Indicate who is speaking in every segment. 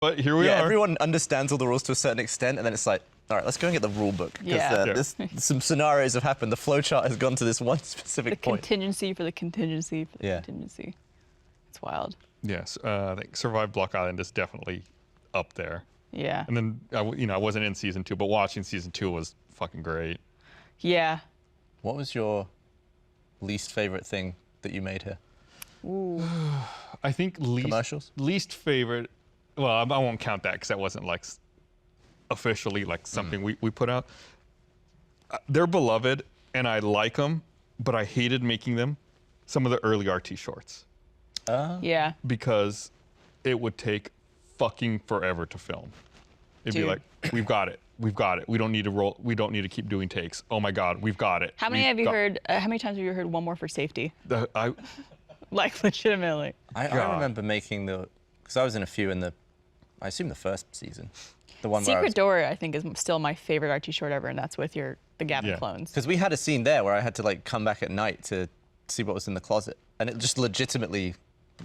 Speaker 1: But here we are.
Speaker 2: Everyone understands all the rules to a certain extent, and then it's like, all right, let's go and get the rule book. Because some scenarios have happened. The flowchart has gone to this one specific point.
Speaker 3: Contingency for the contingency for the contingency. It's wild.
Speaker 1: Yes, I think Survive Block Island is definitely up there.
Speaker 3: Yeah.
Speaker 1: And then, I wasn't in season 2, but watching season 2 was fucking great.
Speaker 3: Yeah.
Speaker 2: What was your least favorite thing that you made here?
Speaker 3: Ooh.
Speaker 1: I think
Speaker 2: commercials?
Speaker 1: Least favorite, well, I won't count that because that wasn't like officially like something we put out. They're beloved and I like them, but I hated making them. Some of the early RT shorts.
Speaker 3: Yeah.
Speaker 1: Because it would take fucking forever to film. It'd be like, we've got it. We've got it. We don't need to roll. We don't need to keep doing takes. Oh my God, we've got it.
Speaker 3: How many have you heard? How many times have you heard "one more for safety"? Like legitimately.
Speaker 2: I remember making because I was in a few in I assume the first season. The one
Speaker 3: Secret Door, I think, is still my favorite RT short ever, and that's with the Gavin clones.
Speaker 2: Because we had a scene there where I had to like come back at night to see what was in the closet, and it just legitimately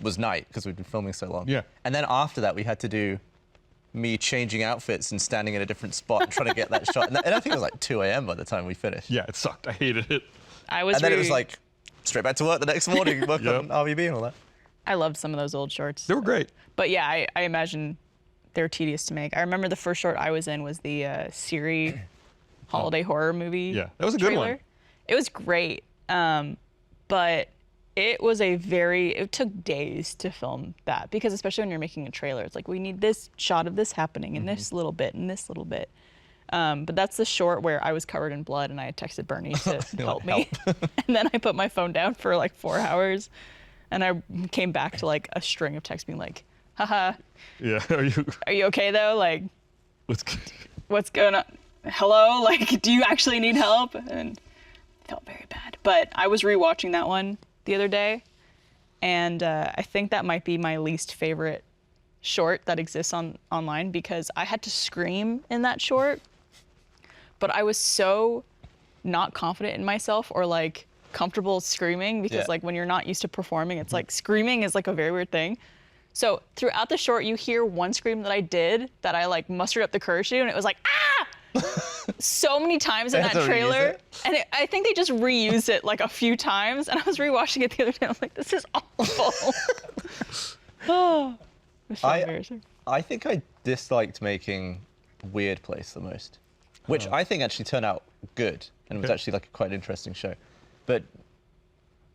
Speaker 2: was night because we'd been filming so long.
Speaker 1: Yeah.
Speaker 2: And then after that, we had to do me changing outfits and standing in a different spot and trying to get that shot. And I think it was like 2 a.m. by the time we finished.
Speaker 1: Yeah, it sucked. I hated it.
Speaker 2: And then it was like straight back to work the next morning, work on RVB and all that.
Speaker 3: I loved some of those old shorts.
Speaker 1: They were great.
Speaker 3: But yeah, I imagine they're tedious to make. I remember the first short I was in was the Siri holiday horror movie.
Speaker 1: Yeah, that was a good one.
Speaker 3: It was great, but it took days to film that because especially when you're making a trailer, it's like we need this shot of this happening in this little bit and this little bit. But that's the short where I was covered in blood and I had texted Bernie to help me. And then I put my phone down for like 4 hours and I came back to like a string of texts being like, haha.
Speaker 1: Yeah,
Speaker 3: are you okay though? Like, what's going on? Hello? Like, do you actually need help? And it felt very bad. But I was rewatching that one the other day, and I think that might be my least favorite short that exists online because I had to scream in that short, but I was so not confident in myself or like comfortable screaming because like when you're not used to performing, it's like screaming is like a very weird thing. So throughout the short, you hear one scream that I did that I like mustered up the courage to do, and it was like, ah! So many times in that trailer, and I think they just reused it like a few times, and I was rewatching it the other day, I was like, this is awful. Oh, it's so embarrassing.
Speaker 2: I think I disliked making Weird Place the most, which I think actually turned out good, and was actually like quite an interesting show. But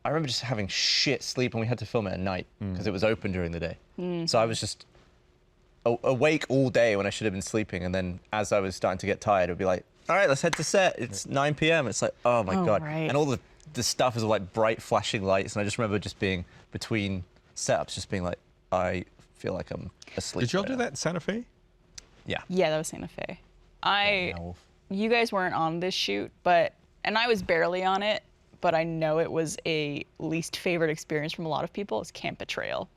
Speaker 2: I remember just having shit sleep, and we had to film it at night because it was open during the day. So I was just awake all day when I should have been sleeping, and then as I was starting to get tired, it would be like, all right, let's head to set. It's 9 p.m. It's like, oh my God.
Speaker 3: Right.
Speaker 2: And all the stuff is all like bright flashing lights, and I just remember just being between setups, just being like, I feel like I'm asleep.
Speaker 1: Did y'all do that in Santa Fe?
Speaker 2: Yeah.
Speaker 3: Yeah, that was Santa Fe. You guys weren't on this shoot, and I was barely on it, but I know it was a least favorite experience from a lot of people. It's Camp Betrayal.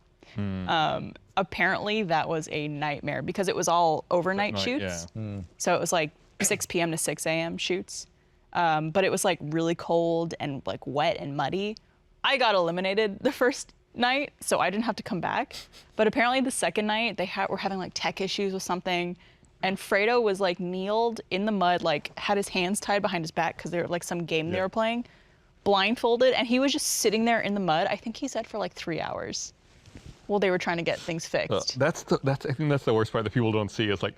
Speaker 3: Apparently that was a nightmare because it was all overnight shoots. Yeah. So it was like 6 p.m. to 6 a.m. shoots. But it was like really cold and like wet and muddy. I got eliminated the first night, so I didn't have to come back. But apparently the second night they were having like tech issues with something. And Fredo was like kneeled in the mud, like had his hands tied behind his back because they were like some game they were playing, blindfolded, and he was just sitting there in the mud. I think he said for like 3 hours. Well, they were trying to get things fixed.
Speaker 1: I think that's the worst part that people don't see is like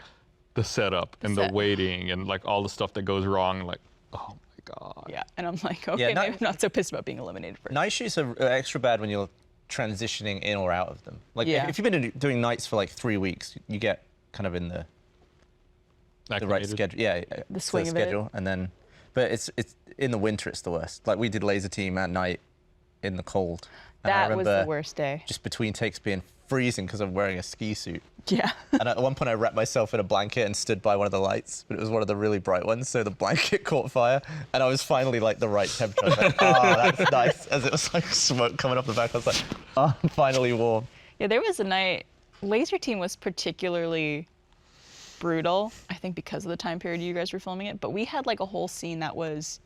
Speaker 1: the setup and the waiting and like all the stuff that goes wrong. Like, oh my God.
Speaker 3: Yeah, and I'm like, okay, maybe I'm not so pissed about being eliminated first.
Speaker 2: Night shoots are extra bad when you're transitioning in or out of them. Like if you've been doing nights for like 3 weeks, you get kind of in the right schedule. Yeah,
Speaker 3: the swing of
Speaker 2: schedule, and then, but it's in the winter it's the worst. Like we did laser team at night in the cold.
Speaker 3: That was the worst day.
Speaker 2: Just between takes being freezing because I'm wearing a ski suit.
Speaker 3: Yeah.
Speaker 2: And at one point I wrapped myself in a blanket and stood by one of the lights, but it was one of the really bright ones, so the blanket caught fire, and I was finally like the right temperature. I was like, oh, that's nice. As it was like smoke coming off the back, I was like, oh, I'm finally warm.
Speaker 3: Yeah, there was a night, laser team was particularly brutal, I think because of the time period you guys were filming it, but we had like a whole scene that was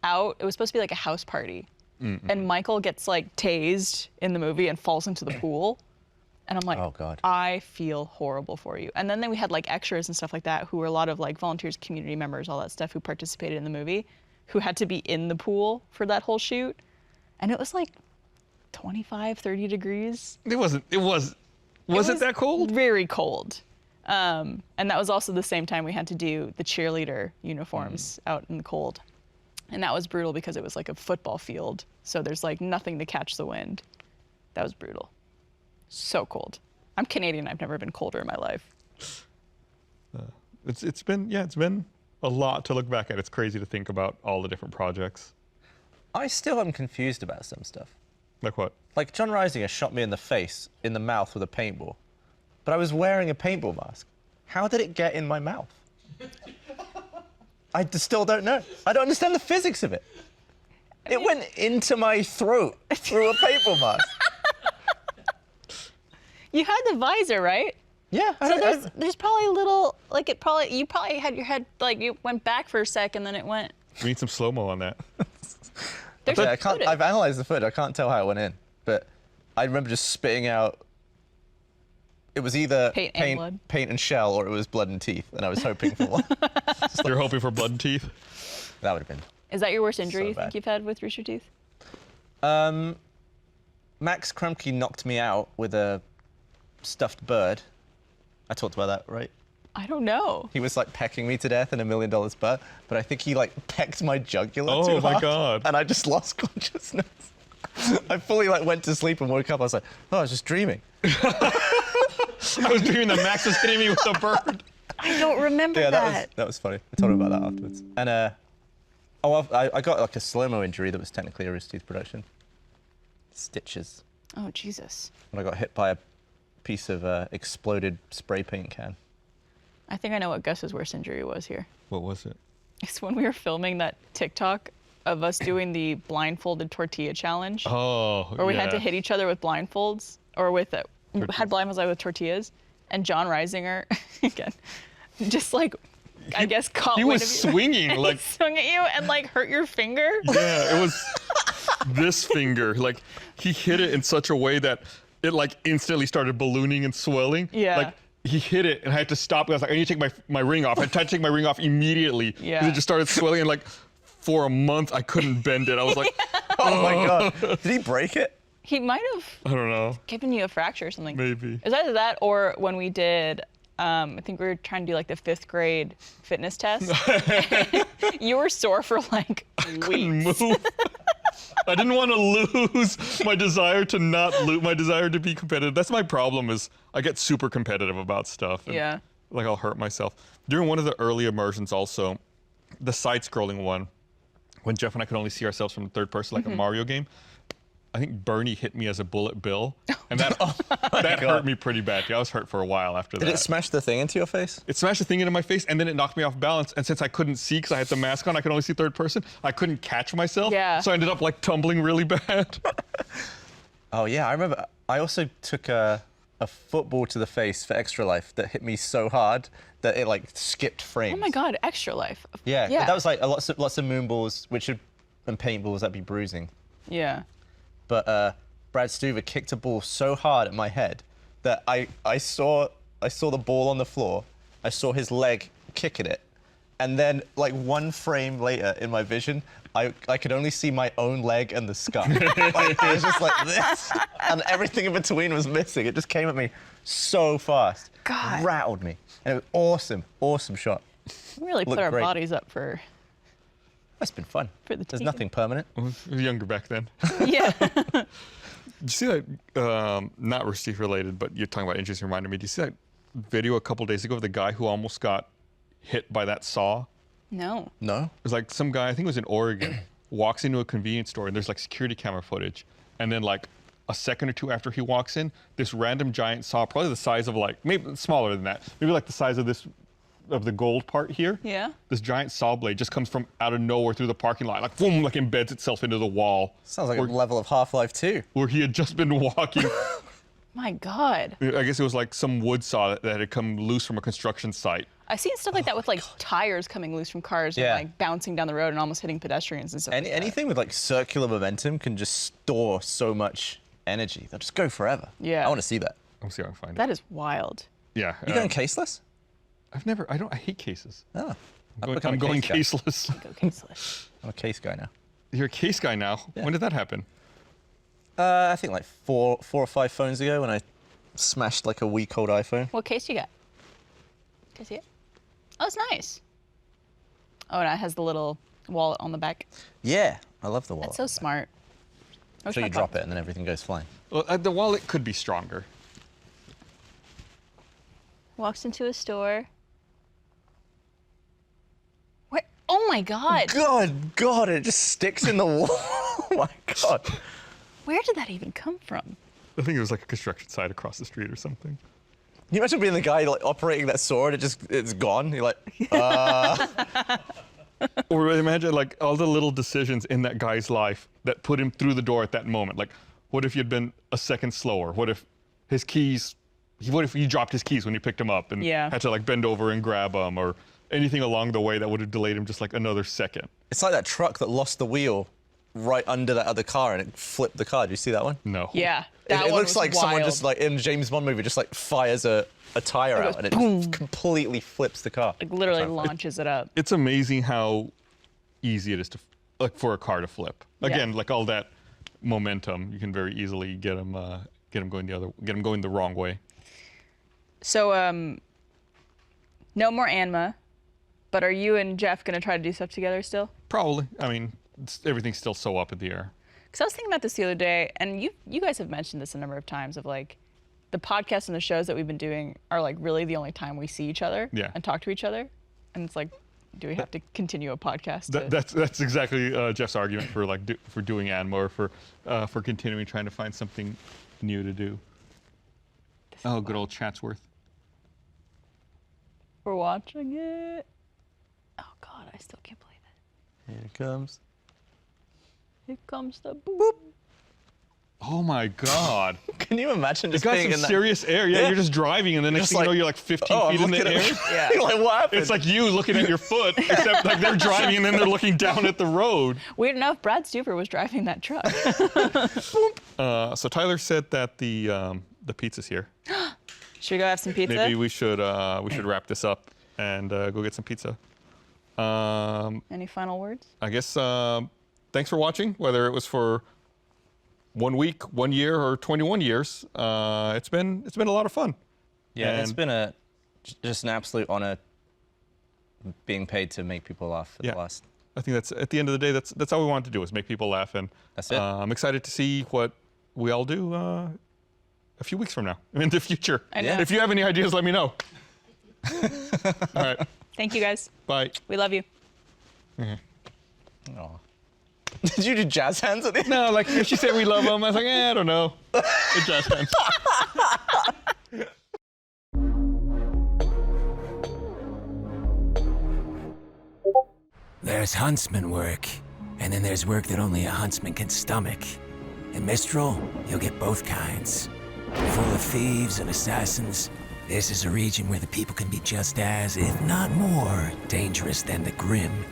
Speaker 3: out, it was supposed to be like a house party. And Michael gets like tased in the movie and falls into the pool. And I'm like,
Speaker 2: Oh, God.
Speaker 3: I feel horrible for you. And then we had like extras and stuff like that who were a lot of like volunteers, community members, all that stuff who participated in the movie, who had to be in the pool for that whole shoot. And it was like 25, 30 degrees.
Speaker 1: Was it that cold?
Speaker 3: Very cold. And that was also the same time we had to do the cheerleader uniforms out in the cold. And that was brutal because it was like a football field. So there's like nothing to catch the wind. That was brutal. So cold. I'm Canadian. I've never been colder in my life.
Speaker 1: It's been a lot to look back at. It's crazy to think about all the different projects.
Speaker 2: I still am confused about some stuff.
Speaker 1: Like what?
Speaker 2: Like John Reisinger shot me in the mouth with a paintball, but I was wearing a paintball mask. How did it get in my mouth? I still don't know. I don't understand the physics of it. It went into my throat through a paintball mask.
Speaker 3: You had the visor, right?
Speaker 2: Yeah.
Speaker 3: So there's probably a little, like you probably had your head, like you went back for a sec and then it went.
Speaker 1: We need some slow-mo on that.
Speaker 3: There's
Speaker 2: Yeah,
Speaker 3: footage.
Speaker 2: I've analyzed the footage. I can't tell how it went in, but I remember just spitting out. It was either
Speaker 3: Paint and blood.
Speaker 2: paint and shell, or it was blood and teeth, and I was hoping for one.
Speaker 1: You're hoping for blood and teeth?
Speaker 2: That would have been.
Speaker 3: Is that your worst injury
Speaker 2: So
Speaker 3: you think
Speaker 2: bad.
Speaker 3: you've had with Rooster Teeth?
Speaker 2: Max Krumke knocked me out with a stuffed bird. I talked about that, right?
Speaker 3: I don't know.
Speaker 2: He was like pecking me to death in $1 Million Bird, but I think he like pecked my jugular
Speaker 1: Oh
Speaker 2: too
Speaker 1: my
Speaker 2: hard,
Speaker 1: God.
Speaker 2: and I just lost consciousness. I fully like went to sleep and woke up. I was like, oh, I was just dreaming.
Speaker 1: I was dreaming that Max was hitting me with a bird.
Speaker 3: I don't remember
Speaker 2: Yeah,
Speaker 3: that.
Speaker 2: that was funny. I told him about that afterwards. And I got like a slow-mo injury that was technically a Rooster Teeth production. Stitches.
Speaker 3: Oh, Jesus.
Speaker 2: When I got hit by a piece of exploded spray paint can.
Speaker 3: I think I know what Gus's worst injury was here.
Speaker 1: What was it?
Speaker 3: It's when we were filming that TikTok of us doing the blindfolded tortilla challenge.
Speaker 1: Oh,
Speaker 3: Where we had to hit each other with blindfolds, or with had blindfolds with tortillas, and John Reisinger, again, just like, I guess caught
Speaker 1: He
Speaker 3: wind
Speaker 1: was
Speaker 3: of you.
Speaker 1: swinging like.
Speaker 3: He swung at you and like hurt your finger.
Speaker 1: Yeah, it was this finger. Like he hit it in such a way that it like instantly started ballooning and swelling.
Speaker 3: Yeah.
Speaker 1: Like he hit it and I had to stop. I was like, I need to take my ring off. I tried to take my ring off immediately.
Speaker 3: Yeah.
Speaker 1: 'Cause it just started swelling and like for a month I couldn't bend it. I was like,
Speaker 2: Oh my God. Did he break it?
Speaker 3: He might have
Speaker 1: I don't know.
Speaker 3: given you a fracture or something.
Speaker 1: Maybe.
Speaker 3: It was either that or when we did, I think we were trying to do like the 5th grade fitness test. You were sore for like
Speaker 1: Couldn't
Speaker 3: weeks.
Speaker 1: move. I didn't want to lose my desire to not lose, my desire to be competitive. That's my problem is I get super competitive about stuff. And,
Speaker 3: Yeah.
Speaker 1: Like I'll hurt myself. During one of the early immersions also, the side-scrolling one, when Jeff and I could only see ourselves from the third person like a Mario game, I think Bernie hit me as a bullet bill, and that that hurt me pretty badly. I was hurt for a while after that.
Speaker 2: Did it smash the thing into your face?
Speaker 1: It smashed the thing into my face, and then it knocked me off balance. And since I couldn't see, because I had the mask on, I could only see third person. I couldn't catch myself.
Speaker 3: Yeah.
Speaker 1: So I ended up like tumbling really bad.
Speaker 2: Oh yeah, I remember. I also took a football to the face for Extra Life that hit me so hard that it like skipped frames.
Speaker 3: Oh my God, Extra Life.
Speaker 2: Yeah,
Speaker 3: Yeah.
Speaker 2: that was like lots of moonballs, and paintballs that'd be bruising.
Speaker 3: Yeah.
Speaker 2: But Brad Stuver kicked a ball so hard at my head that I saw the ball on the floor. I saw his leg kicking it, and then like one frame later in my vision, I could only see my own leg and the scar. Like, it was just like this, and everything in between was missing. It just came at me so fast.
Speaker 3: God.
Speaker 2: Rattled me, and it was awesome shot.
Speaker 3: We really put
Speaker 2: Looked
Speaker 3: our
Speaker 2: great.
Speaker 3: bodies up for
Speaker 2: It's been fun.
Speaker 3: For the
Speaker 2: There's
Speaker 3: team.
Speaker 2: nothing permanent.
Speaker 1: I was younger back then.
Speaker 3: yeah.
Speaker 1: Did you see that, not Rooster Teeth related, but you're talking about injuries reminded me. Did you see that video a couple days ago of the guy who almost got hit by that saw?
Speaker 3: No.
Speaker 2: No.
Speaker 1: It was like some guy, I think it was in Oregon, walks into a convenience store and there's like security camera footage. And then like a second or two after he walks in, this random giant saw, probably the size of like, maybe smaller than that, maybe like the size of this, of the gold part here.
Speaker 3: Yeah.
Speaker 1: This giant saw blade just comes from out of nowhere through the parking lot, like boom, like embeds itself into the wall.
Speaker 2: Sounds like
Speaker 1: where,
Speaker 2: a level of Half-Life 2.
Speaker 1: where he had just been walking.
Speaker 3: My God.
Speaker 1: I guess it was like some wood saw that had come loose from a construction site.
Speaker 3: I've seen stuff like that with like tires coming loose from cars
Speaker 2: Yeah.
Speaker 3: and like bouncing down the road and almost hitting pedestrians and stuff. like that.
Speaker 2: Anything with like circular momentum can just store so much energy. They'll just go forever.
Speaker 3: Yeah.
Speaker 2: I want to see that.
Speaker 1: Let me see if I can find it.
Speaker 3: That is wild.
Speaker 1: Yeah.
Speaker 2: You going caseless?
Speaker 1: I hate cases.
Speaker 2: Oh.
Speaker 1: I'm going caseless.
Speaker 3: Go caseless.
Speaker 2: I'm a case guy now.
Speaker 1: You're a case guy now.
Speaker 2: Yeah.
Speaker 1: When did that happen?
Speaker 2: I think like four or five phones ago when I smashed like a week-old iPhone.
Speaker 3: What case you got? Can I see it? Oh, it's nice. Oh, and it has the little wallet on the back.
Speaker 2: Yeah, I love the wallet.
Speaker 3: That's so smart.
Speaker 2: So you drop it and then everything goes flying.
Speaker 1: Well, the wallet could be stronger.
Speaker 3: Walks into a store. Where? Oh my God.
Speaker 2: God, it just sticks in the wall. Oh my God.
Speaker 3: Where did that even come from?
Speaker 1: I think it was like a construction site across the street or something.
Speaker 2: Can you imagine being the guy like operating that sword? It's gone. You're like,
Speaker 1: Or imagine like all the little decisions in that guy's life that put him through the door at that moment. Like, what if he had been a second slower? What if his keys? What if he dropped his keys when he picked them up and had to like bend over and grab them, or anything along the way that would have delayed him just like another second?
Speaker 2: it's like that truck that lost the wheel right under that other car and it flipped the car. Did you see that one?
Speaker 1: No.
Speaker 3: Yeah,
Speaker 2: It,
Speaker 3: that
Speaker 2: it
Speaker 3: one
Speaker 2: looks
Speaker 3: was
Speaker 2: like someone
Speaker 3: wild.
Speaker 2: just like in a James Bond movie just like fires a tire
Speaker 3: It
Speaker 2: out
Speaker 3: goes
Speaker 2: and it
Speaker 3: boom.
Speaker 2: just completely flips the car.
Speaker 3: Like literally launches it up.
Speaker 1: It's amazing how easy it is to like for a car to flip. Again, like all that momentum, you can very easily get them going the wrong way.
Speaker 3: So, no more Anma, but are you and Jeff gonna try to do stuff together still?
Speaker 1: Probably. I mean, everything's still so up in the air.
Speaker 3: Because I was thinking about this the other day, and you guys have mentioned this a number of times of like, the podcasts and the shows that we've been doing are like really the only time we see each other and talk to each other, and it's like, do we have to continue a podcast?
Speaker 1: That's exactly Jeff's argument for like for doing Anma, or for continuing trying to find something new to do. Oh, good old Chatsworth.
Speaker 3: We're watching it. Oh God, I still can't believe it.
Speaker 2: Here it comes.
Speaker 3: Here comes the boop.
Speaker 1: Oh my God.
Speaker 2: Can you imagine
Speaker 1: It
Speaker 2: just
Speaker 1: got
Speaker 2: being
Speaker 1: some
Speaker 2: in that?
Speaker 1: serious air. Yeah, you're just driving, and the next
Speaker 2: Just
Speaker 1: thing you know,
Speaker 2: like,
Speaker 1: you're like 15
Speaker 2: Oh, I'm
Speaker 1: feet in the
Speaker 2: looking
Speaker 1: air.
Speaker 2: at You're like, what happened?
Speaker 1: It's like you looking at your foot, except like they're driving, and then they're looking down at the road.
Speaker 3: Weird enough, Brad Stuber was driving that truck.
Speaker 1: So Tyler said that the pizza's here.
Speaker 3: Should we go have some pizza?
Speaker 1: Maybe we should wrap this up and go get some pizza.
Speaker 3: Any final words?
Speaker 1: I guess thanks for watching, whether it was for 1 week, 1 year, or 21 years. It's been a lot of fun.
Speaker 2: Yeah, it's
Speaker 1: And-
Speaker 2: been just an absolute honor being paid to make people laugh for
Speaker 1: Yeah.
Speaker 2: the last.
Speaker 1: I think that's at the end of the day, that's all we wanted to do, is make people laugh, and
Speaker 2: That's it.
Speaker 1: I'm excited to see what we all do a few weeks from now in the future.
Speaker 3: I know.
Speaker 1: If you have any ideas, let me know. All right,
Speaker 3: Thank you guys.
Speaker 1: bye.
Speaker 3: We love you.
Speaker 2: Aw. Did you do jazz hands at the end?
Speaker 1: No, like if she said we love them, I was like, I don't know. It just hands.
Speaker 4: There's huntsman work, and then there's work that only a huntsman can stomach. In Mistral, you'll get both kinds. Full of thieves and assassins, this is a region where the people can be just as, if not more, dangerous than the Grim.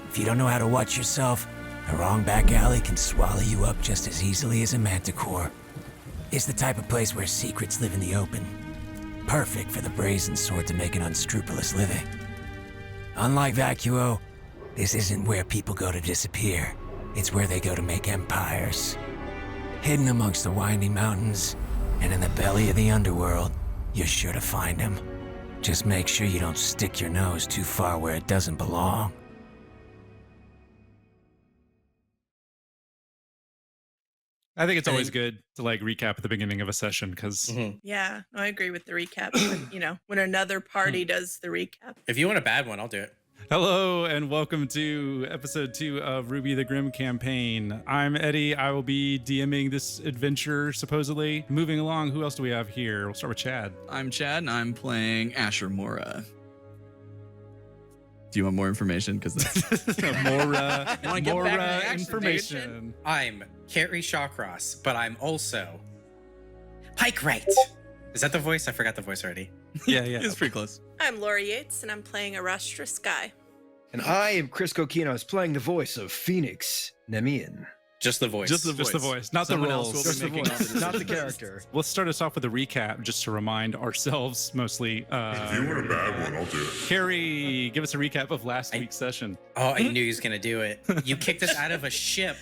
Speaker 4: If you don't know how to watch yourself, a wrong back alley can swallow you up just as easily as a manticore. It's the type of place where secrets live in the open. Perfect for the brazen sword to make an unscrupulous living. Unlike Vacuo, this isn't where people go to disappear. It's where they go to make empires. Hidden amongst the winding mountains and in the belly of the underworld, you're sure to find them. Just make sure you don't stick your nose too far where it doesn't belong.
Speaker 5: I think it's always good to like recap at the beginning of a session because
Speaker 6: Yeah, I agree with the recap. When another party does the recap.
Speaker 7: If you want a bad one, I'll do it.
Speaker 5: hello and welcome to episode 2 of Ruby the Grim campaign. I'm Eddie. I will be DMing this adventure supposedly. Moving along, who else do we have here? We'll start with Chad.
Speaker 8: I'm Chad, and I'm playing Asher Mora. Do you want more information? Because
Speaker 5: More,
Speaker 6: wanna get back to the action,
Speaker 5: information.
Speaker 7: I'm Carrie Shawcross, but I'm also Pike Wright. Is that the voice? I forgot the voice already.
Speaker 5: Yeah.
Speaker 8: it's pretty close.
Speaker 6: I'm Laura Yates, and I'm playing Arastra Sky.
Speaker 9: And I am Chris Kokinos, playing the voice of Phoenix Nemian.
Speaker 7: Just the voice.
Speaker 8: Just the voice.
Speaker 5: Just the voice, not
Speaker 8: Someone
Speaker 5: the
Speaker 8: else
Speaker 5: roles.
Speaker 8: will be
Speaker 5: Just the
Speaker 8: making all
Speaker 5: voice.
Speaker 8: the
Speaker 9: Not the
Speaker 8: decisions.
Speaker 9: character.
Speaker 5: Let's start us off with a recap, just to remind ourselves mostly.
Speaker 10: If you want a bad one, I'll do it.
Speaker 5: Carrie, give us a recap of last week's session.
Speaker 7: Oh, I knew he was gonna do it. You kicked us out of a ship,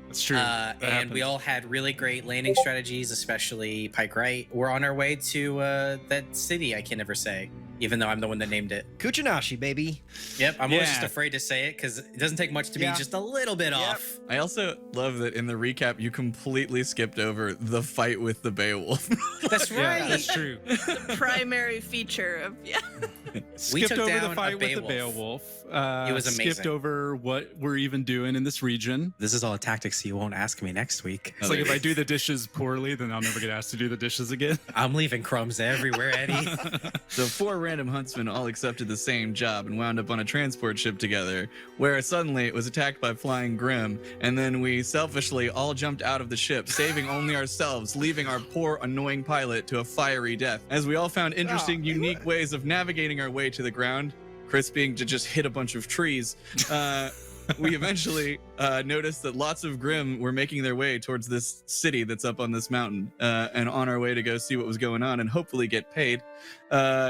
Speaker 5: That's true. That
Speaker 7: and
Speaker 5: happened.
Speaker 7: we all had really great landing strategies, especially Pike Right. We're on our way to that city. I can never say, even though I'm the one that named it.
Speaker 9: Kuchinashi, baby.
Speaker 7: Yep, I'm always
Speaker 5: Yeah.
Speaker 7: just afraid to say it because it doesn't take much to be
Speaker 9: Yeah.
Speaker 7: just a little bit off.
Speaker 8: I also love that in the recap you completely skipped over the fight with the Beowulf.
Speaker 7: That's
Speaker 5: Yeah,
Speaker 7: right.
Speaker 5: that's true.
Speaker 6: The primary feature of
Speaker 5: Skipped
Speaker 7: took
Speaker 5: over the
Speaker 7: down a
Speaker 5: fight with the
Speaker 7: Beowulf.
Speaker 5: Beowulf.
Speaker 7: It was
Speaker 5: Skipped
Speaker 7: amazing.
Speaker 5: over what we're even doing in this region.
Speaker 7: This is all a tactic, so you won't ask me next week.
Speaker 5: It's like if I do the dishes poorly, then I'll never get asked to do the dishes again.
Speaker 7: I'm leaving crumbs everywhere, Eddie.
Speaker 8: So 4 random huntsmen all accepted the same job and wound up on a transport ship together, where suddenly it was attacked by flying Grim, and then we selfishly all jumped out of the ship, saving only ourselves, leaving our poor, annoying pilot to a fiery death. As we all found interesting, unique ways of navigating our way to the ground, Chris being to just hit a bunch of trees, we eventually noticed that lots of Grim were making their way towards this city that's up on this mountain, and on our way to go see what was going on and hopefully get paid,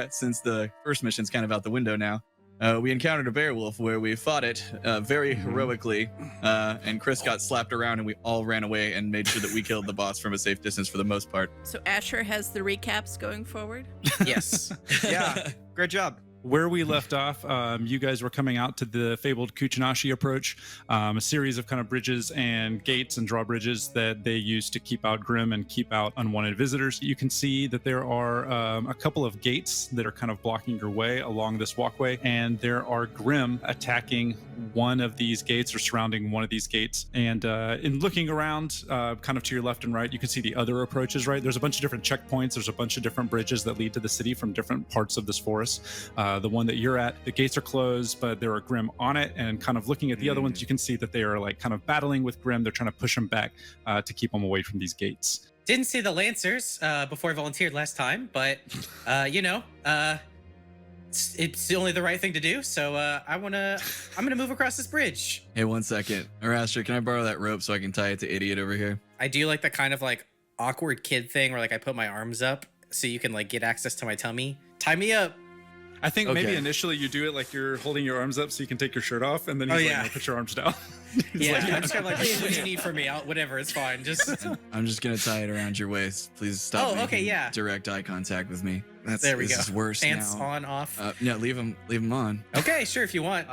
Speaker 8: since the first mission's kind of out the window now. We encountered a Beowulf where we fought it very heroically, and Chris got slapped around and we all ran away and made sure that we killed the boss from a safe distance for the most part.
Speaker 6: So Asher has the recaps going forward.
Speaker 7: Yes.
Speaker 9: Yeah, great job.
Speaker 5: Where we left off, you guys were coming out to the fabled Kuchinashi approach, a series of kind of bridges and gates and drawbridges that they use to keep out Grim and keep out unwanted visitors. You can see that there are a couple of gates that are kind of blocking your way along this walkway, and there are Grim attacking one of these gates or surrounding one of these gates. And in looking around, kind of to your left and right, you can see the other approaches, right? There's a bunch of different checkpoints. There's a bunch of different bridges that lead to the city from different parts of this forest. The one that you're at, the gates are closed, but there are Grim on it. And kind of looking at the other ones, you can see that they are like kind of battling with Grim. They're trying to push them back to keep them away from these gates.
Speaker 7: Didn't see the Lancers before I volunteered last time, but it's only the right thing to do. So I'm gonna move across this bridge.
Speaker 8: Hey, 1 second. Arastra, can I borrow that rope so I can tie it to Idiot over here?
Speaker 7: I do like the kind of like awkward kid thing where like I put my arms up so you can like get access to my tummy. Tie me up.
Speaker 5: I think maybe
Speaker 8: Okay.
Speaker 5: initially you do it like you're holding your arms up so you can take your shirt off, and then
Speaker 7: Oh,
Speaker 5: he's like,
Speaker 7: yeah.
Speaker 5: "No, put your arms down." He's
Speaker 7: Yeah,
Speaker 5: like,
Speaker 7: I'm just kind of like, hey, what do you need from me? Whatever, it's fine. Just
Speaker 8: I'm just gonna tie it around your waist. Please stop
Speaker 7: Oh,
Speaker 8: making
Speaker 7: okay, yeah.
Speaker 8: direct eye contact with me.
Speaker 7: there we
Speaker 8: this
Speaker 7: go.
Speaker 8: is worse
Speaker 7: Pants
Speaker 8: now.
Speaker 7: on, off.
Speaker 8: Yeah, leave him on.
Speaker 7: Okay, sure, if you want.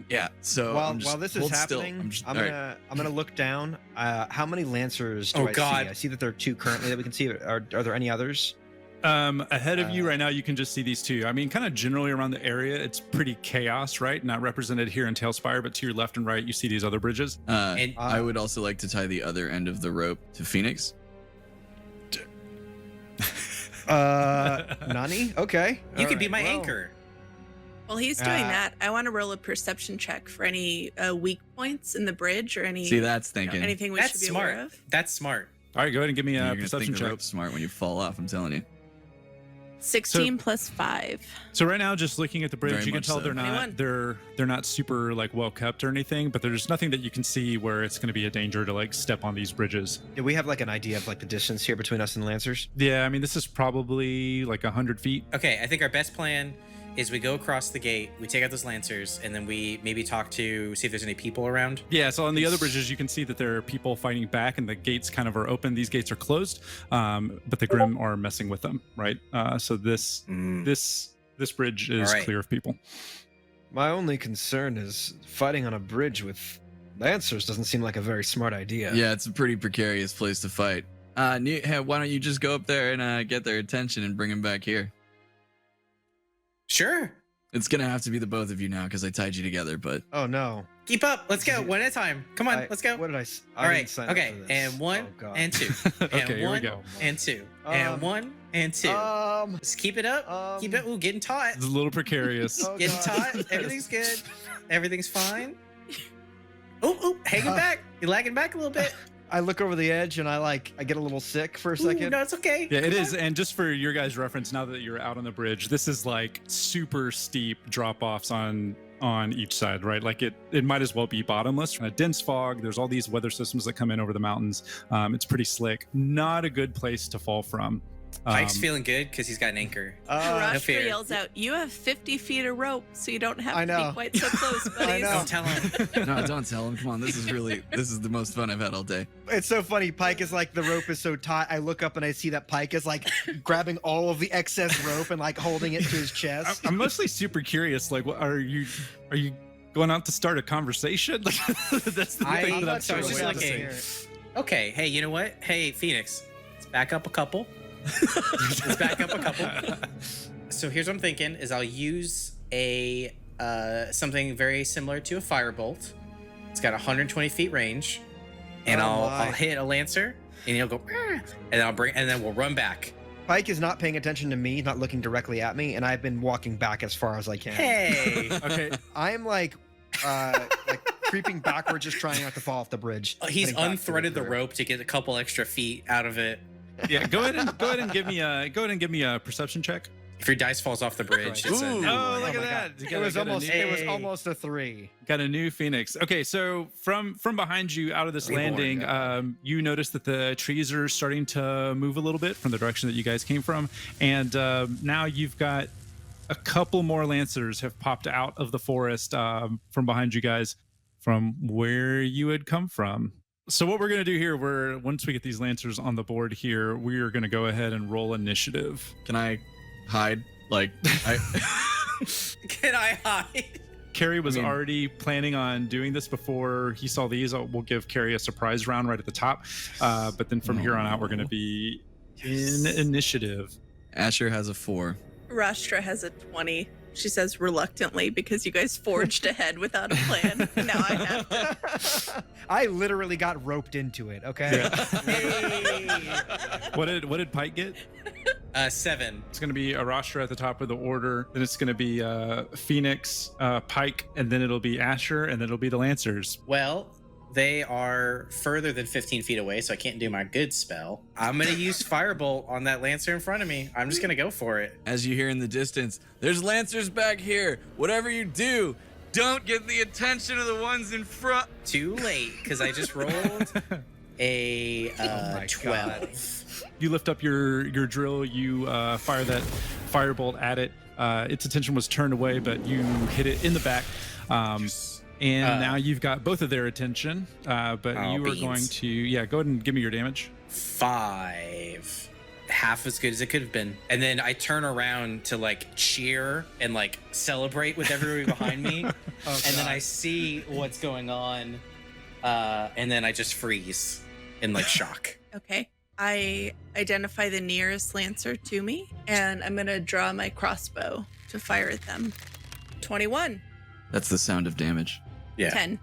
Speaker 8: Yeah. So
Speaker 9: while
Speaker 8: I'm just,
Speaker 9: while this is
Speaker 8: hold still.
Speaker 9: happening,
Speaker 8: all right.
Speaker 9: I'm gonna look down. How many lancers do
Speaker 7: Oh,
Speaker 9: I
Speaker 7: God.
Speaker 9: see? I see that there are 2 currently that we can see. Are there any others?
Speaker 5: Ahead of you right now, you can just see these 2. I mean, kind of generally around the area, it's pretty chaos, right? Not represented here in Tailspire, but to your left and right, you see these other bridges.
Speaker 7: And
Speaker 8: I would also like to tie the other end of the rope to Phoenix.
Speaker 9: Nani? Okay.
Speaker 7: you could be
Speaker 9: Alright,
Speaker 7: my
Speaker 9: well,
Speaker 7: anchor.
Speaker 6: While he's doing
Speaker 9: Ah.
Speaker 6: that, I want to roll a perception check for any weak points in the bridge or any
Speaker 8: See, that's
Speaker 6: you know,
Speaker 8: thinking.
Speaker 6: anything we
Speaker 7: That's
Speaker 6: should be
Speaker 7: smart.
Speaker 6: aware of.
Speaker 7: That's smart.
Speaker 5: All right, go ahead and give me
Speaker 8: You're
Speaker 5: a
Speaker 8: gonna
Speaker 5: perception
Speaker 8: think the
Speaker 5: check.
Speaker 8: rope's smart when you fall off. I'm telling you.
Speaker 6: 16 plus 5.
Speaker 5: So right now, just looking at the bridge,
Speaker 8: Very
Speaker 5: you can
Speaker 8: much
Speaker 5: tell
Speaker 8: so.
Speaker 5: they're not
Speaker 6: 21.
Speaker 5: they're not super like well kept or anything, but there's nothing that you can see where it's going to be a danger to like step on these bridges.
Speaker 9: Do we have like an idea of like the distance here between us and the lancers?
Speaker 5: Yeah, I mean this is probably like 100 feet.
Speaker 7: Okay, I think our best plan is we go across the gate, we take out those Lancers, and then we maybe talk to, see if there's any people around.
Speaker 5: Yeah, so on the other bridges, you can see that there are people fighting back, and the gates kind of are open. These gates are closed, but the Grim are messing with them, right? So this bridge is
Speaker 7: All right.
Speaker 5: clear of people.
Speaker 9: My only concern is fighting on a bridge with lancers doesn't seem like a very smart idea.
Speaker 8: Yeah, it's a pretty precarious place to fight. Why don't you just go up there and get their attention and bring them back here?
Speaker 7: Sure.
Speaker 8: It's gonna have to be the both of you now because I tied you together. But
Speaker 9: Oh no.
Speaker 7: Keep up. Let's go. One at a time. Come on, let's go.
Speaker 9: What did I? s- I
Speaker 7: All
Speaker 9: didn't
Speaker 7: right.
Speaker 9: sign up
Speaker 7: Okay.
Speaker 9: for this.
Speaker 7: And 1
Speaker 9: Oh, God.
Speaker 7: and 2.
Speaker 5: Okay,
Speaker 7: And
Speaker 5: here we
Speaker 7: 1
Speaker 5: go.
Speaker 7: and 2.
Speaker 9: Um,
Speaker 7: And 1 and 2. Just keep it up. Keep it. Ooh, getting taut.
Speaker 5: It's a little precarious.
Speaker 9: Oh,
Speaker 7: Getting
Speaker 9: God.
Speaker 7: taut. Everything's good. Everything's fine. Oh, hanging back. You're lagging back a little bit.
Speaker 9: I look over the edge and I get a little sick for a
Speaker 7: Ooh,
Speaker 9: second.
Speaker 7: no, it's okay.
Speaker 5: Yeah, it
Speaker 7: Come
Speaker 5: is.
Speaker 7: on.
Speaker 5: And just for your guys' reference, now that you're out on the bridge, this is like super steep drop offs on on each side, right? Like it might as well be bottomless. A dense fog. There's all these weather systems that come in over the mountains. It's pretty slick. Not a good place to fall from.
Speaker 7: Pike's feeling good because he's got an anchor. No
Speaker 6: Rooster
Speaker 7: fear.
Speaker 6: yells out, "You have 50 feet of rope, so you don't have
Speaker 2: I
Speaker 6: to
Speaker 2: know.
Speaker 6: be quite so close, buddies."
Speaker 2: know.
Speaker 7: Don't tell him.
Speaker 8: No, don't tell him. Come on, this is the most fun I've had all day.
Speaker 11: It's so funny. Pike is like, the rope is so taut. I look up and I see that Pike is like grabbing all of the excess rope and like holding it to his chest.
Speaker 5: I'm mostly super curious. Like, are you going out to start a conversation? Like, that's the thing that I'm
Speaker 7: so I was
Speaker 5: so
Speaker 7: just looking. Okay, hey, you know what? Hey, Phoenix, let's back up a couple. So here's what I'm thinking: is I'll use a something very similar to a firebolt. It's got 120 feet range, and I'll hit a lancer, and he'll go, and then we'll run back.
Speaker 11: Pike is not paying attention to me. He's not looking directly at me, and I've been walking back as far as I can.
Speaker 7: Hey,
Speaker 5: Okay.
Speaker 11: I'm like creeping backwards, just trying not to fall off the bridge.
Speaker 7: he's
Speaker 11: Heading back to
Speaker 7: unthreaded the
Speaker 11: group.
Speaker 7: rope to get a couple extra feet out of it.
Speaker 5: Yeah. Go ahead and give me a perception check.
Speaker 7: If your dice falls off the bridge, it's a
Speaker 5: Oh,
Speaker 7: no.
Speaker 5: look at
Speaker 11: my
Speaker 5: that!
Speaker 11: God. It was almost a 3.
Speaker 5: Got a new Phoenix. Okay, so from behind you, out of this landing, you notice that the trees are starting to move a little bit from the direction that you guys came from, and now you've got a couple more lancers have popped out of the forest from behind you guys, from where you had come from. So what we're going to do here, once we get these lancers on the board here, we are going to go ahead and roll initiative.
Speaker 8: Can I hide? Like,
Speaker 7: Can I hide?
Speaker 5: Carrie was already planning on doing this before he saw these. We'll give Carrie a surprise round right at the top. But then from here on out, we're going to be in initiative.
Speaker 8: Asher has a 4.
Speaker 6: Rashtra has a 20. She says reluctantly because you guys forged ahead without a plan. And now I have to.
Speaker 11: I literally got roped into it. Okay.
Speaker 6: Hey.
Speaker 5: What did Pike get?
Speaker 7: 7.
Speaker 5: It's going to be Arashtra at the top of the order. Then it's going to be Phoenix, Pike, and then it'll be Asher, and then it'll be the Lancers.
Speaker 7: Well, they are further than 15 feet away, so I can't do my good spell. I'm going to use Firebolt on that Lancer in front of me. I'm just going to go for it.
Speaker 8: As you hear in the distance, there's Lancers back here. Whatever you do, don't get the attention of the ones in front.
Speaker 7: Too late, because I just rolled a 12.
Speaker 5: You lift up your drill, you fire that firebolt at it. Its attention was turned away, but you hit it in the back. And now you've got both of their attention. But you are going to, go ahead and give me your damage.
Speaker 7: 5. Half as good as it could have been. And then I turn around to like cheer and like celebrate with everybody behind me. And then I see what's going on. And then I just freeze in like shock.
Speaker 6: Okay. I identify the nearest Lancer to me, and I'm going to draw my crossbow to fire at them. 21.
Speaker 8: That's the sound of damage.
Speaker 7: Yeah.
Speaker 6: 10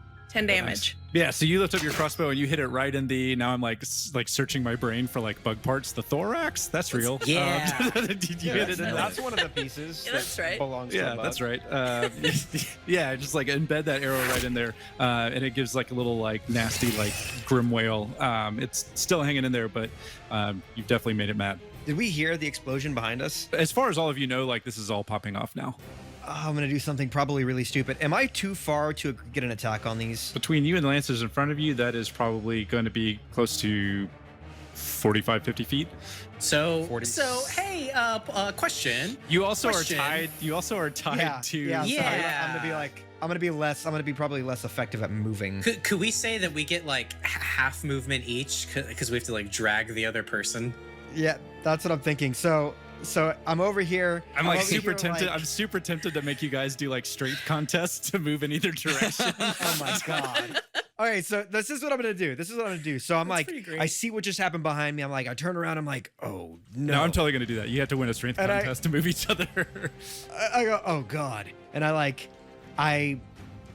Speaker 6: damage.
Speaker 5: Yeah, so you lift up your crossbow and you hit it right in the, now I'm like searching my brain for like bug parts. The thorax, that's real.
Speaker 7: Yeah.
Speaker 5: Did you hit it in
Speaker 11: That's one of the pieces.
Speaker 6: Yeah, that's right.
Speaker 11: Belongs to a
Speaker 5: Yeah,
Speaker 11: bug.
Speaker 5: that's right. Yeah, just like embed that arrow right in there, and it gives like a little like nasty like grim wail. It's still hanging in there, but you've definitely made it mad.
Speaker 11: Did we hear the explosion behind us?
Speaker 5: As far as all of you know, like this is all popping off now.
Speaker 11: I'm gonna do something probably really stupid. Am I too far to get an attack on these?
Speaker 5: Between you and the Lancers in front of you, that is probably going to be close to 45, 50 feet.
Speaker 7: So,
Speaker 11: 40.
Speaker 7: Hey, question.
Speaker 5: You also
Speaker 7: Question.
Speaker 5: are tied. You also are tied to.
Speaker 11: Yeah.
Speaker 7: Yeah.
Speaker 11: I'm gonna be probably less effective at moving.
Speaker 7: Could we say that we get like half movement each because we have to like drag the other person?
Speaker 11: Yeah, that's what I'm thinking. So I'm over here.
Speaker 5: I'm like
Speaker 11: over
Speaker 5: super
Speaker 11: here,
Speaker 5: tempted.
Speaker 11: like-
Speaker 5: I'm super tempted to make you guys do like strength contests to move in either direction.
Speaker 11: Oh my god. All right, so this is what I'm gonna do. So I'm like,
Speaker 6: pretty great.
Speaker 11: I see what just happened behind me. I'm like, I turn around. I'm like, oh no.
Speaker 5: No, I'm totally gonna do that. You have to win a strength
Speaker 11: And
Speaker 5: contest to move each other.
Speaker 11: I go, oh god, and I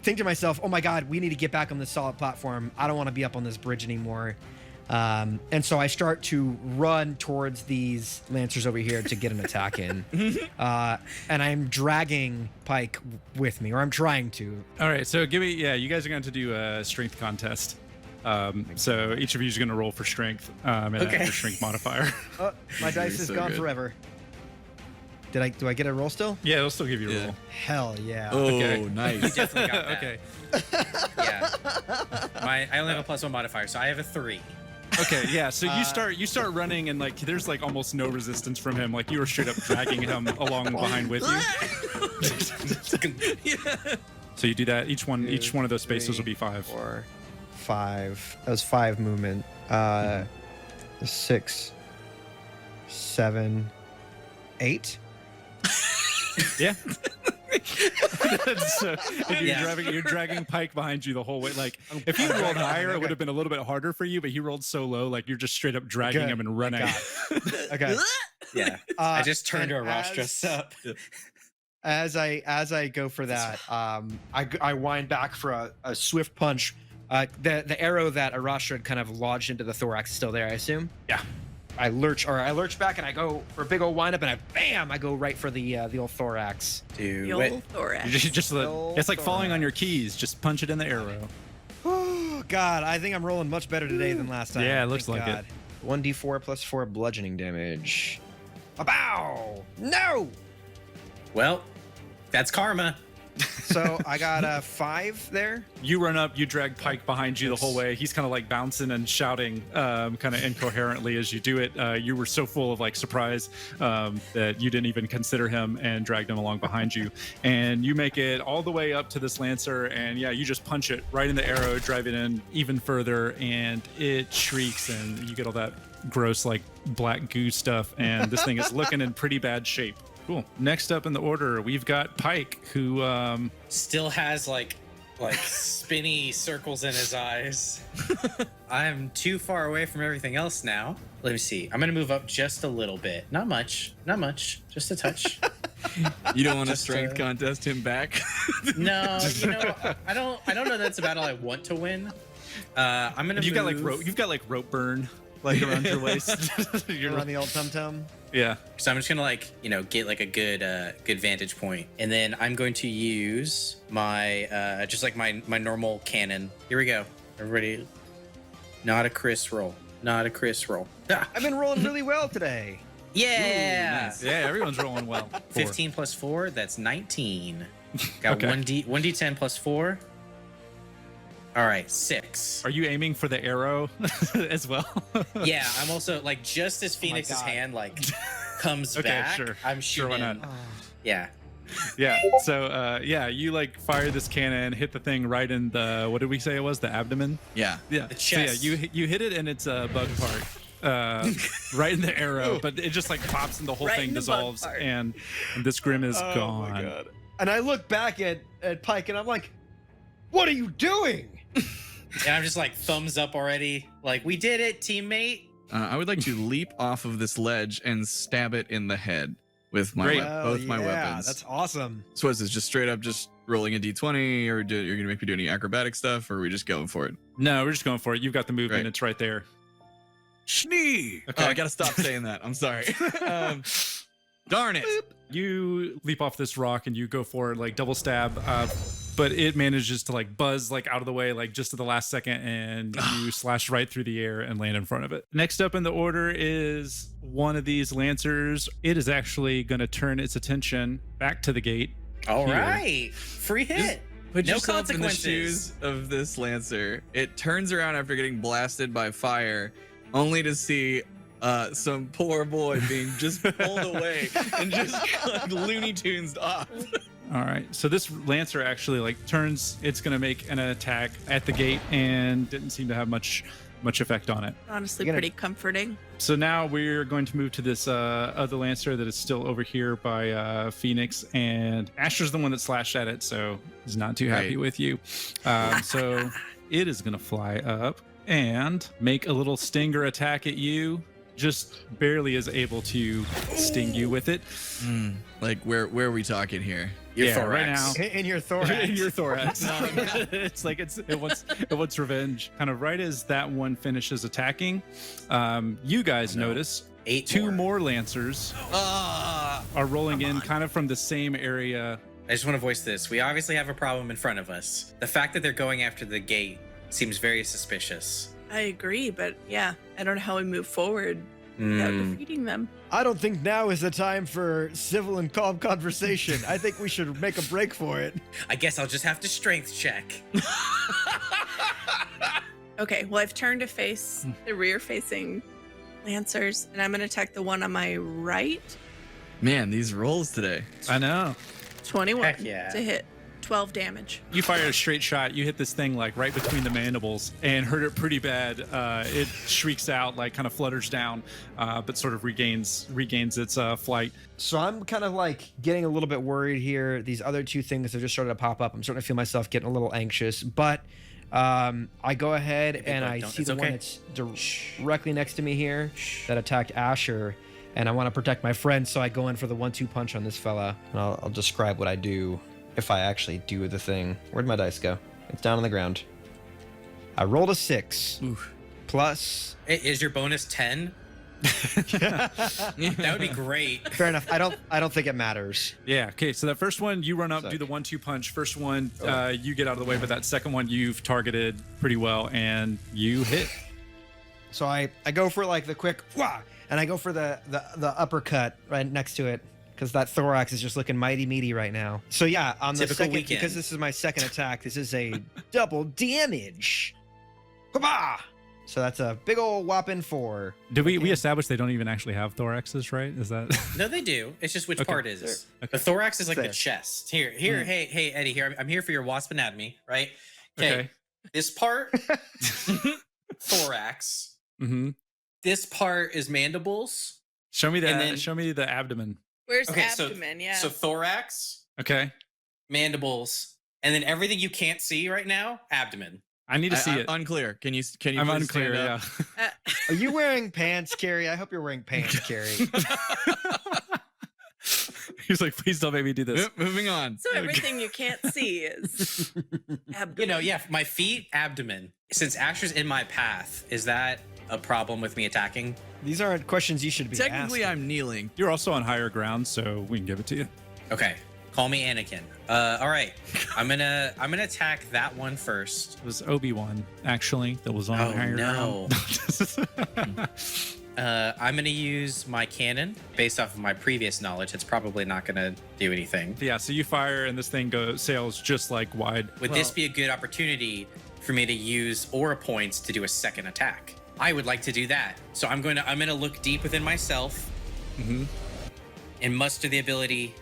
Speaker 11: think to myself, oh my god, we need to get back on this solid platform. I don't want to be up on this bridge anymore. And so I start to run towards these Lancers over here to get an attack in. And I'm dragging Pike with me, or I'm trying to.
Speaker 5: All right, so give me. Yeah, you guys are going to do a strength contest. So each of you is going to roll for strength and add your strength modifier.
Speaker 11: Oh, my dice is
Speaker 8: so
Speaker 11: gone
Speaker 8: good.
Speaker 11: forever. Do I get a roll still?
Speaker 5: Yeah, it'll still give you a roll.
Speaker 11: Hell yeah.
Speaker 8: Oh,
Speaker 5: Okay.
Speaker 8: nice.
Speaker 7: Definitely got that.
Speaker 5: Okay.
Speaker 7: Yeah. I only have a +1 modifier, so I have a 3.
Speaker 5: Okay, yeah. So you start running, and like there's like almost no resistance from him. Like you were straight up dragging him along behind with you. So you do that. Each one of those spaces will be 5.
Speaker 11: 4, 5. That was 5 movement. 6, 7, 8.
Speaker 5: Yeah. So, and
Speaker 7: Yeah.
Speaker 5: you're dragging Pike behind you the whole way. Like if you rolled higher, it would have been a little bit harder for you. But he rolled so low, like you're just straight up dragging
Speaker 11: Good.
Speaker 5: him and running.
Speaker 11: Okay.
Speaker 7: Yeah. I just turned to a
Speaker 11: and
Speaker 7: rostros up.
Speaker 11: As I go for that, I wind back for a swift punch. The arrow that Arastra had kind of lodged into the thorax is still there, I assume.
Speaker 5: Yeah.
Speaker 11: I lurch back and I go for a big old windup and I go right for the old thorax.
Speaker 7: Do
Speaker 6: The
Speaker 7: it.
Speaker 6: old thorax.
Speaker 5: It's like falling on your keys. Just punch it in the arrow.
Speaker 11: Oh God, I think I'm rolling much better today than last time.
Speaker 5: Yeah, it looks
Speaker 11: Thank
Speaker 5: like
Speaker 11: God. 1d4 plus 4 bludgeoning damage. Bow! No!
Speaker 7: Well, that's karma.
Speaker 11: So I got a 5 there.
Speaker 5: You run up, you drag Pike behind you the whole way. He's kind of like bouncing and shouting kind of incoherently as you do it. You were so full of like surprise that you didn't even consider him and dragged him along behind you. And you make it all the way up to this Lancer. And yeah, you just punch it right in the arrow, drive it in even further. And it shrieks and you get all that gross like black goo stuff. And this thing is looking in pretty bad shape. Cool. Next up in the order, we've got Pike, who
Speaker 7: Still has like spinny circles in his eyes. I'm too far away from everything else now. Let me see. I'm gonna move up just a little bit. Not much. Just a touch.
Speaker 8: You don't want to
Speaker 7: Just,
Speaker 8: strength contest him back?
Speaker 7: No, I don't know that's a battle I want to win. I'm gonna.
Speaker 5: you've got like
Speaker 7: move.
Speaker 5: rope burn like around your waist.
Speaker 11: You're on the old tum-tum.
Speaker 5: Yeah.
Speaker 7: So I'm just gonna get like a good vantage point, and then I'm going to use my just like my normal cannon. Here we go, everybody. Not a Chris roll. Ah,
Speaker 11: I've been rolling really well today.
Speaker 7: yeah.
Speaker 5: Yeah, everyone's rolling well.
Speaker 7: 15 plus 4, that's 19. Got
Speaker 5: Okay.
Speaker 7: 1d10 plus 4. All right, 6.
Speaker 5: Are you aiming for the arrow as well?
Speaker 7: Yeah, I'm also like just as Phoenix's
Speaker 11: God.
Speaker 7: hand like comes
Speaker 5: Okay,
Speaker 7: back.
Speaker 5: sure.
Speaker 7: I'm
Speaker 5: Sure, why
Speaker 7: shooting.
Speaker 5: not?
Speaker 7: Yeah.
Speaker 5: Yeah. So you like fire this cannon, hit the thing right in the, what did we say it was? The abdomen?
Speaker 8: Yeah.
Speaker 5: Yeah.
Speaker 7: The
Speaker 5: So yeah,
Speaker 7: chest.
Speaker 5: you hit it and it's a bug part. Right in the arrow, but it just like pops and the whole
Speaker 6: Right
Speaker 5: thing
Speaker 6: in the bug
Speaker 5: dissolves
Speaker 6: part.
Speaker 5: and this Grim is gone.
Speaker 11: And I look back at Pike and I'm like, what are you doing?
Speaker 7: And I'm just like thumbs up already. Like, we did it, teammate.
Speaker 8: I would like to leap off of this ledge and stab it in the head with my
Speaker 5: Great.
Speaker 8: both my weapons.
Speaker 11: That's awesome.
Speaker 8: So is this just straight up just rolling a d20, or you're gonna make me do any acrobatic stuff, or are we just going for it?
Speaker 5: No, we're just going for it. You've got the movement.
Speaker 8: Right.
Speaker 5: It's right there.
Speaker 8: Schnee. Okay, I gotta stop saying that. I'm sorry. Darn it.
Speaker 5: You leap off this rock and you go for it, like double stab, but it manages to like buzz like out of the way like just at the last second, and you slash right through the air and land in front of it. Next up in the order is one of these lancers. It is actually going to turn its attention back to the gate.
Speaker 7: All
Speaker 5: Here.
Speaker 7: right. Free hit.
Speaker 8: Put
Speaker 7: No
Speaker 8: yourself in the
Speaker 7: consequences.
Speaker 8: shoes of this lancer. It turns around after getting blasted by fire, only to see some poor boy being just pulled away and just like Looney Tunes off.
Speaker 5: All right, so this lancer actually like turns. It's going to make an attack at the gate and didn't seem to have much effect on it.
Speaker 6: Honestly,
Speaker 11: You're gonna-
Speaker 6: pretty comforting.
Speaker 5: So now we're going to move to this other lancer that is still over here by Phoenix, and Asher's the one that slashed at it, so he's not too happy
Speaker 8: Right.
Speaker 5: with you. So it is going to fly up and make a little stinger attack at you. Just barely is able to sting you with it.
Speaker 8: Like where are we talking here?
Speaker 7: Your
Speaker 5: Yeah, right
Speaker 7: thorax.
Speaker 5: now.
Speaker 11: In your thorax.
Speaker 5: In your thorax. It's like it wants revenge. Kind of right as that one finishes attacking, you guys notice
Speaker 7: 8
Speaker 5: two more lancers
Speaker 8: Ah,
Speaker 5: are rolling in kind of from the same area.
Speaker 7: I just want to voice this. We obviously have a problem in front of us. The fact that they're going after the gate seems very suspicious.
Speaker 6: I agree, but yeah, I don't know how we move forward. without defeating them.
Speaker 11: I don't think now is the time for civil and calm conversation. I think we should make a break for it.
Speaker 7: I guess I'll just have to strength check.
Speaker 6: Okay, well, I've turned to face the rear-facing lancers, and I'm going to attack the one on my right.
Speaker 8: Man, these rolls today.
Speaker 5: I know.
Speaker 6: 21
Speaker 7: Heck yeah.
Speaker 6: to hit. 12 damage.
Speaker 5: You fire a straight shot. You hit this thing like right between the mandibles and hurt it pretty bad. It shrieks out, like kind of flutters down, but sort of regains its flight.
Speaker 11: So I'm kind of like getting a little bit worried here. These other two things have just started to pop up. I'm starting to feel myself getting a little anxious, but I go ahead and I see the one that's directly next to me here that attacked Asher, and I want to protect my friend, so I go in for the 1-2 punch on this fella. And I'll describe what I do if I actually do the thing. Where'd my dice go? It's down on the ground. I rolled a 6.
Speaker 8: Oof.
Speaker 11: Plus.
Speaker 7: Is your bonus 10? That would be great.
Speaker 11: Fair enough. I don't think it matters.
Speaker 5: Yeah. Okay. So that first one, you run up, do the 1-2 punch. First one, you get out of the way, but that second one, you've targeted pretty well, and you hit.
Speaker 11: So I go for like the quick wah, and I go for the uppercut right next to it, because that thorax is just looking mighty meaty right now. So yeah, on the
Speaker 7: Typical
Speaker 11: second,
Speaker 7: weekend.
Speaker 11: because this is my second attack, this is a double damage. Hubba! So that's a big old whopping 4.
Speaker 5: Did we establish they don't even actually have thoraxes, right? Is that?
Speaker 7: No, they do. It's just which
Speaker 5: Okay.
Speaker 7: part is.
Speaker 5: Okay.
Speaker 7: The thorax is like
Speaker 11: Fair.
Speaker 7: the chest. Here, hey, Eddie, here. I'm here for your wasp anatomy, right?
Speaker 5: Okay.
Speaker 7: This part, thorax.
Speaker 5: Mm-hmm.
Speaker 7: This part is mandibles.
Speaker 5: Show me that.
Speaker 7: And then-
Speaker 5: Show me the abdomen.
Speaker 6: Where's
Speaker 7: Okay,
Speaker 6: abdomen? Yeah.
Speaker 7: So thorax,
Speaker 5: Okay.
Speaker 7: mandibles, and then everything you can't see right now, abdomen.
Speaker 5: I need to see it.
Speaker 8: Unclear. Can you?
Speaker 5: I'm
Speaker 8: please
Speaker 5: unclear.
Speaker 8: stand
Speaker 5: Yeah.
Speaker 8: up?
Speaker 11: Are you wearing pants, Carrie? I hope you're wearing pants, Carrie.
Speaker 5: He's like, please don't make me do this.
Speaker 8: Moving on.
Speaker 6: So everything you can't see is abdomen.
Speaker 7: Yeah, my feet, abdomen. Since Asher's in my path, is that a problem with me attacking?
Speaker 11: These aren't questions you should be
Speaker 8: Technically,
Speaker 11: asking.
Speaker 8: I'm kneeling.
Speaker 5: You're also on higher ground, so we can give it to you.
Speaker 7: Okay, call me Anakin. All right, I'm gonna attack that one first.
Speaker 5: It was Obi-Wan, actually, that was on
Speaker 7: Oh,
Speaker 5: higher
Speaker 7: no.
Speaker 5: ground.
Speaker 7: I'm gonna use my cannon based off of my previous knowledge. It's probably not gonna do anything.
Speaker 5: Yeah, so you fire and this thing sails just like wide.
Speaker 7: Would this be a good opportunity for me to use aura points to do a second attack? I would like to do that. So I'm gonna look deep within myself and muster the ability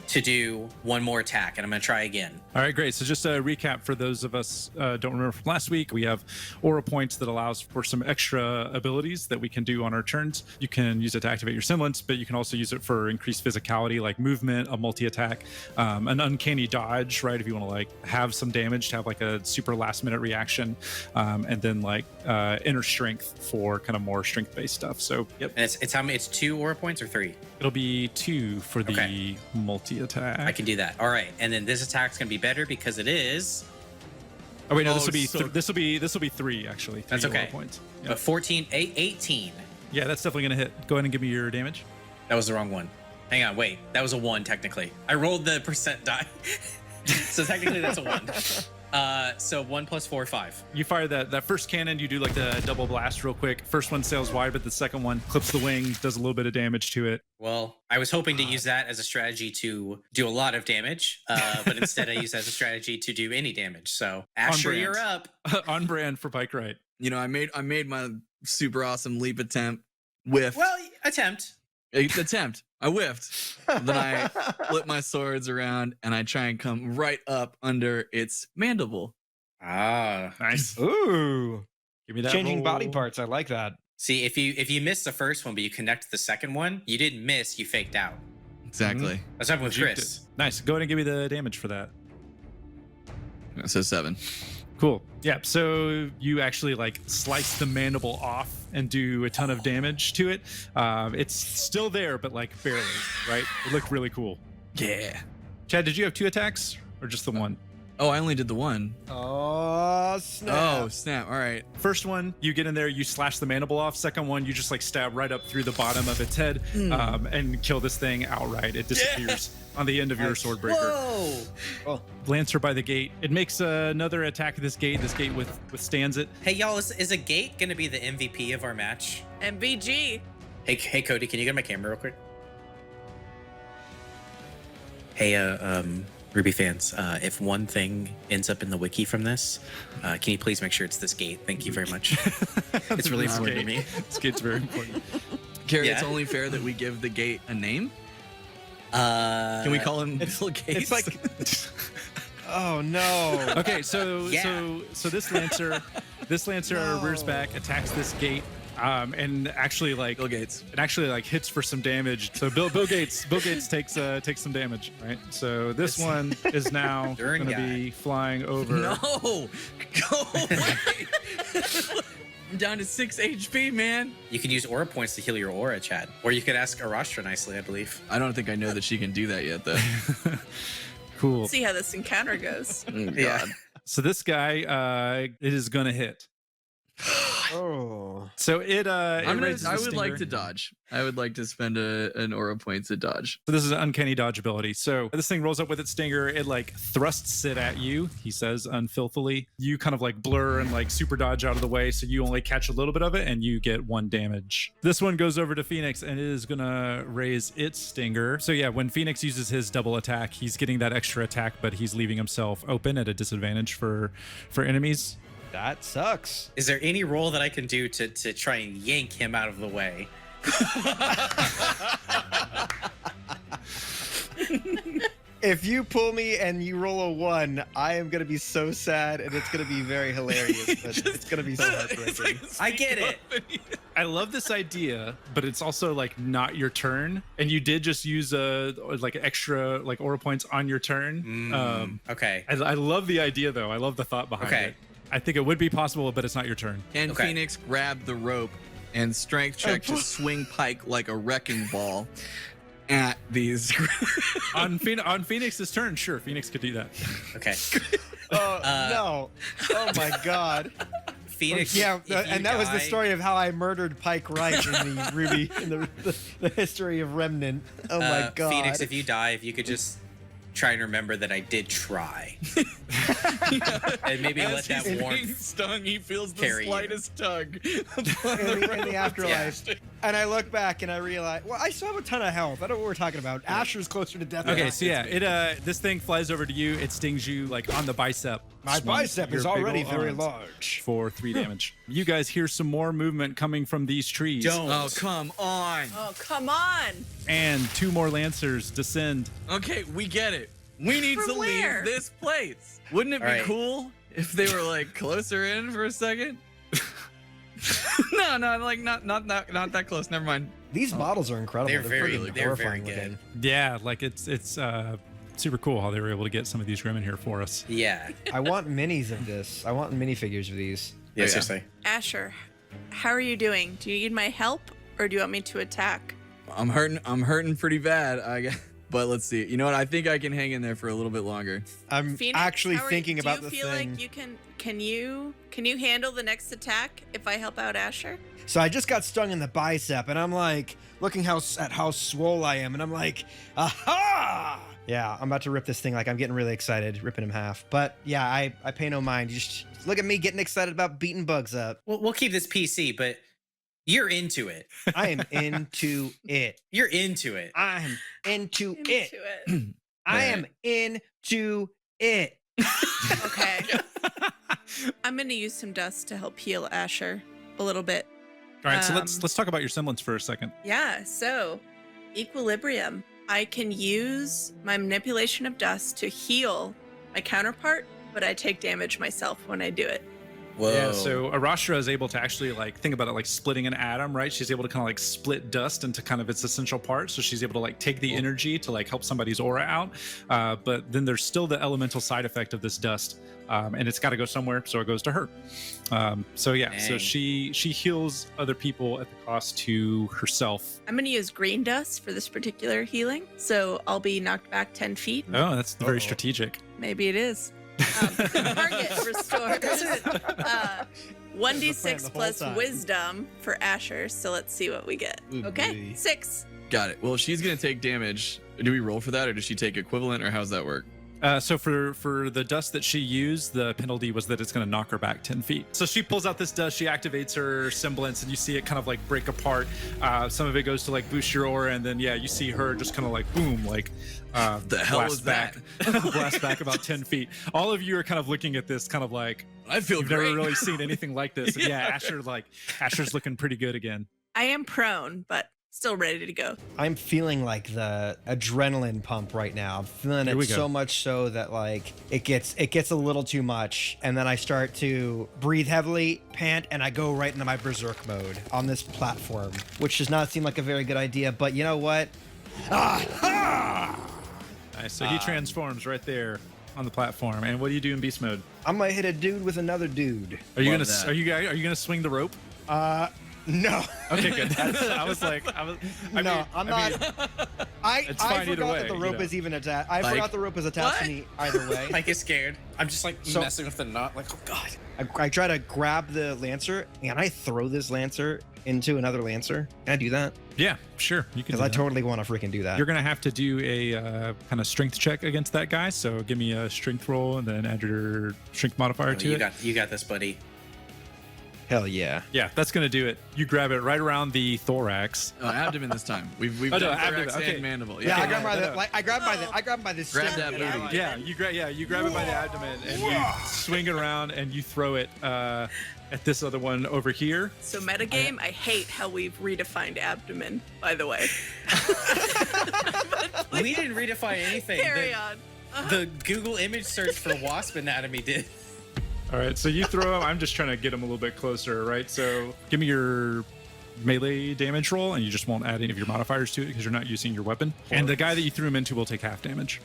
Speaker 7: to do one more attack, and I'm gonna try again.
Speaker 5: All right, great. So just a recap for those of us don't remember from last week, we have aura points that allows for some extra abilities that we can do on our turns. You can use it to activate your semblance, but you can also use it for increased physicality, like movement, a multi-attack, an uncanny dodge, right? If you want to like have some damage, to have like a super last-minute reaction, and then like inner strength for kind of more strength-based stuff. So yep,
Speaker 7: And it's how many? It's 2 aura points or 3?
Speaker 5: it'll be 2 for the
Speaker 7: Okay.
Speaker 5: multi-attack.
Speaker 7: I can do that. All right, and then this attack's gonna be better because it is.
Speaker 5: Oh wait, no,
Speaker 8: Oh,
Speaker 5: this will be
Speaker 8: so-
Speaker 5: this will be 3 actually. 3
Speaker 7: That's
Speaker 5: aura
Speaker 7: okay.
Speaker 5: points. Yeah.
Speaker 7: But 14, 18.
Speaker 5: Yeah, that's definitely gonna hit. Go ahead and give me your damage.
Speaker 7: That was the wrong one. Hang on, wait. That was a 1 technically. I rolled the percent die. So technically that's a 1. So 1 + 4, 5.
Speaker 5: You fire that first cannon, you do like the double blast real quick. First one sails wide, but the second one clips the wing, does a little bit of damage to it.
Speaker 7: Well, I was hoping to use that as a strategy to do a lot of damage, but instead I used that as a strategy to do any damage. So Asher,
Speaker 5: brand.
Speaker 7: you're up.
Speaker 5: On brand for Pike Right.
Speaker 8: You know, I made my super awesome leap attempt. Whiffed.
Speaker 7: Well, attempt.
Speaker 8: Attempt. I whiffed. Then I flip my swords around and I try and come right up under its mandible.
Speaker 7: Ah,
Speaker 5: Nice.
Speaker 11: Ooh.
Speaker 5: Give me that
Speaker 11: Changing body
Speaker 5: roll.
Speaker 11: parts. I like that.
Speaker 7: see, if you missed the first one but you connect the second one, you didn't miss. You faked out.
Speaker 8: Exactly.
Speaker 7: That's happened with
Speaker 5: Juked
Speaker 7: Chris.
Speaker 5: it. Nice. Go ahead and give me the damage for that.
Speaker 8: So 7.
Speaker 5: Cool. Yeah. So you actually like slice the mandible off and do a ton of damage to it. It's still there, but like barely, right? It looked really cool.
Speaker 8: Yeah.
Speaker 5: Chad, did you have 2 attacks or just the one?
Speaker 8: Oh, I only did the one.
Speaker 11: Oh, snap.
Speaker 8: Oh, snap. All right.
Speaker 5: First one, you get in there, you slash the mandible off. Second one, you just like stab right up through the bottom of its head and kill this thing outright. It disappears on the end of your sword breaker.
Speaker 7: Whoa!
Speaker 5: Lancer by the gate. It makes another attack at this gate. This gate withstands it.
Speaker 7: Hey y'all, is a gate gonna be the MVP of our match?
Speaker 6: MVG.
Speaker 7: Hey, Cody, can you get my camera real quick? Hey, Ruby fans, if one thing ends up in the wiki from this, can you please make sure it's this gate? Thank you very much. It's really important to me.
Speaker 5: This gate's very important.
Speaker 8: Carrie,
Speaker 7: Yeah.
Speaker 8: it's only fair that we give the gate a name. Can we call him Bill Gates?
Speaker 11: It's like, oh no.
Speaker 5: Okay, so
Speaker 7: Yeah.
Speaker 5: so this lancer rears back, attacks this gate, and actually like
Speaker 8: Bill Gates.
Speaker 5: it actually like hits for some damage. So Bill Gates takes some damage, right? So this one is now
Speaker 7: Darn
Speaker 5: going to be flying over.
Speaker 8: No, go away. I'm down to 6 HP, man.
Speaker 7: You can use aura points to heal your aura, Chad. Or you could ask Arashtra nicely, I believe.
Speaker 8: I don't think I know that she can do that yet, though.
Speaker 5: Cool.
Speaker 6: See how this encounter goes.
Speaker 8: Oh, God.
Speaker 7: Yeah.
Speaker 5: So this guy, it is going to hit.
Speaker 11: Oh.
Speaker 5: So it
Speaker 8: I
Speaker 5: raises the
Speaker 8: would like
Speaker 5: stinger.
Speaker 8: to dodge. I would like to spend an aura point to dodge.
Speaker 5: So this is an uncanny dodge ability. So this thing rolls up with its stinger. It like thrusts it at you, he says unfilthily. You kind of like blur and like super dodge out of the way. So you only catch a little bit of it and you get 1 damage. This one goes over to Phoenix and it is going to raise its stinger. So yeah, when Phoenix uses his double attack, he's getting that extra attack, but he's leaving himself open at a disadvantage for enemies.
Speaker 11: That sucks.
Speaker 7: Is there any roll that I can do to try and yank him out of the way?
Speaker 11: If you pull me and you roll a 1, I am gonna be so sad, and it's gonna be very hilarious. But it's gonna be so heartbreaking.
Speaker 7: I get it.
Speaker 5: I love this idea, but it's also like not your turn, and you did just use like extra like aura points on your turn.
Speaker 7: Okay.
Speaker 5: I love the idea though. I love the thought behind
Speaker 7: Okay.
Speaker 5: it. I think it would be possible, but it's not your turn.
Speaker 8: Can
Speaker 7: Okay.
Speaker 8: Phoenix grab the rope and strength check to swing Pike like a wrecking ball at these?
Speaker 5: on Phoenix's turn, sure, Phoenix could do that.
Speaker 7: Okay.
Speaker 11: Oh no! Oh my God!
Speaker 7: Phoenix.
Speaker 11: Yeah,
Speaker 7: if you
Speaker 11: and that was the
Speaker 7: die-
Speaker 11: story of how I murdered Pike Wright in the Ruby in the history of Remnant. Oh my God!
Speaker 7: Phoenix, if you die, if you could just try and remember that I did try. And maybe let that
Speaker 8: being
Speaker 7: warmth.
Speaker 8: stung, he feels the
Speaker 7: carry you.
Speaker 8: slightest tug.
Speaker 11: in the afterlife. And I look back and I realize, well, I still have a ton of health. I don't know what we're talking about. Asher's closer to death.
Speaker 5: Okay, so yeah, it this thing flies over to you. It stings you like on the bicep.
Speaker 11: My
Speaker 5: Just one-
Speaker 11: bicep is
Speaker 5: your big
Speaker 11: already
Speaker 5: ol'
Speaker 11: very
Speaker 5: arms
Speaker 11: large.
Speaker 5: for 3 damage. You guys hear some more movement coming from these trees.
Speaker 7: Don't.
Speaker 8: Oh, come on.
Speaker 6: Oh, come on.
Speaker 5: And 2 more lancers descend.
Speaker 8: Okay, we get it. We need
Speaker 6: From
Speaker 8: to
Speaker 6: where?
Speaker 8: leave this place. Wouldn't it be
Speaker 7: All right.
Speaker 8: cool if they were like closer in for a second? no, like not that close. Never mind.
Speaker 11: These models are incredible.
Speaker 7: They're very-
Speaker 11: freaking
Speaker 7: they're very
Speaker 11: horrifying
Speaker 7: good.
Speaker 11: looking.
Speaker 5: Yeah, like it's super cool how they were able to get some of these Grim in here for us.
Speaker 7: Yeah.
Speaker 11: I want minis of this. I want minifigures of these.
Speaker 7: Yeah,
Speaker 8: yeah.
Speaker 7: seriously.
Speaker 6: Asher, how are you doing? Do you need my help or do you want me to attack?
Speaker 8: I'm hurting pretty bad. I guess. But let's see. You know what? I think I can hang in there for a little bit longer.
Speaker 11: I'm
Speaker 6: Phoenix,
Speaker 11: actually
Speaker 6: how are you-
Speaker 11: thinking about the
Speaker 6: Do you feel
Speaker 11: thing.
Speaker 6: like you can you handle the next attack if I help out Asher?
Speaker 11: So I just got stung in the bicep, and I'm like looking at how swole I am, and I'm like, aha! Yeah, I'm about to rip this thing. Like I'm getting really excited, ripping him half. But yeah, I pay no mind. You just look at me getting excited about beating bugs up.
Speaker 7: We'll keep this PC, but you're into it.
Speaker 11: I am into it.
Speaker 7: You're into it.
Speaker 11: I'm into it.
Speaker 6: it.
Speaker 11: I am into it.
Speaker 6: Okay. I'm gonna use some dust to help heal Asher a little bit.
Speaker 5: All right, so
Speaker 6: Um,
Speaker 5: let's talk about your semblance for a second.
Speaker 6: Yeah, so equilibrium. I can use my manipulation of dust to heal my counterpart, but I take damage myself when I do it.
Speaker 7: Whoa.
Speaker 5: Yeah, so Arashtra is able to actually like think about it like splitting an atom, right? She's able to kind of like split dust into kind of its essential parts. So she's able to like take the energy to like help somebody's aura out. But then there's still the elemental side effect of this dust. And it's got to go somewhere, so it goes to her. So yeah, so
Speaker 7: Dang.
Speaker 5: she heals other people at the cost to herself.
Speaker 6: I'm gonna use green dust for this particular healing, so I'll be knocked back 10 feet.
Speaker 5: Oh, that's very strategic.
Speaker 6: Maybe it is. Target restores 1d6
Speaker 11: the whole
Speaker 6: plus
Speaker 11: time.
Speaker 6: wisdom for Asher. So let's see what we get.
Speaker 8: Ooh,
Speaker 6: Okay,
Speaker 8: boy.
Speaker 6: 6.
Speaker 8: Got it. Well, she's gonna take damage. Do we roll for that, or does she take equivalent, or how's that work?
Speaker 5: So for the dust that she used, the penalty was that it's going to knock her back 10 feet. So she pulls out this dust, she activates her semblance, and you see it kind of like break apart. Some of it goes to like boost your aura, and then you see her just kind of like boom, like
Speaker 8: The hell was
Speaker 5: back, blast back about 10 feet. All of you are kind of looking at this, kind of like
Speaker 8: I feel
Speaker 5: you've
Speaker 8: great.
Speaker 5: never really seen anything like this. And Asher's looking pretty good again.
Speaker 6: I am prone, but still ready to go.
Speaker 11: I'm feeling like the adrenaline pump right now. I'm feeling
Speaker 5: Here
Speaker 11: it
Speaker 5: we go.
Speaker 11: so much so that like it gets a little too much, and then I start to breathe heavily, pant, and I go right into my berserk mode on this platform, which does not seem like a very good idea. But you know what?
Speaker 5: Nice. So he transforms right there on the platform. And what do you do in beast mode?
Speaker 11: I'm gonna hit a dude with another dude.
Speaker 5: Are you
Speaker 8: Love
Speaker 5: gonna
Speaker 8: that.
Speaker 5: are you gonna swing the rope?
Speaker 11: No.
Speaker 5: Okay, good. I was like,
Speaker 11: I'm
Speaker 5: mean,
Speaker 11: not. I
Speaker 5: it's fine either
Speaker 11: forgot
Speaker 5: way,
Speaker 11: that the
Speaker 5: you
Speaker 11: rope
Speaker 5: know.
Speaker 11: is even attached. I
Speaker 8: Like,
Speaker 11: forgot the rope is attached to me either way.
Speaker 7: Mike is scared. I'm just like
Speaker 11: So-
Speaker 7: messing with the knot. Like, oh god.
Speaker 11: I try to grab the lancer and I throw this lancer into another lancer. Can I do that?
Speaker 5: yeah, sure. You can.
Speaker 11: Because
Speaker 5: do
Speaker 11: I
Speaker 5: that.
Speaker 11: totally want to freaking do that.
Speaker 5: You're gonna have to do a kind of strength check against that guy. So give me a strength roll and then add your strength modifier to
Speaker 7: you
Speaker 5: it.
Speaker 7: you got this, buddy.
Speaker 11: Hell yeah.
Speaker 5: Yeah, that's gonna do it. You grab it right around the thorax.
Speaker 8: Oh, abdomen this time. We've
Speaker 5: Oh, no,
Speaker 8: done
Speaker 5: abdomen,
Speaker 8: thorax
Speaker 5: okay.
Speaker 8: and mandible.
Speaker 11: Yeah, I
Speaker 8: Yeah,
Speaker 11: grabbed by
Speaker 5: no,
Speaker 11: the
Speaker 5: no.
Speaker 11: like I grabbed by the
Speaker 8: Grab
Speaker 11: stem.
Speaker 8: that booty.
Speaker 5: Yeah, you grab it by the abdomen and you swing it around and you throw it at this other one over here.
Speaker 6: So metagame, I hate how we've redefined abdomen, by the way.
Speaker 7: We didn't redefine anything.
Speaker 6: Carry on.
Speaker 7: The Google image search for wasp anatomy did.
Speaker 5: All right, so you throw him. I'm just trying to get him a little bit closer, right? So give me your melee damage roll, and you just won't add any of your modifiers to it because you're not using your weapon. And the guy that you threw him into will take half damage.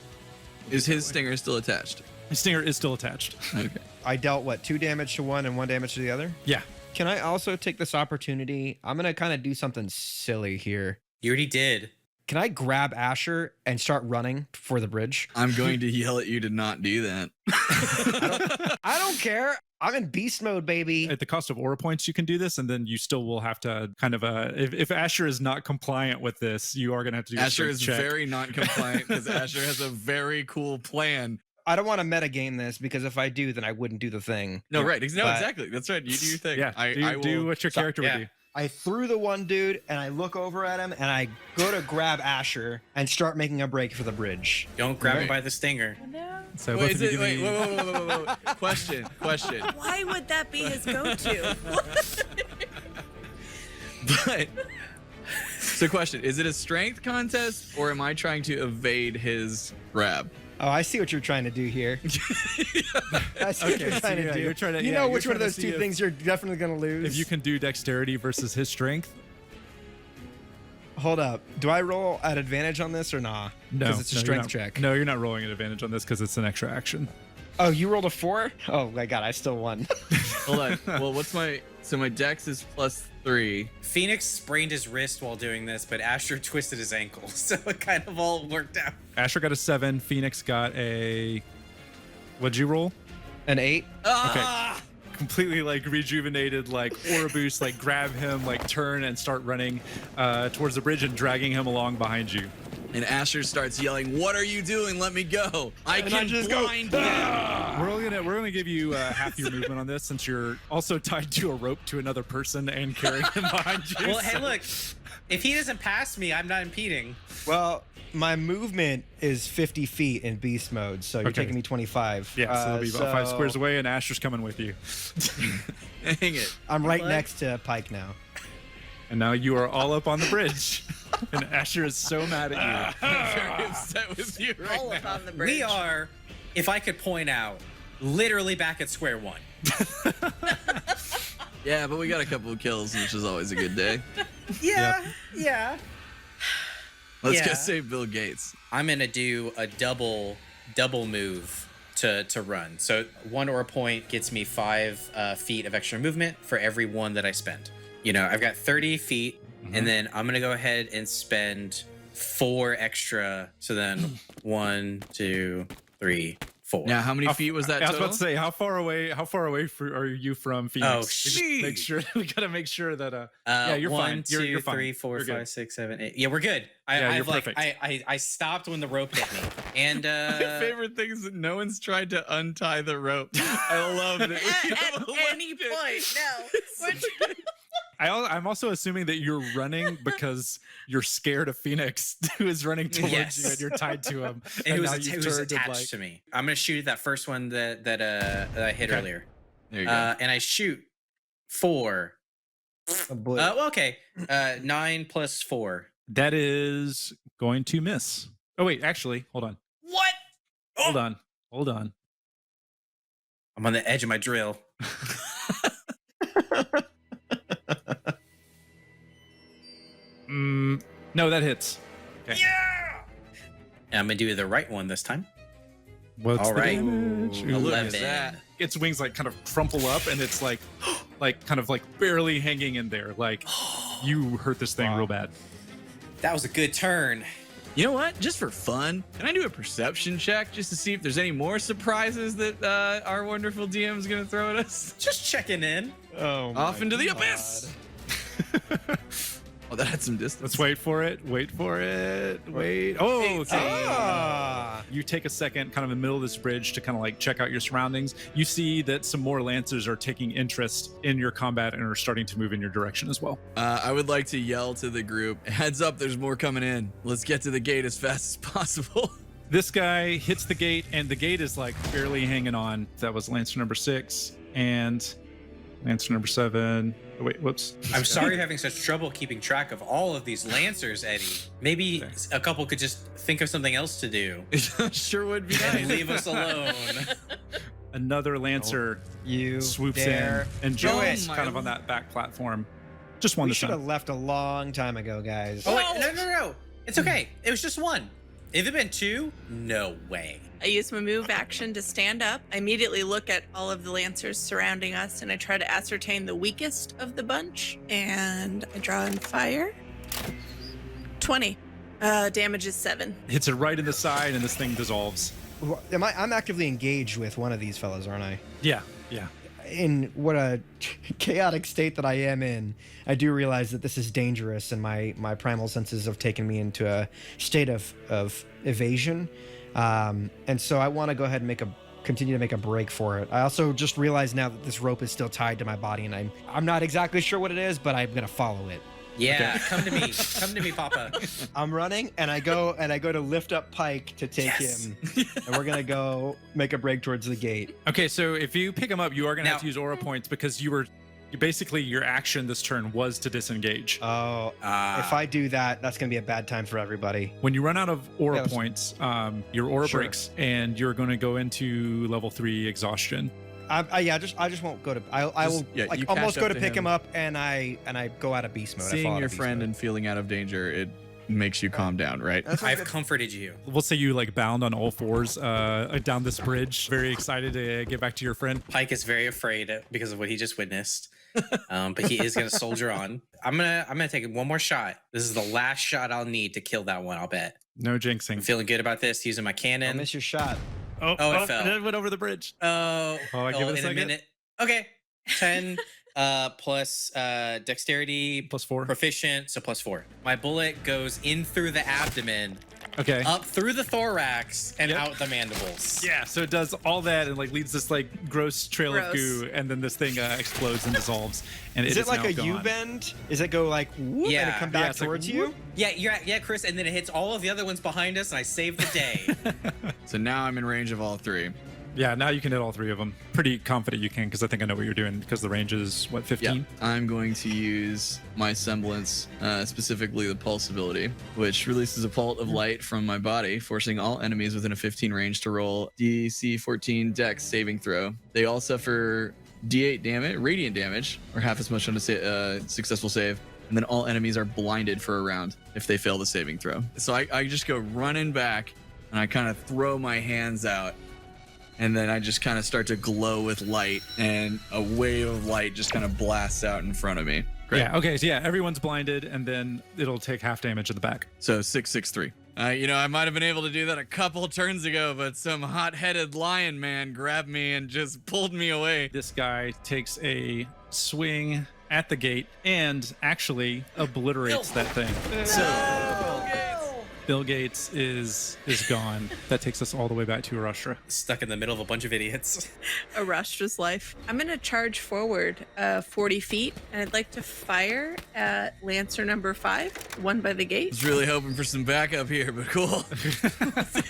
Speaker 8: Is his stinger still attached?
Speaker 5: His stinger is still attached.
Speaker 8: Okay.
Speaker 11: I dealt 2 damage to one and 1 damage to the other.
Speaker 5: Yeah.
Speaker 11: Can I also take this opportunity? I'm gonna kind of do something silly here.
Speaker 7: You already did.
Speaker 11: Can I grab Asher and start running for the bridge?
Speaker 8: I'm going to yell at you to not do that.
Speaker 11: I don't care. I'm in beast mode, baby.
Speaker 5: At the cost of aura points, you can do this, and then you still will have to kind of if Asher is not compliant with this, you are gonna have to do a
Speaker 8: Asher
Speaker 5: strength
Speaker 8: is
Speaker 5: check.
Speaker 8: very not compliant because Asher has a very cool plan.
Speaker 11: I don't want to metagame this because if I do, then I wouldn't do the thing.
Speaker 8: No, right. No,
Speaker 11: But-
Speaker 8: exactly. That's right. You do your thing.
Speaker 5: Yeah,
Speaker 8: I
Speaker 5: do
Speaker 8: will.
Speaker 5: what your character
Speaker 7: yeah.
Speaker 5: would do.
Speaker 11: I threw the one dude and I look over at him and I go to grab Asher and start making a break for the bridge.
Speaker 7: Don't grab him
Speaker 8: Right.
Speaker 7: by the stinger.
Speaker 5: So
Speaker 8: Wait,
Speaker 5: both
Speaker 8: is
Speaker 5: of you
Speaker 8: it,
Speaker 5: give
Speaker 8: wait,
Speaker 5: me-
Speaker 8: whoa. Question.
Speaker 6: Why would that be his go-to?
Speaker 8: But so, question: is it a strength contest, or am I trying to evade his grab?
Speaker 11: Oh, I see what you're trying to do here. I see what
Speaker 5: Okay,
Speaker 11: you're
Speaker 5: so
Speaker 11: trying
Speaker 5: yeah,
Speaker 11: to do.
Speaker 5: you're trying to-
Speaker 11: you
Speaker 5: yeah,
Speaker 11: know
Speaker 5: you're
Speaker 11: which one of
Speaker 5: trying to
Speaker 11: those
Speaker 5: see
Speaker 11: two
Speaker 5: if-
Speaker 11: things you're definitely going to lose.
Speaker 5: If you can do dexterity versus his strength.
Speaker 11: Hold up. Do I roll at advantage on this or nah?
Speaker 5: No,
Speaker 11: Because it's a
Speaker 5: no, you're
Speaker 11: strength
Speaker 5: not-
Speaker 11: check.
Speaker 5: No, you're not rolling an advantage on this because it's an extra action.
Speaker 11: Oh, you rolled a 4? Oh my god, I still won.
Speaker 8: Hold on. Well, what's my dex is +3.
Speaker 7: Phoenix sprained his wrist while doing this, but Asher twisted his ankle, so it kind of all worked out.
Speaker 5: Asher got a 7. Phoenix got a. What'd you roll?
Speaker 11: An 8?
Speaker 5: Okay. Completely like rejuvenated, like aura boost, like grab him, like turn and start running towards the bridge and dragging him along behind you.
Speaker 8: And Asher starts yelling, "What are you doing? Let me go! I can blind you!"
Speaker 5: We're gonna give you half your movement on this since you're also tied to a rope to another person and carrying him behind you.
Speaker 7: Well, hey, look, if he doesn't pass me, I'm not impeding.
Speaker 11: Well, my movement is 50 feet in beast mode, so you're
Speaker 5: Okay.
Speaker 11: taking me 25.
Speaker 5: Yeah, so it'll be about 5
Speaker 11: so
Speaker 5: squares away, and Asher's coming with you.
Speaker 8: Hang it.
Speaker 11: I'm right
Speaker 6: What?
Speaker 11: next to Pike now.
Speaker 5: And now you are all up on the bridge, and Asher is so mad at you.
Speaker 8: I'm very upset with you right
Speaker 6: All
Speaker 8: now.
Speaker 6: up on the bridge.
Speaker 7: We are, if I could point out, literally back at square one.
Speaker 8: Yeah, but we got a couple of kills, which is always a good day.
Speaker 7: Yeah.
Speaker 8: Let's
Speaker 7: Yeah.
Speaker 8: go save Bill Gates.
Speaker 7: I'm gonna do a double move to run. So 1 aura point gets me 5 feet of extra movement for every 1 that I spend. You know, I've got 30 feet, and then I'm gonna go ahead and spend 4 extra. So then 1, 2, 3, 4.
Speaker 8: Now, how many feet was that
Speaker 5: I was
Speaker 8: total?
Speaker 5: about to say, how far away are you from Phoenix?
Speaker 7: Oh,
Speaker 5: Just make sure we gotta make sure that yeah, you're
Speaker 7: 1,
Speaker 5: fine.
Speaker 7: 2,
Speaker 5: You're fine.
Speaker 7: 3, 4,
Speaker 5: You're good.
Speaker 7: 5, 6, 7, 8. Yeah, we're good.
Speaker 5: Yeah, you're
Speaker 7: I've like
Speaker 5: perfect.
Speaker 7: I stopped when the rope hit me. And
Speaker 8: My favorite thing is that no one's tried to untie the rope. I love it.
Speaker 6: At any point, no.
Speaker 5: I'm also assuming that you're running because you're scared of Phoenix, who is running towards
Speaker 7: Yes.
Speaker 5: you, and you're tied to him.
Speaker 7: and it was,
Speaker 5: now
Speaker 7: it
Speaker 5: you've
Speaker 7: was
Speaker 5: turned and,
Speaker 7: attached
Speaker 5: like-
Speaker 7: to me. I'm gonna shoot at that first one that I hit
Speaker 5: Okay.
Speaker 7: earlier.
Speaker 8: There you go.
Speaker 7: And I shoot 4.
Speaker 11: Oh, boy.
Speaker 7: Well, okay. 9 plus 4.
Speaker 5: That is going to miss. Oh wait, actually, hold on.
Speaker 7: What?
Speaker 5: Hold on.
Speaker 7: I'm on the edge of my drill.
Speaker 5: No, that hits. Okay.
Speaker 7: Yeah. And I'm gonna do the right one this time.
Speaker 5: What's
Speaker 7: All
Speaker 5: the
Speaker 7: right.
Speaker 5: damage?
Speaker 8: Ooh, look at
Speaker 7: 11.
Speaker 8: that.
Speaker 5: Its wings like kind of crumple up, and it's like, like kind of like barely hanging in there. Like you hurt this thing real bad.
Speaker 7: That was a good turn.
Speaker 8: You know what? Just for fun, can I do a perception check just to see if there's any more surprises that our wonderful DM is going to throw at us?
Speaker 7: Just checking in.
Speaker 11: Oh,
Speaker 8: Off into the abyss! Oh, that had some distance.
Speaker 5: Let's wait for it. Wait. Oh, okay.
Speaker 11: Ah.
Speaker 5: You take a second, kind of in the middle of this bridge, to kind of like check out your surroundings. You see that some more lancers are taking interest in your combat and are starting to move in your direction as well.
Speaker 8: I would like to yell to the group, heads up, there's more coming in. Let's get to the gate as fast as possible.
Speaker 5: This guy hits the gate, and the gate is like barely hanging on. That was Lancer number 6 and Lancer number 7. Oh, wait, whoops.
Speaker 7: I'm sorry you're having such trouble keeping track of all of these lancers, Eddie. Maybe a couple could just think of something else to do
Speaker 8: Sure would be
Speaker 7: and
Speaker 8: nice.
Speaker 7: leave us alone.
Speaker 5: Another lancer
Speaker 11: You
Speaker 5: swoops
Speaker 11: dare
Speaker 5: in and
Speaker 11: do
Speaker 5: jumps
Speaker 11: it.
Speaker 5: kind of on that back platform. Just one
Speaker 11: We
Speaker 5: this
Speaker 11: should
Speaker 5: time.
Speaker 11: have left a long time ago, guys.
Speaker 7: Oh, wait, no. It's okay. It was just 1. If it had been 2, no way.
Speaker 6: I use my move action to stand up. I immediately look at all of the lancers surrounding us and I try to ascertain the weakest of the bunch. And I draw and fire. 20. Damage is 7.
Speaker 5: Hits it right in the side, and this thing dissolves.
Speaker 11: I'm actively engaged with one of these fellows, aren't I?
Speaker 5: Yeah.
Speaker 11: In what a chaotic state that I am in, I do realize that this is dangerous, and my primal senses have taken me into a state of evasion, and so I want to go ahead and continue to make a break for it. I also just realized now that this rope is still tied to my body, and I'm not exactly sure what it is, but I'm gonna follow it.
Speaker 7: Yeah, come to me. Come to me, Papa.
Speaker 11: I'm running, and I go to lift up Pike to take him, and we're gonna go make a break towards the gate.
Speaker 5: Okay, so if you pick him up, you are going to have
Speaker 7: Now-
Speaker 5: to use aura points because basically your action this turn was to disengage.
Speaker 11: Oh, if I do that, that's gonna be a bad time for everybody.
Speaker 5: When you run out of aura
Speaker 11: Yeah, let's-
Speaker 5: points, your aura
Speaker 11: Sure.
Speaker 5: breaks, and you're going to go into level 3 exhaustion.
Speaker 11: I just won't go to. I will
Speaker 8: yeah,
Speaker 11: like
Speaker 8: you
Speaker 11: almost
Speaker 8: catch
Speaker 11: go
Speaker 8: up
Speaker 11: to
Speaker 8: to
Speaker 11: pick
Speaker 8: him.
Speaker 11: him up, and I go out of beast mode. I fall
Speaker 8: Seeing
Speaker 11: out
Speaker 8: your
Speaker 11: of beast
Speaker 8: friend
Speaker 11: mode.
Speaker 8: and feeling out of danger, it makes you calm down, right?
Speaker 7: I've comforted you.
Speaker 5: We'll say you like bound on all fours down this bridge, very excited to get back to your friend.
Speaker 7: Pike is very afraid because of what he just witnessed, but he is going to soldier on. I'm gonna take one more shot. This is the last shot I'll need to kill that one. I'll bet.
Speaker 5: No
Speaker 7: I'm
Speaker 5: jinxing.
Speaker 7: feeling good about this. Using my
Speaker 11: Don't
Speaker 7: cannon.
Speaker 11: miss your shot.
Speaker 5: Oh,
Speaker 7: it fell.
Speaker 5: and it went over the bridge.
Speaker 7: Oh,
Speaker 5: Oh, give it a
Speaker 7: in
Speaker 5: second.
Speaker 7: minute. Okay, 10 plus dexterity
Speaker 5: +4.
Speaker 7: proficient, so +4. My bullet goes in through the abdomen,
Speaker 5: Okay.
Speaker 7: up through the thorax, and
Speaker 5: Yep.
Speaker 7: out the mandibles.
Speaker 5: Yeah, so it does all that and like leads this like gross trail of
Speaker 6: Gross.
Speaker 5: goo, and then this thing explodes and dissolves. And
Speaker 11: Is it like
Speaker 5: now
Speaker 11: a U
Speaker 5: gone.
Speaker 11: bend? Is it go like whoop and it
Speaker 7: Yeah.
Speaker 11: come
Speaker 5: Yeah,
Speaker 11: back
Speaker 5: it's like
Speaker 11: towards
Speaker 5: whoop.
Speaker 11: you?
Speaker 7: Yeah, Chris, and then it hits all of the other ones behind us, and I save the day.
Speaker 8: So now I'm in range of all 3.
Speaker 5: Yeah, now you can hit all 3 of them. Pretty confident you can, because I think I know what you're doing, because the range is, what, 15?
Speaker 8: I'm going to use my semblance, specifically the pulse ability, which releases a bolt of light from my body, forcing all enemies within a 15 range to roll DC 14 Dex saving throw. They all suffer D8 damage, radiant damage, or half as much on a successful save. And then all enemies are blinded for a round if they fail the saving throw. So I just go running back, and I kind of throw my hands out. And then I just kind of start to glow with light, and a wave of light just kind of blasts out in front of me. Great.
Speaker 5: Yeah, okay, so yeah, everyone's blinded, and then it'll take half damage in the back.
Speaker 8: So 663. I might have been able to do that a couple turns ago, but some hot-headed lion man grabbed me and just pulled me away.
Speaker 5: This guy takes a swing at the gate and actually obliterates that thing. So Bill Gates is gone. That takes us all the way back to Arustra.
Speaker 7: Stuck in the middle of a bunch of idiots.
Speaker 6: Arustra's life. I'm going to charge forward 40 feet, and I'd like to fire at Lancer number 5, one by the
Speaker 8: I
Speaker 6: gate.
Speaker 8: was really hoping for some backup here, but cool.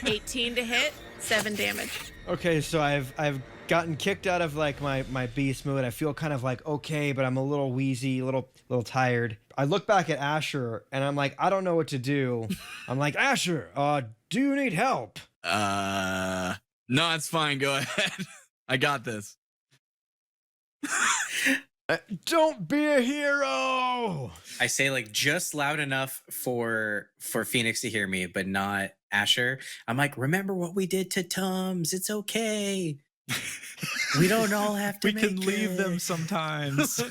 Speaker 6: 18 to hit, 7 damage.
Speaker 11: Okay, so I've gotten kicked out of like my beast mode. I feel kind of like okay, but I'm a little wheezy, a little tired. I look back at Asher and I'm like, I don't know what to do. I'm like, Asher, do you need help?
Speaker 8: No, it's fine. Go ahead. I got this.
Speaker 11: Don't be a hero.
Speaker 7: I say like just loud enough for Phoenix to hear me, but not Asher. I'm like, remember what we did to Tums? It's okay. We don't all have to.
Speaker 5: We can leave them sometimes.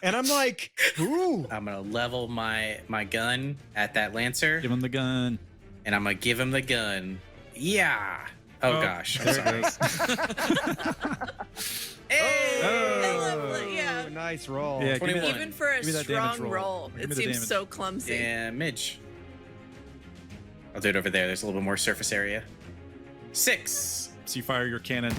Speaker 11: And I'm like, ooh.
Speaker 7: I'm gonna level my gun at that Lancer.
Speaker 5: Give him the gun.
Speaker 7: And I'm gonna give him the gun. Yeah. Oh gosh. I'm sorry. Hey!
Speaker 6: I love it, yeah.
Speaker 11: Nice roll.
Speaker 5: Yeah,
Speaker 7: 21.
Speaker 6: Even for a
Speaker 5: Give me that
Speaker 6: strong
Speaker 5: damage
Speaker 6: roll,
Speaker 5: Give
Speaker 6: it
Speaker 5: me the
Speaker 6: seems
Speaker 5: damage.
Speaker 6: so clumsy.
Speaker 7: Damage. I'll do it over there. There's a little bit more surface area. 6.
Speaker 5: So you fire your cannon,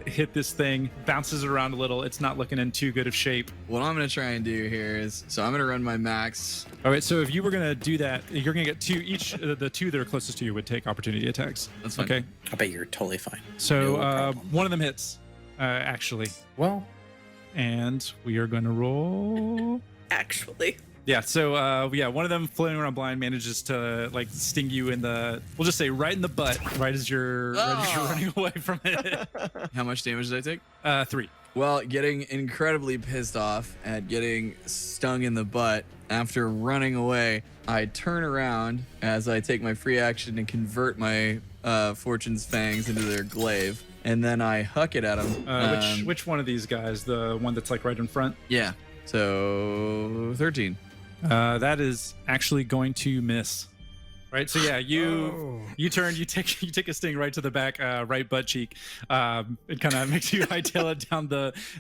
Speaker 5: hit this thing, bounces it around a little. It's not looking in too good of shape.
Speaker 8: What I'm going to try and do here is, so I'm going to run my max.
Speaker 5: All right, so if you were going to do that, you're going to get 2 each. The 2 that are closest to you would take opportunity attacks.
Speaker 8: That's fine.
Speaker 5: Okay.
Speaker 7: I bet you're totally fine.
Speaker 5: So
Speaker 7: No problem.
Speaker 5: one of them hits, actually.
Speaker 7: Well,
Speaker 5: And we are going to roll.
Speaker 6: Actually.
Speaker 5: Yeah, so one of them floating around blind manages to like sting you in the, we'll just say right in the butt, right as you're running away from it.
Speaker 8: How much damage did I take?
Speaker 5: 3.
Speaker 8: Well, getting incredibly pissed off at getting stung in the butt after running away, I turn around as I take my free action and convert my Fortune's Fangs into their glaive, and then I huck it at him.
Speaker 5: Which one of these guys? The one that's like right in front?
Speaker 8: Yeah. So 13.
Speaker 5: That is actually going to miss. Right, so yeah, you turn, you take a sting right to the back, right butt cheek. It kind of makes you hightail it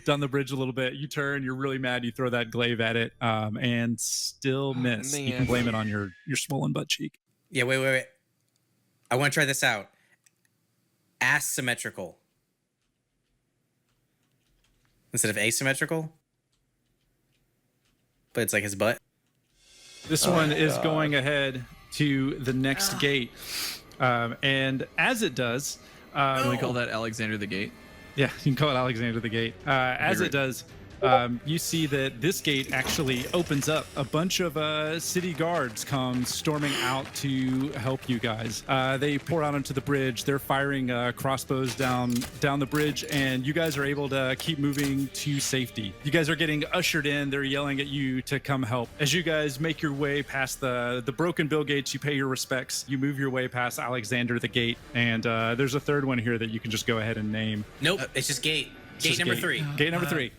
Speaker 5: down the bridge a little bit. You turn, you're really mad. You throw that glaive at it, and still miss. You can blame it on your swollen butt cheek.
Speaker 7: yeah, wait. I want to try this out. Asymmetrical instead of asymmetrical, but it's like his butt.
Speaker 5: This one is going ahead to the next gate, and as it does,
Speaker 8: Can we call that Alexander the Gate?
Speaker 5: yeah, you can call it Alexander the Gate. As it does, you see that this gate actually opens up. A bunch of city guards come storming out to help you guys. They pour out onto the bridge. They're firing crossbows down the bridge, and you guys are able to keep moving to safety. You guys are getting ushered in. They're yelling at you to come help. As you guys make your way past the broken Bill Gates, you pay your respects. You move your way past Alexander the Gate, and there's a third one here that you can just go ahead and name.
Speaker 7: Nope, it's just gate. Gate number 3.
Speaker 5: Gate number 3.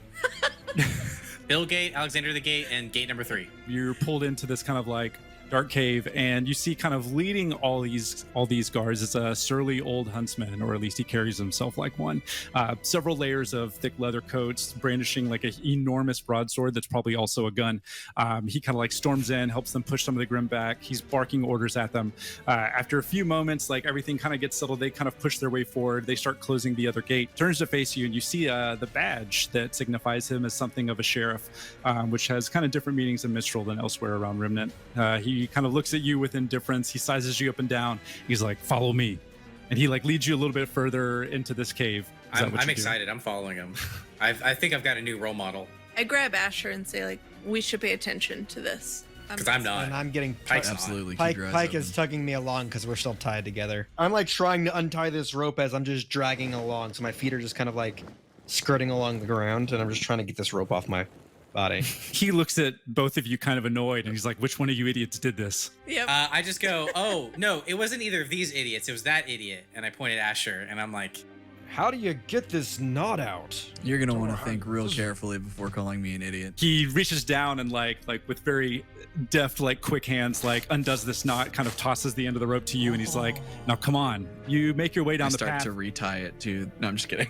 Speaker 7: Bill Gate, Alexander the Gate, and gate number 3.
Speaker 5: You're pulled into this kind of like dark cave, and you see kind of leading all these guards. It's a surly old huntsman, or at least he carries himself like one. Several layers of thick leather coats, brandishing like an enormous broadsword that's probably also a gun. He kind of like storms in, helps them push some of the grim back. He's barking orders at them. After a few moments, like everything kind of gets settled, they kind of push their way forward. They start closing the other gate. Turns to face you, and you see the badge that signifies him as something of a sheriff, which has kind of different meanings in Mistral than elsewhere around Remnant. He kind of looks at you with indifference. He sizes you up and down. He's like, "Follow me," and he like leads you a little bit further into this cave.
Speaker 7: I'm excited. I'm following him. I think I've got a new role model.
Speaker 6: I grab Asher and say, like, we should pay attention to this.
Speaker 7: Because I'm not.
Speaker 11: And I'm getting
Speaker 7: Pike's not.
Speaker 8: Absolutely.
Speaker 11: Pike,
Speaker 8: keep your eyes
Speaker 11: Pike
Speaker 8: open.
Speaker 11: is tugging me along because we're still tied together. I'm like trying to untie this rope as I'm just dragging along. So my feet are just kind of like skirting along the ground, and I'm just trying to get this rope off my body.
Speaker 5: He looks at both of you kind of annoyed, and he's like, "Which one of you idiots did this?"
Speaker 6: Yep.
Speaker 7: I just go, "Oh no, it wasn't either of these idiots. It was that idiot." And I point at Asher, and I'm like,
Speaker 9: how do you get this knot out?
Speaker 8: You're gonna want to think real carefully before calling me an idiot.
Speaker 5: He reaches down and like with very deft, like quick hands, like undoes this knot, kind of tosses the end of the rope to you, and he's like, "Now come on." You make your way down
Speaker 8: I
Speaker 5: the
Speaker 8: start
Speaker 5: path.
Speaker 8: to retie it too. No, I'm just kidding.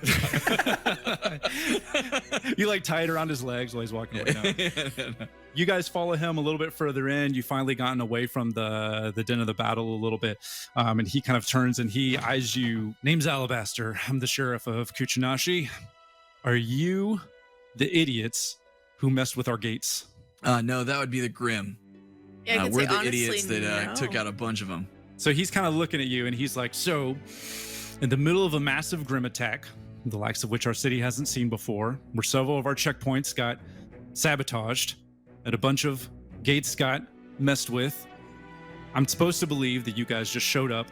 Speaker 5: You like tie it around his legs while he's walking away. No. You guys follow him a little bit further in. You finally gotten away from the din of the battle a little bit, and he kind of turns and he eyes you. Name's Alabaster. I'm the sheriff of Kuchinashi. Are you the idiots who messed with our gates?
Speaker 8: No, that would be the Grim.
Speaker 6: Yeah, I could
Speaker 8: We're
Speaker 6: say,
Speaker 8: the
Speaker 6: honestly,
Speaker 8: idiots that
Speaker 6: no.
Speaker 8: took out a bunch of them.
Speaker 5: So he's kind of looking at you and he's like, so in the middle of a massive Grim attack, the likes of which our city hasn't seen before, where several of our checkpoints got sabotaged and a bunch of gates got messed with, I'm supposed to believe that you guys just showed up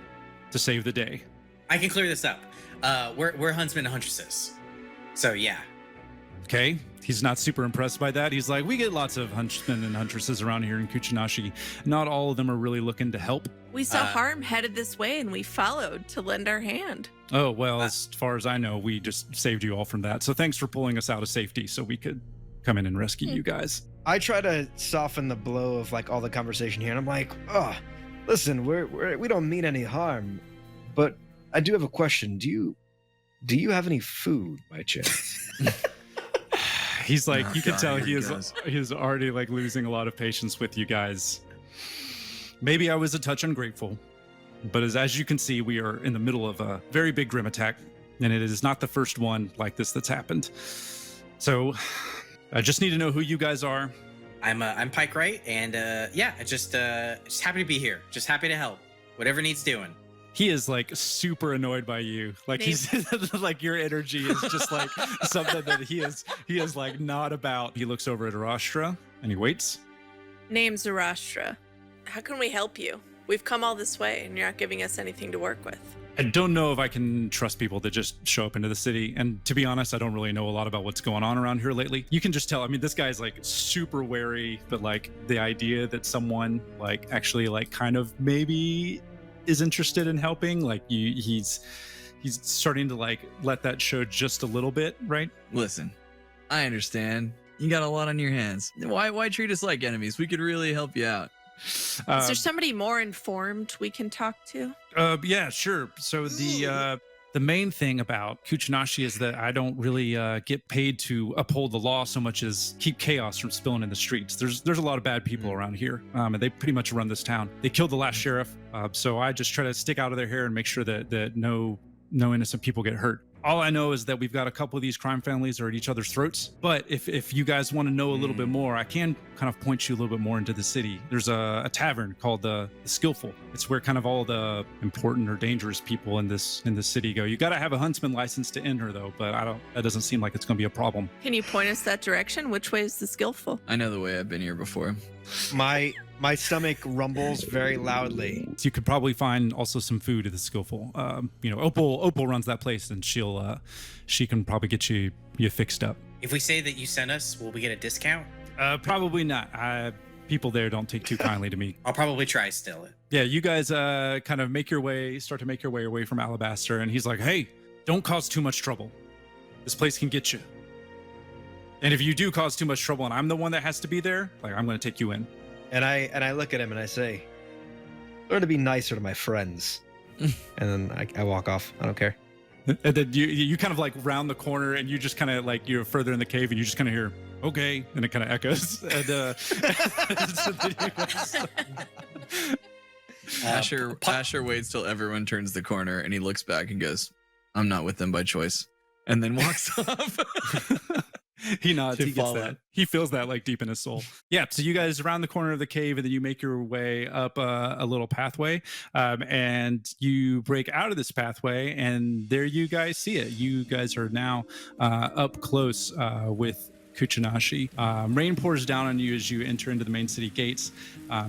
Speaker 5: to save the day.
Speaker 7: I can clear this up. We're huntsmen and huntresses. So yeah.
Speaker 5: Okay. He's not super impressed by that. He's like, we get lots of huntsmen and huntresses around here in Kuchinashi. Not all of them are really looking to help.
Speaker 6: We saw harm headed this way and we followed to lend our hand.
Speaker 5: Oh, well, as far as I know, we just saved you all from that. So thanks for pulling us out of safety so we could come in and rescue you guys.
Speaker 9: I try to soften the blow of like all the conversation here, and I'm like, oh, listen, we don't mean any harm, but I do have a question. Do you have any food by chance?
Speaker 5: He's like, you can tell
Speaker 8: here
Speaker 5: he
Speaker 8: he
Speaker 5: is
Speaker 8: goes.
Speaker 5: he's already like losing a lot of patience with you guys. Maybe I was a touch ungrateful, but as you can see, we are in the middle of a very big Grim attack, and it is not the first one like this that's happened. So I just need to know who you guys are.
Speaker 7: I'm Pike Wright, and yeah, just happy to be here. Just happy to help. Whatever needs doing.
Speaker 5: He is like super annoyed by you. Like he's like your energy is just like something that he is like not about. He looks over at Arashtra and he waits.
Speaker 6: Name's Rooster. How can we help you? We've come all this way and you're not giving us anything to work with.
Speaker 5: I don't know if I can trust people that just show up into the city. And to be honest, I don't really know a lot about what's going on around here lately. You can just tell. I mean, this guy's like super wary, but like the idea that someone like actually like kind of maybe is interested in helping, like he's starting to like let that show just a little bit, right?
Speaker 8: Listen, I understand. You got a lot on your hands. Why treat us like enemies? We could really help you out.
Speaker 6: Is there somebody more informed we can talk to?
Speaker 5: Yeah, sure. So the main thing about Kuchinashi is that I don't really get paid to uphold the law so much as keep chaos from spilling in the streets. There's a lot of bad people around here, and they pretty much run this town. They killed the last sheriff, so I just try to stick out of their hair and make sure that no innocent people get hurt. All I know is that we've got a couple of these crime families are at each other's throats. But if you guys want to know a little bit more, I can kind of point you a little bit more into the city. There's a tavern called the Skillful. It's where kind of all the important or dangerous people in this city go. You got to have a huntsman license to enter though, but that doesn't seem like it's going to be a problem.
Speaker 6: Can you point us that direction? Which way is the Skillful?
Speaker 8: I know the way. I've been here before.
Speaker 9: My stomach rumbles very loudly.
Speaker 5: So you could probably find also some food at the Skillful. Opal runs that place, and she can probably get you fixed up.
Speaker 7: If we say that you sent us, will we get a discount?
Speaker 5: Probably not. People there don't take too kindly to me.
Speaker 7: I'll probably try still.
Speaker 5: Yeah, you guys kind of start to make your way away from Alabaster, and he's like, "Hey, don't cause too much trouble. This place can get you. And if you do cause too much trouble, and I'm the one that has to be there, like I'm going to take you in."
Speaker 9: And I look at him and I say, learn to be nicer to my friends. And then I walk off. I don't care.
Speaker 5: And then you kind of like round the corner, and you just kind of like you're further in the cave, and you just kind of hear "okay," and it kind of echoes. And so then you guys-
Speaker 8: Asher waits till everyone turns the corner, and he looks back and goes, "I'm not with them by choice," and then walks off.
Speaker 5: He nods.
Speaker 8: To
Speaker 5: He gets
Speaker 8: follow.
Speaker 5: that. He feels that like deep in his soul. Yeah. So you guys around the corner of the cave, and then you make your way up a little pathway, and you break out of this pathway, and there you guys see it. You guys are now up close with Kuchinashi. Rain pours down on you as you enter into the main city gates.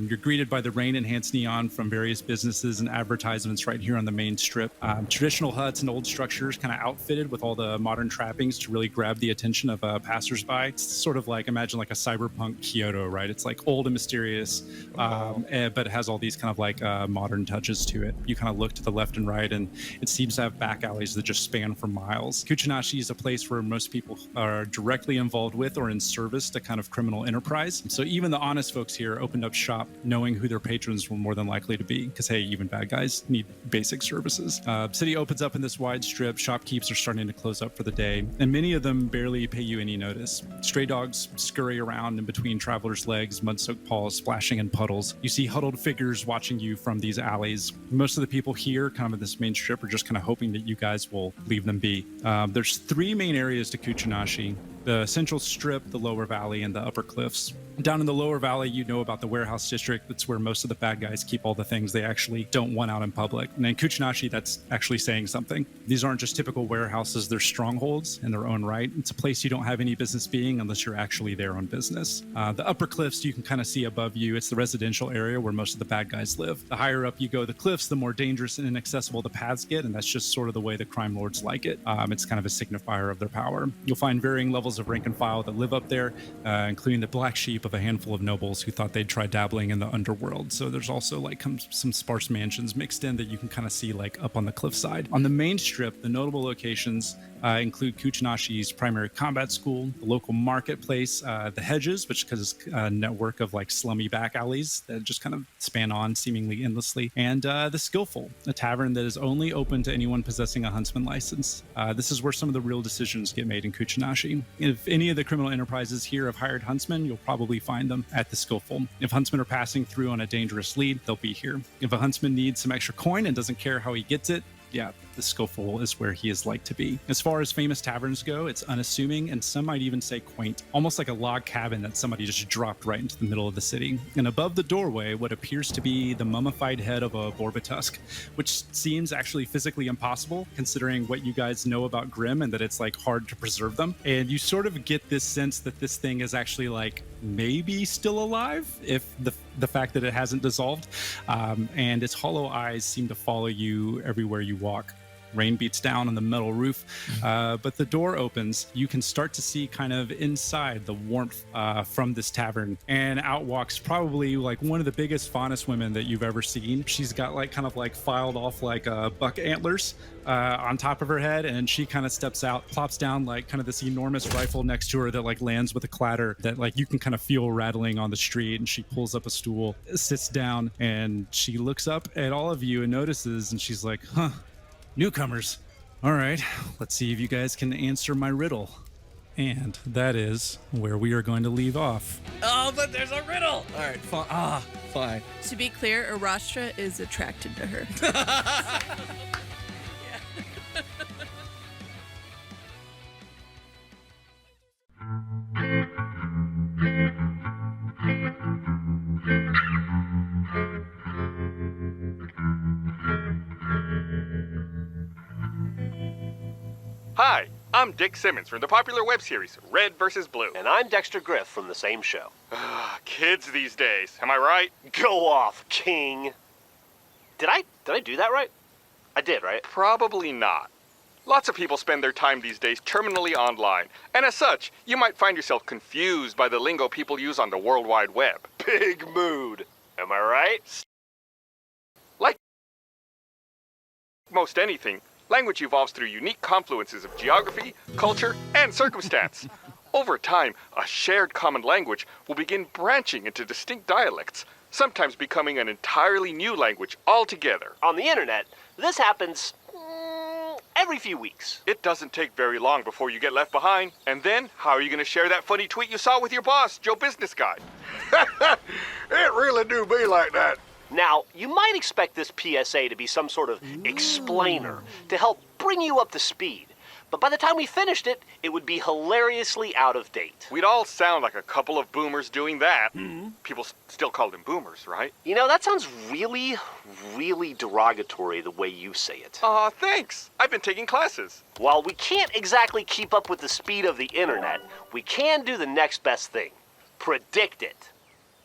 Speaker 5: You're greeted by the rain-enhanced neon from various businesses and advertisements right here on the main strip. Traditional huts and old structures kind of outfitted with all the modern trappings to really grab the attention of passersby. It's sort of like, imagine like a cyberpunk Kyoto, right? It's like old and mysterious, but it has all these kind of like modern touches to it. You kind of look to the left and right, and it seems to have back alleys that just span for miles. Kuchinashi is a place where most people are directly involved with or in service to kind of criminal enterprise. So even the honest folks here opened up shop knowing who their patrons were more than likely to be, because hey, even bad guys need basic services. City opens up in this wide strip. Shopkeepers are starting to close up for the day, and many of them barely pay you any notice. Stray dogs scurry around in between travelers' legs, mud-soaked paws splashing in puddles. You see huddled figures watching you from these alleys. Most of the people here, kind of in this main strip, are just kind of hoping that you guys will leave them be. There's 3 main areas to Kuchinashi: the central strip, the lower valley, and the upper cliffs. Down in the lower valley, you know about the warehouse district. That's where most of the bad guys keep all the things they actually don't want out in public. And in Kuchinashi, that's actually saying something. These aren't just typical warehouses, they're strongholds in their own right. It's a place you don't have any business being unless you're actually there on business. The upper cliffs you can kind of see above you. It's the residential area where most of the bad guys live. The higher up you go the cliffs, the more dangerous and inaccessible the paths get, and that's just sort of the way the crime lords like it. It's kind of a signifier of their power. You'll find varying levels of rank and file that live up there, including the black sheep of a handful of nobles who thought they'd try dabbling in the underworld. So there's also like some sparse mansions mixed in that you can kind of see like up on the cliffside. On the main strip, the notable locations include Kuchinashi's primary combat school, the local marketplace, the hedges, which is a network of like slummy back alleys that just kind of span on seemingly endlessly, and the Skillful, a tavern that is only open to anyone possessing a huntsman license. This is where some of the real decisions get made in Kuchinashi. If any of the criminal enterprises here have hired huntsmen, you'll probably find them at the Skillful. If huntsmen are passing through on a dangerous lead, they'll be here. If a huntsman needs some extra coin and doesn't care how he gets it, yeah, the Skillful is where he is like to be. As far as famous taverns go, it's unassuming, and some might even say quaint, almost like a log cabin that somebody just dropped right into the middle of the city. And above the doorway, what appears to be the mummified head of a Borbatusk, which seems actually physically impossible considering what you guys know about Grimm and that it's like hard to preserve them. And you sort of get this sense that this thing is actually like maybe still alive, if the fact that it hasn't dissolved, and its hollow eyes seem to follow you everywhere you walk. Rain beats down on the metal roof, but the door opens. You can start to see kind of inside the warmth from this tavern, and out walks probably like one of the biggest, fondest women that you've ever seen. She's got like kind of like filed off like buck antlers on top of her head, and she kind of steps out, plops down like kind of this enormous rifle next to her that like lands with a clatter that like you can kind of feel rattling on the street. And she pulls up a stool, sits down, and she looks up at all of you and notices, and she's like, huh, newcomers. All right, let's see if you guys can answer my riddle. And that is where we are going to leave off.
Speaker 8: Oh, but there's a riddle. All right, fine.
Speaker 6: To be clear, Rooster is attracted to her.
Speaker 1: Hi, I'm Dick Simmons from the popular web series Red vs. Blue.
Speaker 12: And I'm Dexter Griff from the same show.
Speaker 1: Kids these days, am I right?
Speaker 12: Go off, King. Did I do that right? I did, right?
Speaker 1: Probably not. Lots of people spend their time these days terminally online, and as such, you might find yourself confused by the lingo people use on the World Wide Web.
Speaker 12: Big mood. Am I right?
Speaker 1: Like most anything, language evolves through unique confluences of geography, culture, and circumstance. Over time, a shared common language will begin branching into distinct dialects, sometimes becoming an entirely new language altogether.
Speaker 12: On the internet, this happens every few weeks.
Speaker 1: It doesn't take very long before you get left behind. And then, how are you going to share that funny tweet you saw with your boss, Joe Business Guy?
Speaker 10: It really do be like that.
Speaker 12: Now, you might expect this PSA to be some sort of explainer to help bring you up to speed. But by the time we finished it, it would be hilariously out of date.
Speaker 1: We'd all sound like a couple of boomers doing that. people still call them boomers, right?
Speaker 12: You know, that sounds really, really derogatory the way you say it.
Speaker 1: Aw, thanks. I've been taking classes.
Speaker 12: While we can't exactly keep up with the speed of the internet, we can do the next best thing. Predict it.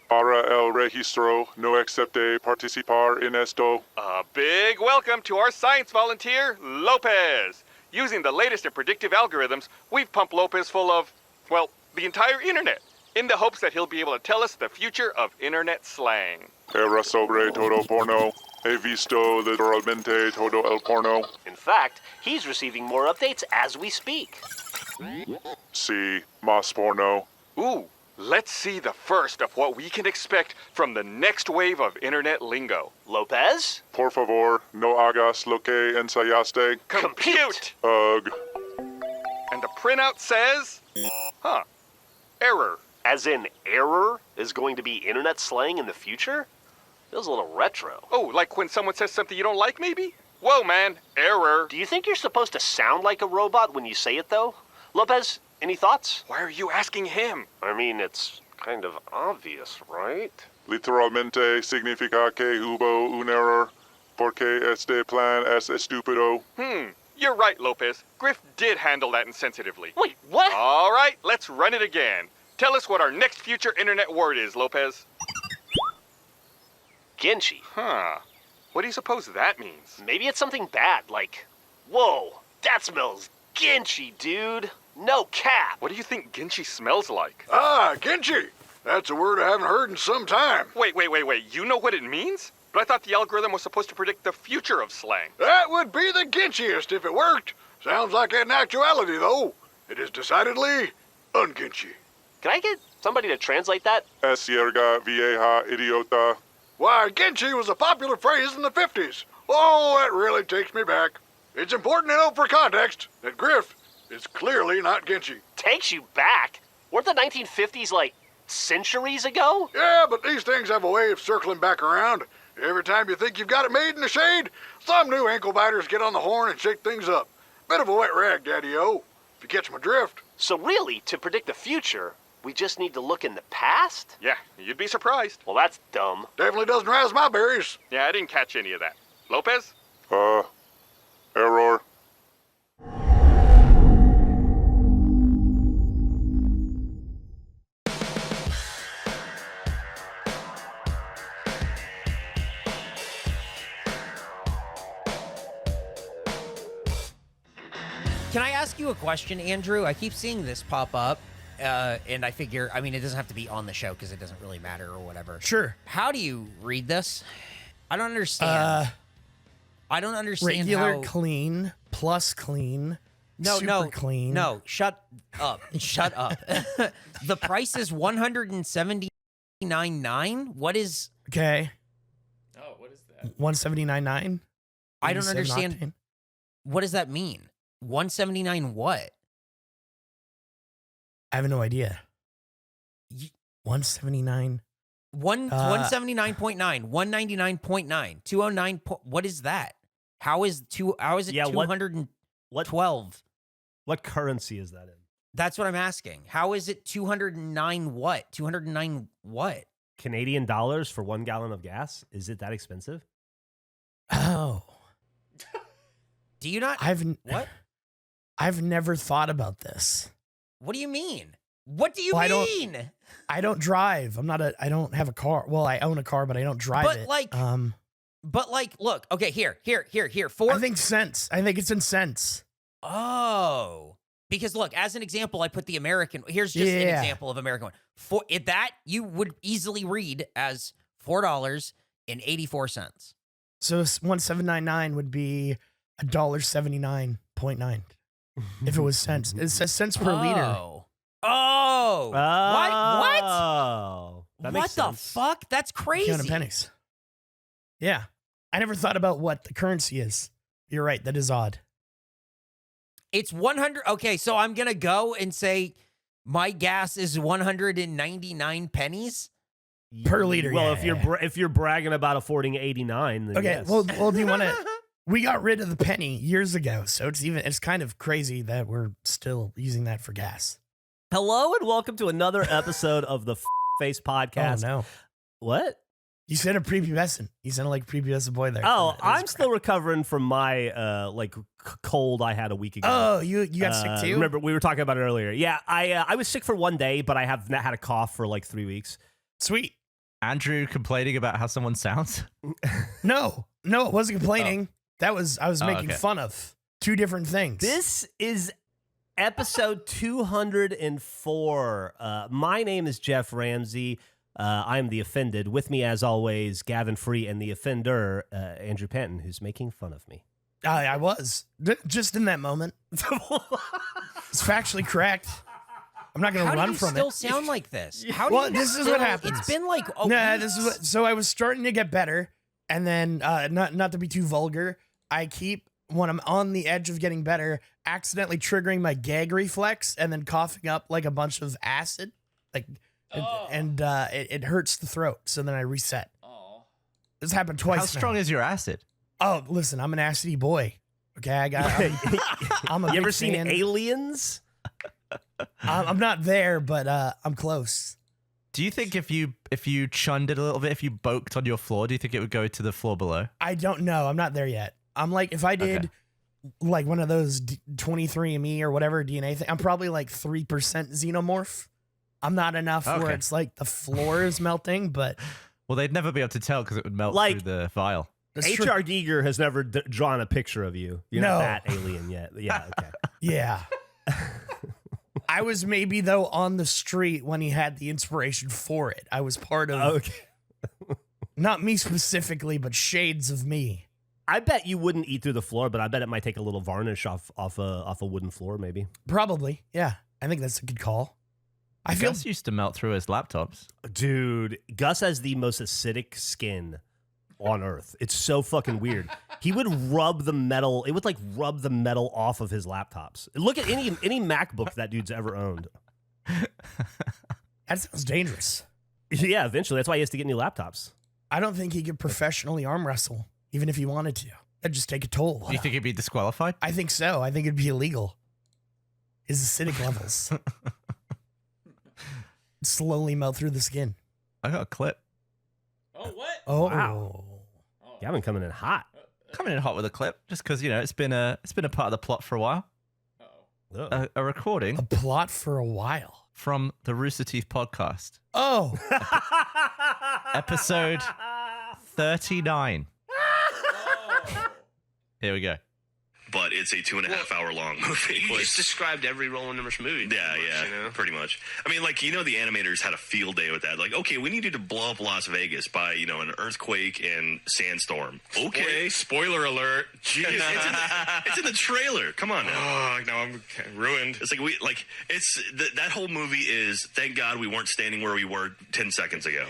Speaker 13: Para el registro, no acepte participar en esto.
Speaker 1: A big welcome to our science volunteer, Lopez. Using the latest in predictive algorithms, we've pumped Lopez full of, well, the entire internet, in the hopes that he'll be able to tell us the future of internet slang.
Speaker 13: Era sobre todo porno. He visto literalmente todo el porno.
Speaker 12: In fact, he's receiving more updates as we speak.
Speaker 13: Sí, más porno.
Speaker 1: Ooh, let's see the first of what we can expect from the next wave of internet lingo.
Speaker 12: Lopez?
Speaker 13: Por favor, no hagas lo que ensayaste.
Speaker 1: Compute!
Speaker 13: Ugh.
Speaker 1: And the printout says, error.
Speaker 12: As in, error is going to be internet slang in the future? Feels a little retro.
Speaker 1: Oh, like when someone says something you don't like, maybe? Whoa, man, error.
Speaker 12: Do you think you're supposed to sound like a robot when you say it, though? Lopez, any thoughts?
Speaker 1: Why are you asking him?
Speaker 12: I mean, it's kind of obvious, right?
Speaker 13: Literalmente significa que hubo un error, porque este plan es estúpido.
Speaker 1: You're right, Lopez. Griff did handle that insensitively.
Speaker 12: Wait, what?
Speaker 1: All right, let's run it again. Tell us what our next future internet word is, Lopez.
Speaker 12: Genchi.
Speaker 1: Huh. What do you suppose that means?
Speaker 12: Maybe it's something bad, like, whoa, that smells Genchi, dude. No cap.
Speaker 1: What do you think Genchi smells like?
Speaker 10: Ah, Genchi. That's a word I haven't heard in some time.
Speaker 1: Wait. You know what it means? But I thought the algorithm was supposed to predict the future of slang.
Speaker 10: That would be the Genchiest if it worked. Sounds like in actuality, though, it is decidedly ungenchi.
Speaker 12: Can I get somebody to translate that?
Speaker 13: Es yerga vieja idiota.
Speaker 10: Why, Genchi was a popular phrase in the 50s. Oh, that really takes me back. It's important to know for context that Griff is clearly not Genchi.
Speaker 12: Takes you back? Weren't the 1950s like centuries ago?
Speaker 10: Yeah, but these things have a way of circling back around. Every time you think you've got it made in the shade, some new ankle biters get on the horn and shake things up. Bit of a wet rag, Daddy-O, if you catch my drift.
Speaker 12: So really, to predict the future, we just need to look in the past?
Speaker 1: Yeah, you'd be surprised.
Speaker 12: Well, that's dumb.
Speaker 10: Definitely doesn't razz my berries.
Speaker 1: Yeah, I didn't catch any of that. Lopez?
Speaker 13: Error.
Speaker 14: Can I ask you a question, Andrew? I keep seeing this pop up, and I figure, I mean, it doesn't have to be on the show because it doesn't really matter or whatever.
Speaker 11: Sure.
Speaker 14: How do you read this? I don't understand. I don't understand
Speaker 15: regular
Speaker 14: how...
Speaker 15: clean, plus clean, super clean.
Speaker 14: No, shut up. Shut up. The price is $179.9. What is...
Speaker 15: Okay.
Speaker 7: Oh, what is that?
Speaker 15: 179.9.
Speaker 14: I don't understand.
Speaker 15: Octane.
Speaker 14: What does that mean? 179 what?
Speaker 15: I have no idea. 179.
Speaker 14: 179.9, 199.9, 209. What is that? How is it 212?
Speaker 16: What currency is that in?
Speaker 14: That's what I'm asking. How is it 209 what? 209 what?
Speaker 16: Canadian dollars for 1 gallon of gas? Is it that expensive?
Speaker 15: Oh.
Speaker 14: Do you not?
Speaker 15: What? I've never thought about this.
Speaker 14: What do you mean? What do you mean?
Speaker 15: I don't drive. I don't have a car. Well, I own a car, but I don't drive it.
Speaker 14: But look, okay, here.
Speaker 15: I think cents. I think it's in cents.
Speaker 14: Oh. Because look, as an example, I put the American. Here's just an example of American one. For that you would easily read as $4.84.
Speaker 15: So 1799 would be $1.79.9 if it was cents. It says cents per liter.
Speaker 14: Oh. What?
Speaker 16: That makes sense.
Speaker 14: What the fuck? That's crazy.
Speaker 15: Counting pennies. Yeah. I never thought about what the currency is. You're right. That is odd.
Speaker 14: It's 100. Okay, so I'm going to go and say my gas is 199 pennies
Speaker 15: per liter.
Speaker 16: Well, if you're bragging about affording 89, then
Speaker 15: okay.
Speaker 16: yes.
Speaker 15: Well, do you want to? We got rid of the penny years ago, so it's kind of crazy that we're still using that for gas.
Speaker 16: Hello and welcome to another episode of the face podcast.
Speaker 15: Oh, no.
Speaker 16: What?
Speaker 15: You sounded prepubescent. You sounded like a prepubescent boy there.
Speaker 16: Oh, I'm still recovering from my cold I had a week ago.
Speaker 15: Oh, you got sick too?
Speaker 16: Remember, we were talking about it earlier. Yeah, I was sick for one day, but I have not had a cough for like 3 weeks.
Speaker 15: Sweet.
Speaker 2: Andrew complaining about how someone sounds?
Speaker 15: No, it wasn't complaining. I was making fun of 2 different things.
Speaker 16: This is episode 204. My name is Jeff Ramsey. I'm the offended. With me, as always, Gavin Free and the offender, Andrew Panton, who's making fun of me.
Speaker 15: I was. Just in that moment. It's factually correct. I'm not going to run from it.
Speaker 14: How do you still sound like this?
Speaker 15: This is what happens.
Speaker 14: It's been like
Speaker 15: so I was starting to get better, and then not to be too vulgar, I keep, when I'm on the edge of getting better, accidentally triggering my gag reflex and then coughing up like a bunch of acid, it hurts the throat. So then I reset. This happened twice.
Speaker 2: How strong is your acid?
Speaker 15: Oh, listen, I'm an acidy boy. Okay, I'm a
Speaker 16: You
Speaker 15: big
Speaker 16: ever seen
Speaker 15: fan.
Speaker 16: Aliens?
Speaker 15: I'm not there, but I'm close.
Speaker 2: Do you think if you chunned it a little bit, if you boked on your floor, do you think it would go to the floor below?
Speaker 15: I don't know. I'm not there yet. I'm like, if I did like one of those 23andMe or whatever DNA thing, I'm probably like 3% xenomorph. I'm not enough where it's like the floor is melting, but...
Speaker 2: Well, they'd never be able to tell because it would melt through the vial.
Speaker 16: H.R. Giger has never drawn a picture of you. You're not that alien yet. Yeah, okay.
Speaker 15: Yeah. I was maybe, though, on the street when he had the inspiration for it. I was part of... Not me specifically, but shades of me.
Speaker 16: I bet you wouldn't eat through the floor, but I bet it might take a little varnish off a wooden floor, maybe.
Speaker 15: Probably, yeah. I think that's a good call.
Speaker 2: Gus used to melt through his laptops.
Speaker 16: Dude, Gus has the most acidic skin on Earth. It's so fucking weird. He would rub the metal. It would like rub the metal off of his laptops. Look at any MacBook that dude's ever owned.
Speaker 15: That sounds dangerous.
Speaker 16: Yeah, eventually. That's why he has to get new laptops.
Speaker 15: I don't think he could professionally arm wrestle, even if he wanted to. That'd just take a toll.
Speaker 2: Do you think he'd be disqualified?
Speaker 15: I think so. I think it'd be illegal. His acidic levels slowly melt through the skin.
Speaker 2: I got a clip.
Speaker 6: Oh, what?
Speaker 15: Oh,
Speaker 16: wow. Gavin coming in hot.
Speaker 2: Coming in hot with a clip, just because it's been a part of the plot for a while. A recording.
Speaker 15: A plot for a while.
Speaker 2: From the Rooster Teeth podcast.
Speaker 15: Oh.
Speaker 2: Episode 39. Here we go.
Speaker 17: But it's a 2.5 hour long movie.
Speaker 12: You just described every Roland Emmerich movie.
Speaker 17: Yeah, pretty much. I mean, like, the animators had a field day with that. Like, okay, we need you to blow up Las Vegas by, an earthquake and sandstorm. Okay.
Speaker 12: Spoiler alert.
Speaker 17: Jeez, it's in the trailer. Come on now.
Speaker 12: Oh, no, I'm ruined.
Speaker 17: It's like, that whole movie is, thank God we weren't standing where we were 10 seconds ago.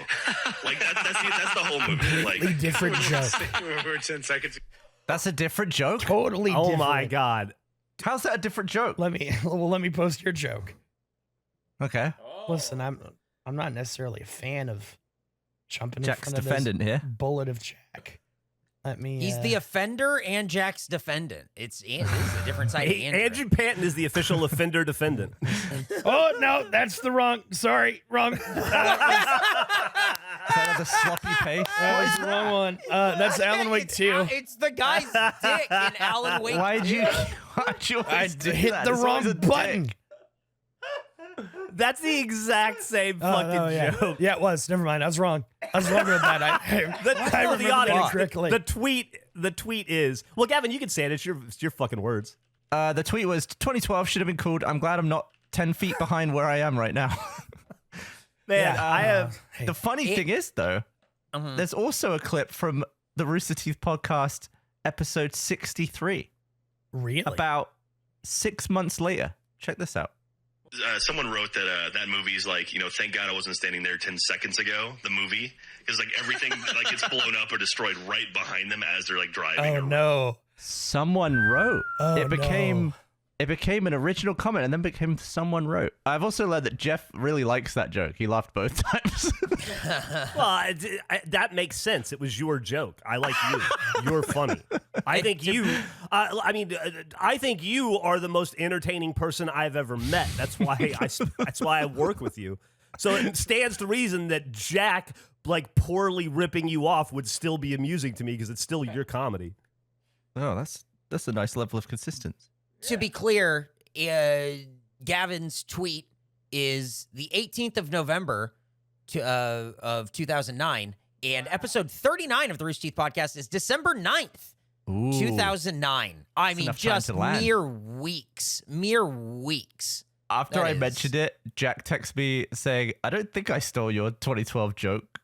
Speaker 17: Like, that's the whole movie. Like,
Speaker 15: different joke.
Speaker 12: We were 10 seconds.
Speaker 2: That's a different joke?
Speaker 15: Totally different.
Speaker 16: Oh my God.
Speaker 2: How's that a different joke?
Speaker 15: Let me post your joke.
Speaker 2: Okay.
Speaker 15: Listen, I'm not necessarily a fan of jumping
Speaker 2: Jack's
Speaker 15: in front
Speaker 2: defendant
Speaker 15: of this
Speaker 2: here.
Speaker 15: bullet of Jack. Let me.
Speaker 14: He's the offender and Jack's defendant. It's a different side of Andrew.
Speaker 16: Andrew Panton is the official offender defendant.
Speaker 15: Oh no, that's the wrong. Sorry, wrong.
Speaker 2: Kind of the sloppy pace.
Speaker 15: That was the wrong one. That's Alan Wake 2.
Speaker 14: It's the guy's dick in Alan Wake 2.
Speaker 2: Why'd you
Speaker 15: I
Speaker 2: hit
Speaker 15: the wrong button.
Speaker 16: That's the exact same fucking joke.
Speaker 15: Yeah, it was. Never mind. I was wrong. I was wrong about that. I remember
Speaker 16: the audience
Speaker 15: correctly.
Speaker 16: The tweet is, well, Gavin, you can say it. It's your fucking words.
Speaker 2: The tweet was 2012 should have been called I'm glad I'm not 10 feet behind where I am right now.
Speaker 16: Man, I have.
Speaker 2: The funny thing is, though, there's also a clip from the Rooster Teeth podcast, episode 63.
Speaker 15: Really?
Speaker 2: About 6 months later. Check this out.
Speaker 17: Someone wrote that that movie's like, thank God I wasn't standing there 10 seconds ago, the movie. Because, like, everything, like, gets blown up or destroyed right behind them as they're, like, driving.
Speaker 15: Oh, no.
Speaker 2: Someone wrote. It became an original comment and then became someone wrote. I've also learned that Jeff really likes that joke. He laughed both times.
Speaker 16: Well, that makes sense. It was your joke. I like you. You're funny. I think you. I think you are the most entertaining person I've ever met. That's why I work with you. So it stands to reason that Jack, like, poorly ripping you off would still be amusing to me because it's still your comedy.
Speaker 2: Oh, that's a nice level of consistency.
Speaker 14: To be clear, Gavin's tweet is the 18th of November of 2009, and episode 39 of the Rooster Teeth podcast is December 9th, 2009. I mean, just mere weeks.
Speaker 2: After I mentioned it, Jack texted me saying, "I don't think I stole your 2012 joke, ?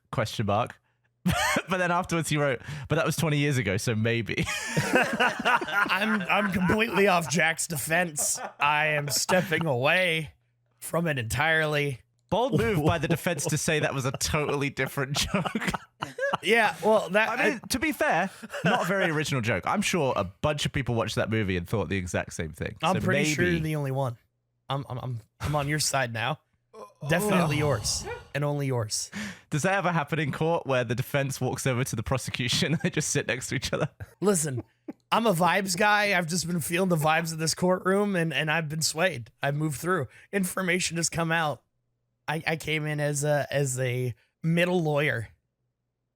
Speaker 2: But then afterwards he wrote, "But that was 20 years ago, so maybe."
Speaker 15: I'm completely off Jack's defense. I am stepping away from it entirely.
Speaker 2: Bold move by the defense to say that was a totally different joke.
Speaker 15: Yeah, well,
Speaker 2: I mean, to be fair, not a very original joke. I'm sure a bunch of people watched that movie and thought the exact same thing.
Speaker 15: I'm pretty sure you're the only one. I'm on your side now. Definitely yours, and only yours.
Speaker 2: Does that ever happen in court where the defense walks over to the prosecution and they just sit next to each other?
Speaker 15: Listen, I'm a vibes guy. I've just been feeling the vibes of this courtroom, and I've been swayed. I've moved through. Information has come out. I came in as a middle lawyer,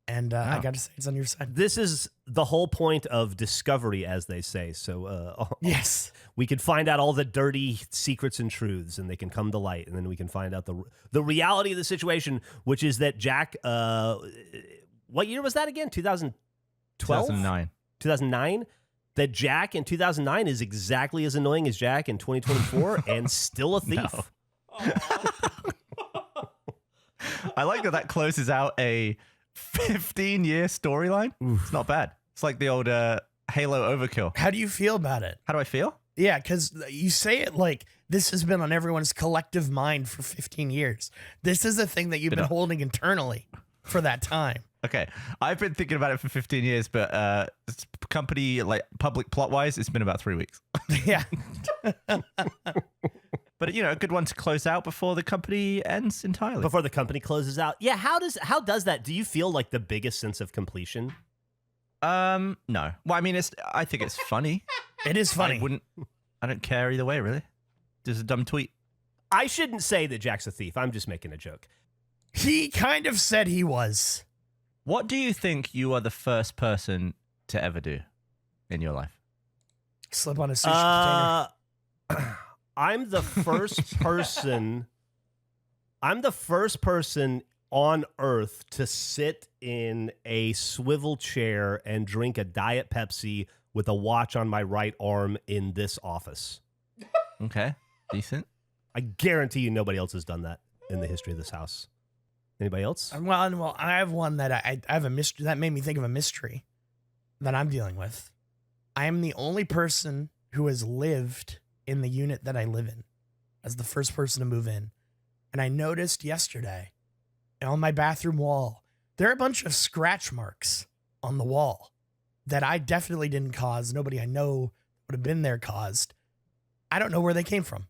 Speaker 15: and I got to say it's on your side.
Speaker 16: This is the whole point of discovery, as they say. So
Speaker 15: yes,
Speaker 16: we can find out all the dirty secrets and truths, and they can come to light, and then we can find out the reality of the situation, which is that Jack. What year was that again? 2012?
Speaker 2: 2009.
Speaker 16: 2009. That Jack in 2009 is exactly as annoying as Jack in 2024, and still a thief.
Speaker 2: No. I like that closes out a 15-year storyline. It's not bad. It's like the old Halo overkill.
Speaker 15: How do you feel about it?
Speaker 2: How do I feel?
Speaker 15: Yeah, because you say it like this has been on everyone's collective mind for 15 years. This is a thing that you've been holding internally for that time.
Speaker 2: Okay, I've been thinking about it for 15 years, but company, like public plot-wise, it's been about 3 weeks.
Speaker 15: Yeah.
Speaker 2: But, you know, a good one to close out before the company ends entirely.
Speaker 16: Before the company closes out. Yeah, how does that? Do you feel like the biggest sense of completion?
Speaker 2: No. Well, I mean, I think it's funny.
Speaker 15: It is funny.
Speaker 2: I don't care either way, really. Just a dumb tweet.
Speaker 16: I shouldn't say that Jack's a thief. I'm just making a joke.
Speaker 15: He kind of said he was.
Speaker 2: What do you think you are the first person to ever do in your life?
Speaker 15: Slip on a sushi container.
Speaker 16: I'm the first person. I'm the first person on Earth to sit in a swivel chair and drink a Diet Pepsi with a watch on my right arm in this office.
Speaker 2: Okay, decent.
Speaker 16: I guarantee you nobody else has done that in the history of this house. Anybody else?
Speaker 15: Well, I have one that I have a mystery that made me think of a mystery that I'm dealing with. I am the only person who has lived in the unit that I live in as the first person to move in. And I noticed yesterday on my bathroom wall, there are a bunch of scratch marks on the wall that I definitely didn't cause. Nobody I know would have been there caused. I don't know where they came from.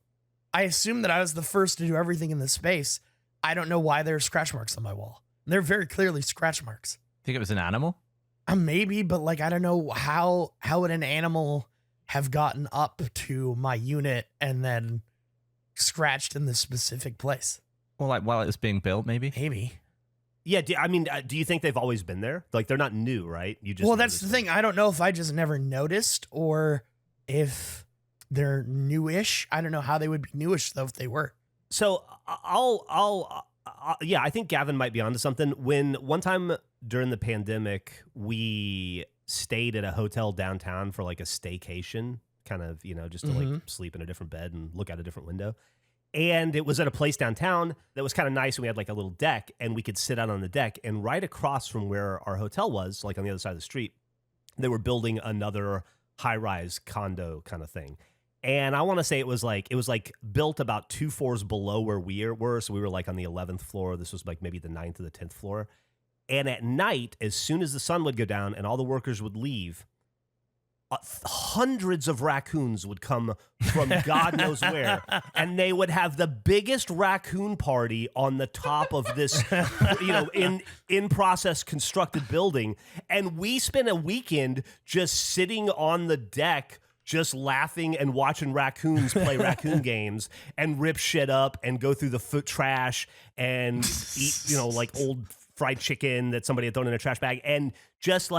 Speaker 15: I assume that I was the first to do everything in this space. I don't know why there are scratch marks on my wall. They're very clearly scratch marks.
Speaker 2: Think it was an animal?
Speaker 15: Maybe, but like, I don't know how would an animal have gotten up to my unit and then scratched in this specific place.
Speaker 2: Or like while it was being built, maybe?
Speaker 15: Maybe.
Speaker 16: Yeah, do you think they've always been there? Like, they're not new, right? You just
Speaker 15: well, that's the thing. I don't know if I just never noticed or if they're newish. I don't know how they would be newish, though, if they were.
Speaker 16: So yeah, I think Gavin might be onto something. When one time during the pandemic, we stayed at a hotel downtown for like a staycation, kind of, just to like sleep in a different bed and look out a different window. And it was at a place downtown that was kind of nice. And we had like a little deck and we could sit out on the deck, and right across from where our hotel was, like on the other side of the street, they were building another high-rise condo kind of thing. And I want to say it was like built about 2 floors below where we were. So we were like on the 11th floor. This was like maybe the 9th or the 10th floor. And at night, as soon as the sun would go down and all the workers would leave, hundreds of raccoons would come from God knows where. And they would have the biggest raccoon party on the top of this, in process constructed building. And we spent a weekend just sitting on the deck just laughing and watching raccoons play raccoon games and rip shit up and go through the foot trash and eat, like old fried chicken that somebody had thrown in a trash bag and just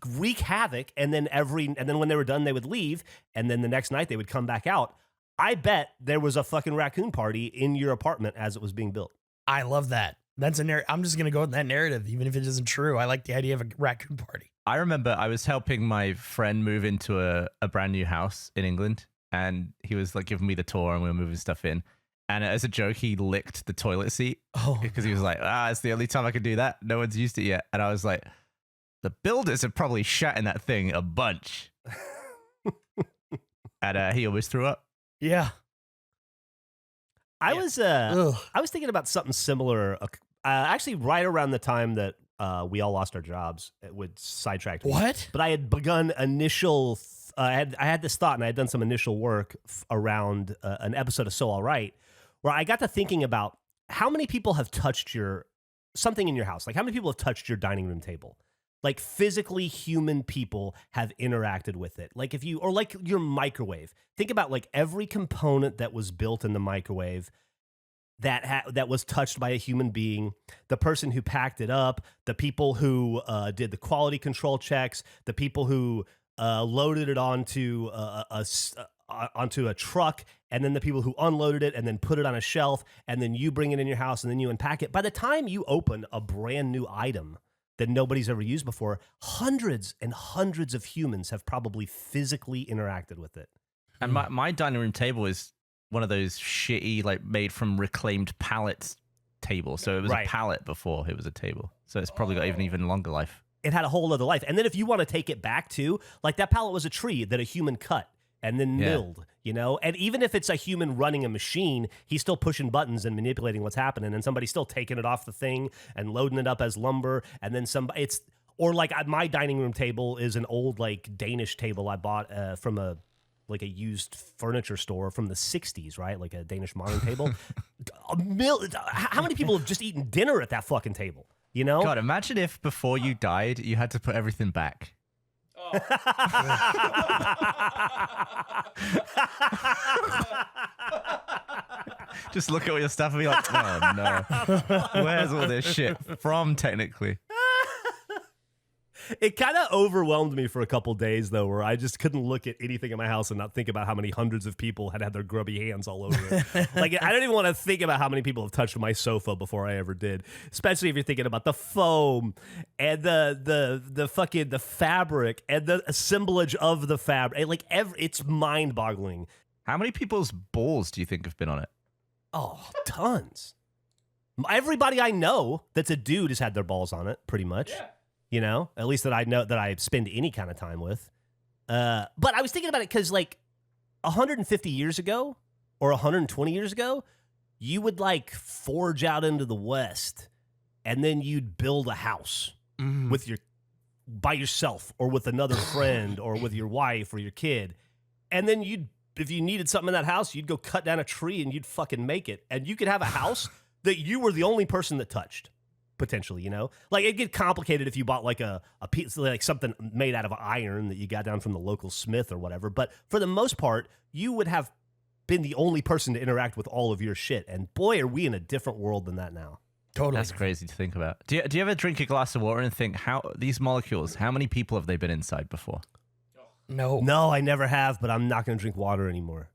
Speaker 16: wreak havoc. And then when they were done, they would leave. And then the next night they would come back out. I bet there was a fucking raccoon party in your apartment as it was being built.
Speaker 15: I love that. That's a narrative. I'm just going to go with that narrative, even if it isn't true. I like the idea of a raccoon party.
Speaker 2: I remember I was helping my friend move into a brand new house in England, and he was like giving me the tour and we were moving stuff in. And as a joke, he licked the toilet seat because he was like, it's the only time I could do that. No one's used it yet. And I was like, the builders have probably shat in that thing a bunch. And he always threw up.
Speaker 15: Yeah.
Speaker 16: I was thinking about something similar. Actually, right around the time that we all lost our jobs, it would sidetrack me.
Speaker 15: What?
Speaker 16: But I had begun initial. I had this thought, and I had done some initial work around an episode of So All Right, where I got to thinking about how many people have touched something in your house. Like how many people have touched your dining room table? Like physically human people have interacted with it. Like like your microwave. Think about like every component that was built in the microwave that was touched by a human being, the person who packed it up, the people who did the quality control checks, the people who loaded it onto a truck, and then the people who unloaded it and then put it on a shelf, and then you bring it in your house and then you unpack it. By the time you open a brand new item that nobody's ever used before, hundreds and hundreds of humans have probably physically interacted with it.
Speaker 2: And my dining room table is one of those shitty, like made from reclaimed pallets table. So it was a pallet before it was a table. So it's probably got even longer life.
Speaker 16: It had a whole other life. And then if you want to take it back too, like that pallet was a tree that a human cut and then milled, And even if it's a human running a machine, he's still pushing buttons and manipulating what's happening. And somebody's still taking it off the thing and loading it up as lumber. And then my dining room table is an old like Danish table I bought from a used furniture store from the 60s, right? Like a Danish modern table. How many people have just eaten dinner at that fucking table?
Speaker 2: God, imagine if before you died, you had to put everything back. Oh. Just look at all your stuff and be like, oh no, where's all this shit from technically?
Speaker 16: It kind of overwhelmed me for a couple days, though, where I just couldn't look at anything in my house and not think about how many hundreds of people had their grubby hands all over it. Like, I don't even want to think about how many people have touched my sofa before I ever did, especially if you're thinking about the foam and the fabric and the assemblage of the fabric. Like, it's mind-boggling.
Speaker 2: How many people's balls do you think have been on it?
Speaker 16: Oh, tons. Everybody I know that's a dude has had their balls on it, pretty much. Yeah. At least that I know that I spend any kind of time with. But I was thinking about it because, like, 150 years ago or 120 years ago, you would, like, forge out into the West and then you'd build a house by yourself or with another friend or with your wife or your kid. And then if you needed something in that house, you'd go cut down a tree and you'd fucking make it. And you could have a house that you were the only person that touched. Potentially, like it'd get complicated if you bought like a piece, like something made out of iron that you got down from the local smith or whatever. But for the most part, you would have been the only person to interact with all of your shit. And boy, are we in a different world than that now.
Speaker 15: Totally.
Speaker 2: That's crazy to think about. Do you ever drink a glass of water and think how many people have they been inside before?
Speaker 15: No,
Speaker 16: I never have, but I'm not going to drink water anymore.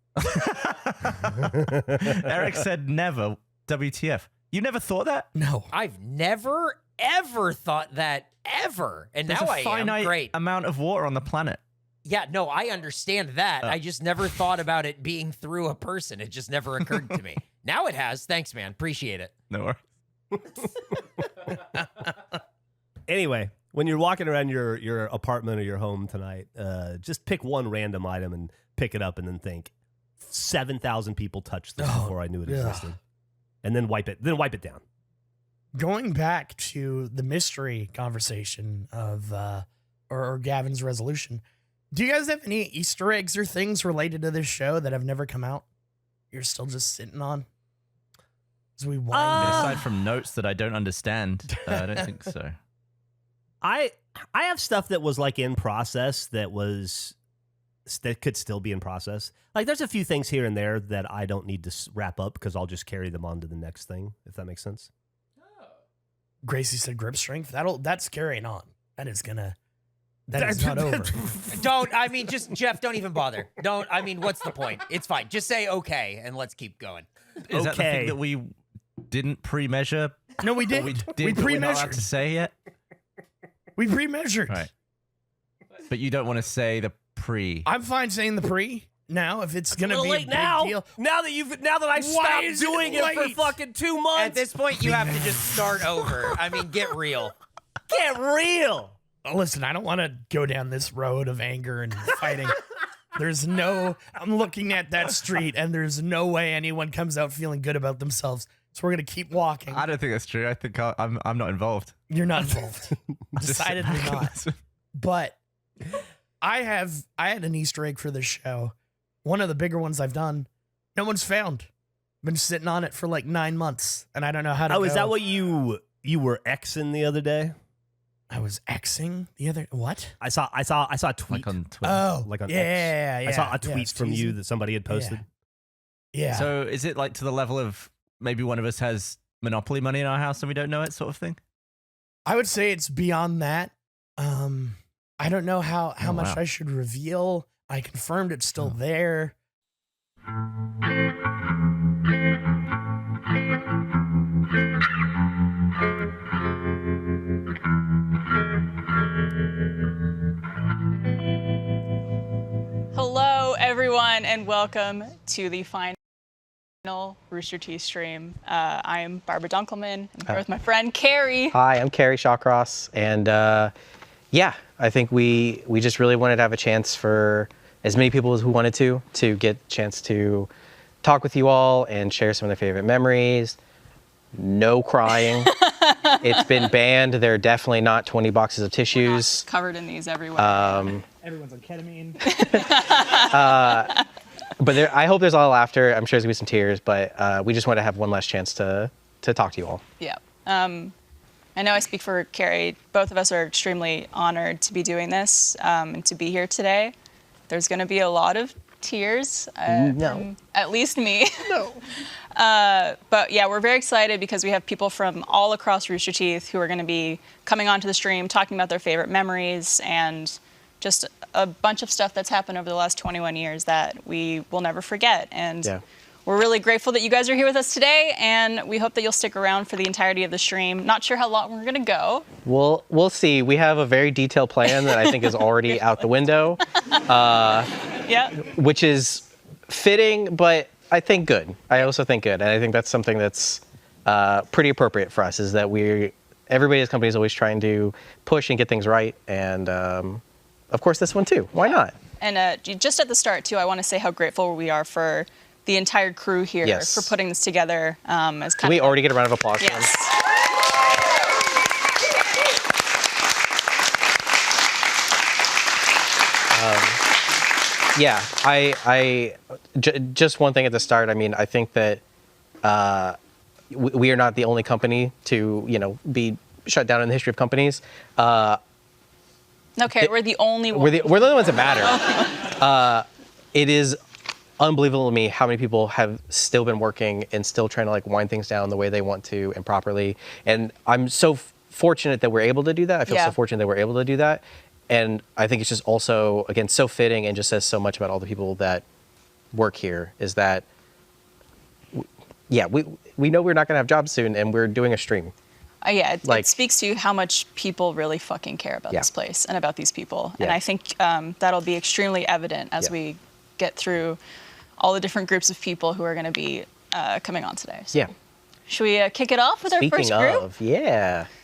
Speaker 2: Eric said never. WTF? You never thought that?
Speaker 15: No.
Speaker 14: I've never, ever thought that, ever. And
Speaker 2: There's
Speaker 14: now
Speaker 2: a finite
Speaker 14: great.
Speaker 2: amount of water on the planet.
Speaker 14: Yeah, no, I understand that. I just never thought about it being through a person. It just never occurred to me. Now it has. Thanks, man. Appreciate it.
Speaker 2: No worries.
Speaker 16: Anyway, when you're walking around your apartment or your home tonight, just pick one random item and pick it up and then think, 7,000 people touched this before I knew it existed. And then wipe it down.
Speaker 15: Going back to the mystery conversation of or Gavin's resolution, do you guys have any Easter eggs or things related to this show that have never come out? You're still just sitting on? As we wind
Speaker 2: aside from notes that I don't understand, I don't think so.
Speaker 16: I have stuff that was like in process that was that could still be in process. Like there's a few things here and there that I don't need to wrap up because I'll just carry them on to the next thing, if that makes sense.
Speaker 15: Gracie said grip strength. That's carrying on. That is not over.
Speaker 14: Just Jeff, don't even bother. What's the point? It's fine. Just say okay and let's keep going.
Speaker 18: Is that the thing that we didn't pre-measure?
Speaker 15: No, we did.
Speaker 18: We
Speaker 15: We
Speaker 18: pre-measured. We're not allowed
Speaker 15: pre-measured.
Speaker 18: to say yet.
Speaker 15: We pre-measured.
Speaker 18: Right. But you don't want to say the pre.
Speaker 15: I'm fine saying the pre now if it's gonna be a big deal.
Speaker 16: Now that I stopped doing it for fucking 2 months.
Speaker 14: At this point, you have to just start over. Get real.
Speaker 16: Get real.
Speaker 15: Listen, I don't want to go down this road of anger and fighting. I'm looking at that street and there's no way anyone comes out feeling good about themselves. So we're going to keep walking.
Speaker 18: I don't think that's true. I think I'm not involved.
Speaker 15: You're not involved. Decidedly not. But I had an Easter egg for this show. One of the bigger ones I've done. No one's found. Been sitting on it for like 9 months and I don't know how to go.
Speaker 16: Is that what you were Xing the other day?
Speaker 15: I was Xing the other what?
Speaker 16: I saw a tweet.
Speaker 18: Like on Twitter.
Speaker 15: Oh,
Speaker 16: like on
Speaker 15: yeah,
Speaker 16: X. I saw a tweet from you that somebody had posted.
Speaker 15: Yeah.
Speaker 18: So is it like to the level of maybe one of us has Monopoly money in our house and we don't know it, sort of thing?
Speaker 15: I would say it's beyond that. I don't know how much I should reveal. I confirmed it's still there.
Speaker 3: Hello, everyone, and welcome to the final Rooster Teeth stream. I am Barbara Dunkelman. I'm here with my friend Carrie.
Speaker 19: Hi, I'm Carrie Shawcross, and I think we just really wanted to have a chance for as many people as who wanted to get a chance to talk with you all and share some of their favorite memories. No crying. It's been banned. There are definitely not 20 boxes of tissues.
Speaker 3: Covered in these everywhere.
Speaker 15: Everyone's on ketamine.
Speaker 19: But I hope there's a lot of laughter. I'm sure there's going to be some tears, but we just want to have one last chance to talk to you all.
Speaker 3: Yeah. I know I speak for Carrie. Both of us are extremely honored to be doing this and to be here today. There's going to be a lot of tears.
Speaker 19: No.
Speaker 3: At least me.
Speaker 19: No.
Speaker 3: But yeah, we're very excited because we have people from all across Rooster Teeth who are going to be coming onto the stream, talking about their favorite memories and just a bunch of stuff that's happened over the last 21 years that we will never forget. And we're really grateful that you guys are here with us today, and we hope that you'll stick around for the entirety of the stream. Not sure how long we're going to go.
Speaker 19: We'll see. We have a very detailed plan that I think is already out the window, which is fitting, but I think good. I also think good, and I think that's something that's pretty appropriate for us, is that everybody at this company is always trying to push and get things right, and of course this one too. Why not?
Speaker 3: And just at the start too, I want to say how grateful we are for the entire crew here for putting this together. As
Speaker 19: Can we already get a round of applause for them? Just one thing at the start. I mean, I think that we are not the only company to, be shut down in the history of companies.
Speaker 3: Okay, we're the only ones.
Speaker 19: We're the only ones that matter. It is unbelievable to me how many people have still been working and still trying to wind things down the way they want to and properly. And I'm so fortunate that we're able to do that. I feel so fortunate that we're able to do that. And I think it's just also, again, so fitting and just says so much about all the people that work here, is that, we know we're not going to have jobs soon, and we're doing a stream.
Speaker 3: It speaks to how much people really fucking care about this place and about these people. And I think that'll be extremely evident as we get through all the different groups of people who are going to be coming on today. So should we kick it off with our first group?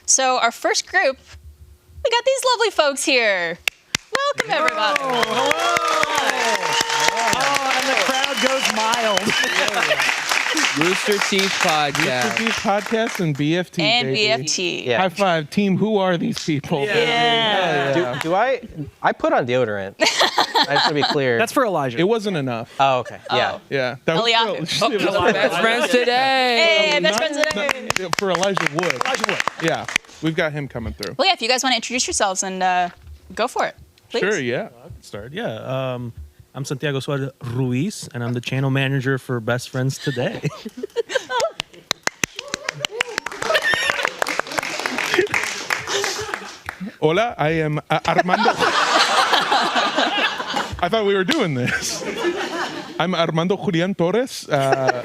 Speaker 3: So our first group, we got these lovely folks here. Welcome, everybody.
Speaker 20: And the crowd goes mild.
Speaker 21: Rooster Teeth Podcast.
Speaker 20: Rooster Teeth Podcast and BFT.
Speaker 3: And
Speaker 20: baby.
Speaker 3: BFT.
Speaker 20: High five, team. Who are these people?
Speaker 19: Do I put on deodorant? I just want to be clear.
Speaker 20: That's for Elijah. It wasn't enough.
Speaker 19: Oh, okay.
Speaker 20: Yeah. That
Speaker 3: was
Speaker 21: Best friends today.
Speaker 3: Hey, best friends today.
Speaker 20: For Elijah Wood. Yeah. We've got him coming through.
Speaker 3: Well, if you guys want to introduce yourselves and go for it, please.
Speaker 20: Sure, yeah.
Speaker 22: I can start. Yeah.
Speaker 4: I'm Santiago Suarez Ruiz, and I'm the channel manager for Best Friends Today.
Speaker 20: Hola, I am Armando. I thought we were doing this. I'm Armando Julian Torres. I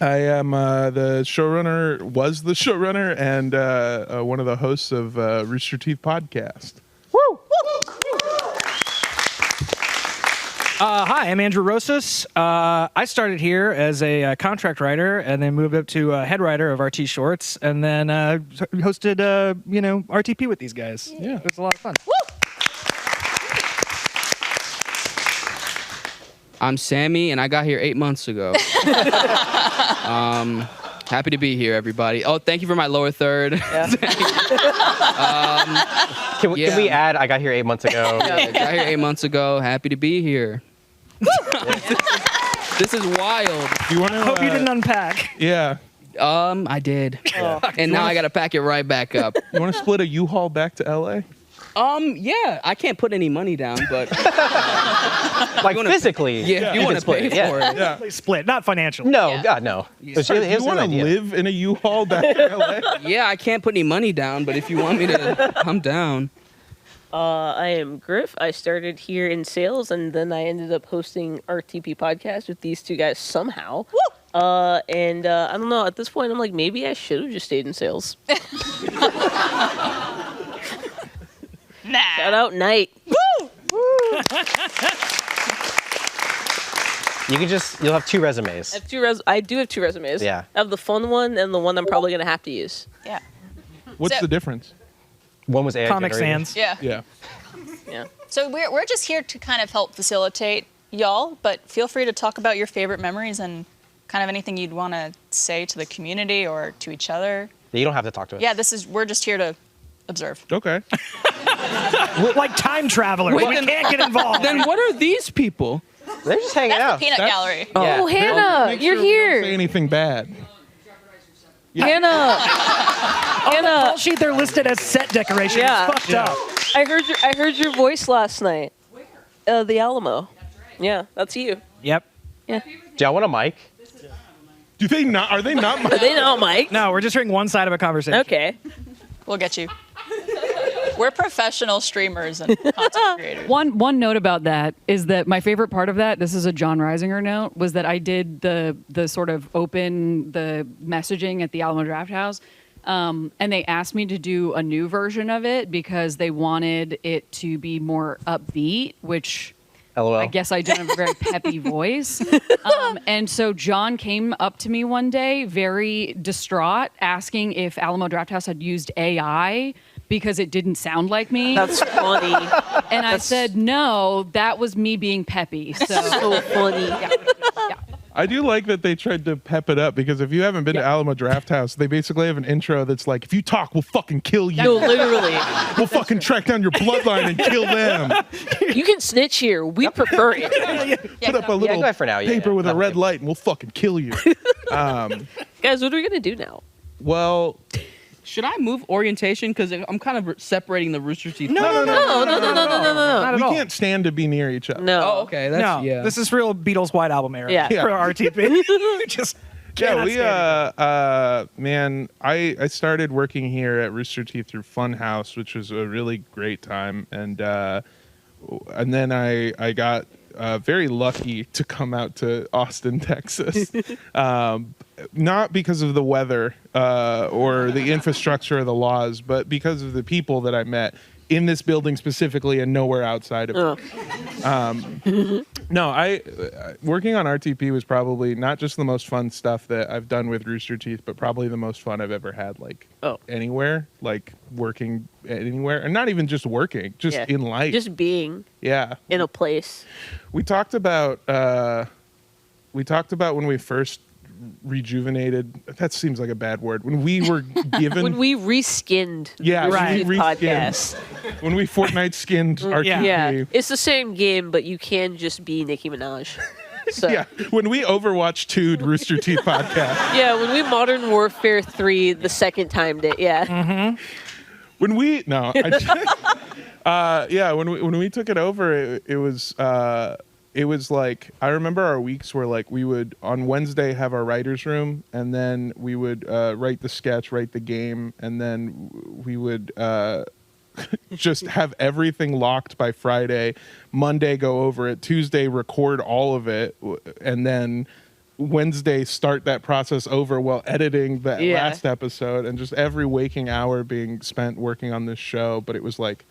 Speaker 20: am the showrunner, was the showrunner, and one of the hosts of Rooster Teeth podcast.
Speaker 22: Hi, I'm Andrew Rosas. I started here as a contract writer and then moved up to head writer of RT Shorts and then hosted, RTP with these guys. Yeah. It was a lot of fun.
Speaker 21: I'm Sammy, and I got here 8 months ago. Happy to be here, everybody. Oh, thank you for my lower third.
Speaker 19: Can we add, I got here 8 months ago?
Speaker 21: Yeah, I got here 8 months ago. Happy to be here. This is wild.
Speaker 20: You want to?
Speaker 22: Hope you didn't unpack.
Speaker 20: Yeah.
Speaker 21: I did. And now I got to pack it right back up.
Speaker 20: You want to split a U-Haul back to LA?
Speaker 21: Yeah, I can't put any money down, but
Speaker 19: like physically.
Speaker 21: Yeah, if you want to pay for it.
Speaker 20: Yeah.
Speaker 22: Split, not financially.
Speaker 19: No, God, no.
Speaker 20: Sorry, you want to live in a U-Haul back to LA?
Speaker 21: Yeah, I can't put any money down, but if you want me to, I'm down.
Speaker 23: I am Griff. I started here in sales, and then I ended up hosting RTP podcast with these two guys somehow. And I don't know. At this point, I'm like, maybe I should have just stayed in sales.
Speaker 3: Nah.
Speaker 23: Shout out Knight.
Speaker 3: Woo!
Speaker 19: You'll have 2 resumes.
Speaker 23: I do have 2 resumes.
Speaker 19: Yeah.
Speaker 23: I have the fun one and the one I'm probably gonna have to use.
Speaker 3: Yeah.
Speaker 20: What's the difference?
Speaker 19: One was AI
Speaker 22: Comic
Speaker 19: generated.
Speaker 22: Sans.
Speaker 3: Yeah.
Speaker 20: Yeah.
Speaker 23: Yeah.
Speaker 3: So we're just here to kind of help facilitate y'all, but feel free to talk about your favorite memories and kind of anything you'd want to say to the community or to each other.
Speaker 19: Yeah, you don't have to talk to us.
Speaker 3: Yeah, we're just here to observe.
Speaker 20: Okay.
Speaker 22: Like time travelers.
Speaker 21: Wait,
Speaker 22: We can't get involved.
Speaker 21: Then what are these people?
Speaker 19: They're just hanging
Speaker 3: That's
Speaker 19: out.
Speaker 3: the peanut gallery.
Speaker 19: Yeah.
Speaker 23: Oh, Hannah,
Speaker 20: Make
Speaker 23: you're
Speaker 20: sure we don't
Speaker 23: here.
Speaker 20: say anything bad.
Speaker 23: Hannah.
Speaker 22: On the
Speaker 23: Hannah.
Speaker 22: call sheet, they're listed as set decorations.
Speaker 23: Yeah.
Speaker 22: It's fucked up.
Speaker 23: I heard your voice last night. The Alamo. Yeah, that's you.
Speaker 22: Yep.
Speaker 23: Yeah.
Speaker 19: Do y'all want a mic?
Speaker 20: Do they not? Are they not?
Speaker 23: Are they not Mike?
Speaker 22: No, we're just hearing one side of a conversation.
Speaker 23: Okay.
Speaker 3: We'll get you. We're professional streamers and content creators.
Speaker 24: One note about that is that my favorite part of that, this is a John Reisinger note, was that I did the sort of open the messaging at the Alamo Draft House, and they asked me to do a new version of it because they wanted it to be more upbeat, which
Speaker 19: LOL.
Speaker 24: I guess I don't have a very peppy voice. And so John came up to me one day, very distraught, asking if Alamo Drafthouse had used AI because it didn't sound like me.
Speaker 23: That's funny.
Speaker 24: And I said, no, that was me being peppy. So
Speaker 23: funny.
Speaker 24: Yeah.
Speaker 20: I do like that they tried to pep it up because if you haven't been to Alamo Draft House, they basically have an intro that's like, if you talk, we'll fucking kill you.
Speaker 23: No, literally.
Speaker 20: We'll fucking track down your bloodline and kill them.
Speaker 23: You can snitch here. We prefer it.
Speaker 20: Put up a little
Speaker 19: go ahead for now, yeah,
Speaker 20: paper
Speaker 19: yeah.
Speaker 20: with a red light and we'll fucking kill you.
Speaker 23: Guys, what are we gonna do now?
Speaker 20: Well,
Speaker 21: Should I move orientation? Because I'm kind of separating the Rooster Teeth.
Speaker 23: No.
Speaker 22: Not at
Speaker 20: we
Speaker 22: all.
Speaker 20: can't stand to be near each other.
Speaker 23: No.
Speaker 21: Oh, okay. That's,
Speaker 22: No,
Speaker 21: yeah.
Speaker 22: this is real Beatles White Album era.
Speaker 23: Yeah.
Speaker 22: For RTP. Just
Speaker 20: Yeah,
Speaker 22: cannot
Speaker 20: we
Speaker 22: stand it.
Speaker 20: man, I started working here at Rooster Teeth through Funhouse, which was a really great time, and then I got very lucky to come out to Austin, Texas, not because of the weather or the infrastructure or the laws, but because of the people that I met in this building specifically and nowhere outside of it. No, working on RTP was probably not just the most fun stuff that I've done with Rooster Teeth, but probably the most fun I've ever had, like anywhere, like working anywhere, and not even just working, just in life,
Speaker 23: just being
Speaker 20: in
Speaker 23: a place.
Speaker 20: We talked about when we first rejuvenated. That seems like a bad word. When we were given
Speaker 23: when we reskinned
Speaker 20: yeah,
Speaker 23: the
Speaker 20: when we
Speaker 23: Rooster Teeth
Speaker 20: reskinned.
Speaker 23: podcast.
Speaker 20: When we Fortnite skinned RTP.
Speaker 23: Yeah, it's the same game, but you can just be Nicki Minaj. So.
Speaker 20: Yeah, when we Overwatch 2'd Rooster Teeth podcast.
Speaker 23: Yeah, when we Modern Warfare 3 the second time did, yeah.
Speaker 20: When we when we took it over, it it was like, I remember our weeks where like we would on Wednesday have our writer's room, and then we would write the sketch, write the game, and then we would just have everything locked by Friday. Monday go over it, Tuesday record all of it, and then Wednesday start that process over while editing that last episode, and just every waking hour being spent working on this show. But it was like,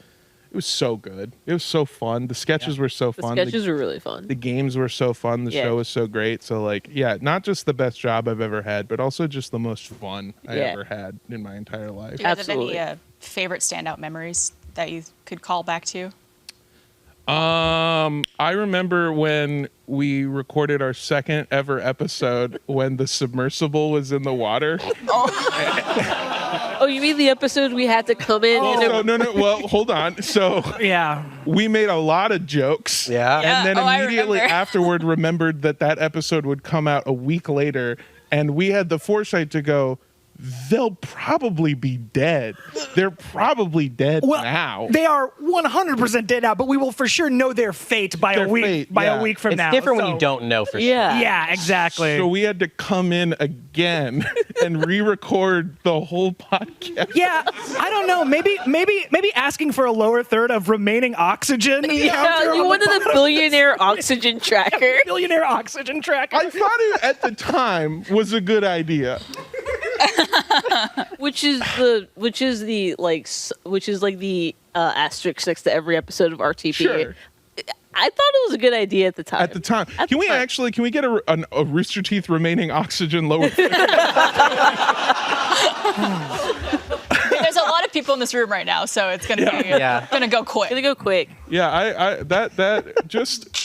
Speaker 20: it was so good. It was so fun. The sketches were so fun.
Speaker 23: The sketches were really fun.
Speaker 20: The games were so fun. The show was so great. So like, yeah, not just the best job I've ever had, but also just the most fun I ever had in my entire life.
Speaker 3: Do you guys have any favorite standout memories that you could call back to?
Speaker 20: I remember when we recorded our second ever episode when the submersible was in the water.
Speaker 23: Oh, you mean the episode we had to come in?
Speaker 20: No. Well, hold on. So we made a lot of jokes. And then immediately afterward remembered that episode would come out a week later, and we had the foresight to go, they'll probably be dead. They're probably dead now.
Speaker 11: They are 100% dead now, but we will for sure know their fate by a week from now.
Speaker 19: It's different when you don't know for sure.
Speaker 11: Yeah, exactly.
Speaker 20: So we had to come in again and re-record the whole podcast.
Speaker 11: Yeah, I don't know. Maybe asking for a lower third of remaining oxygen.
Speaker 23: Yeah, you wanted a billionaire oxygen tracker.
Speaker 11: Billionaire oxygen tracker.
Speaker 20: I thought it at the time was a good idea.
Speaker 23: which is like the asterisk next to every episode of RTP.
Speaker 20: Sure.
Speaker 23: I thought it was a good idea at the time.
Speaker 20: Can we get a Rooster Teeth remaining oxygen lower?
Speaker 3: There's a lot of people in this room right now, so it's gonna go quick.
Speaker 20: Yeah, I that just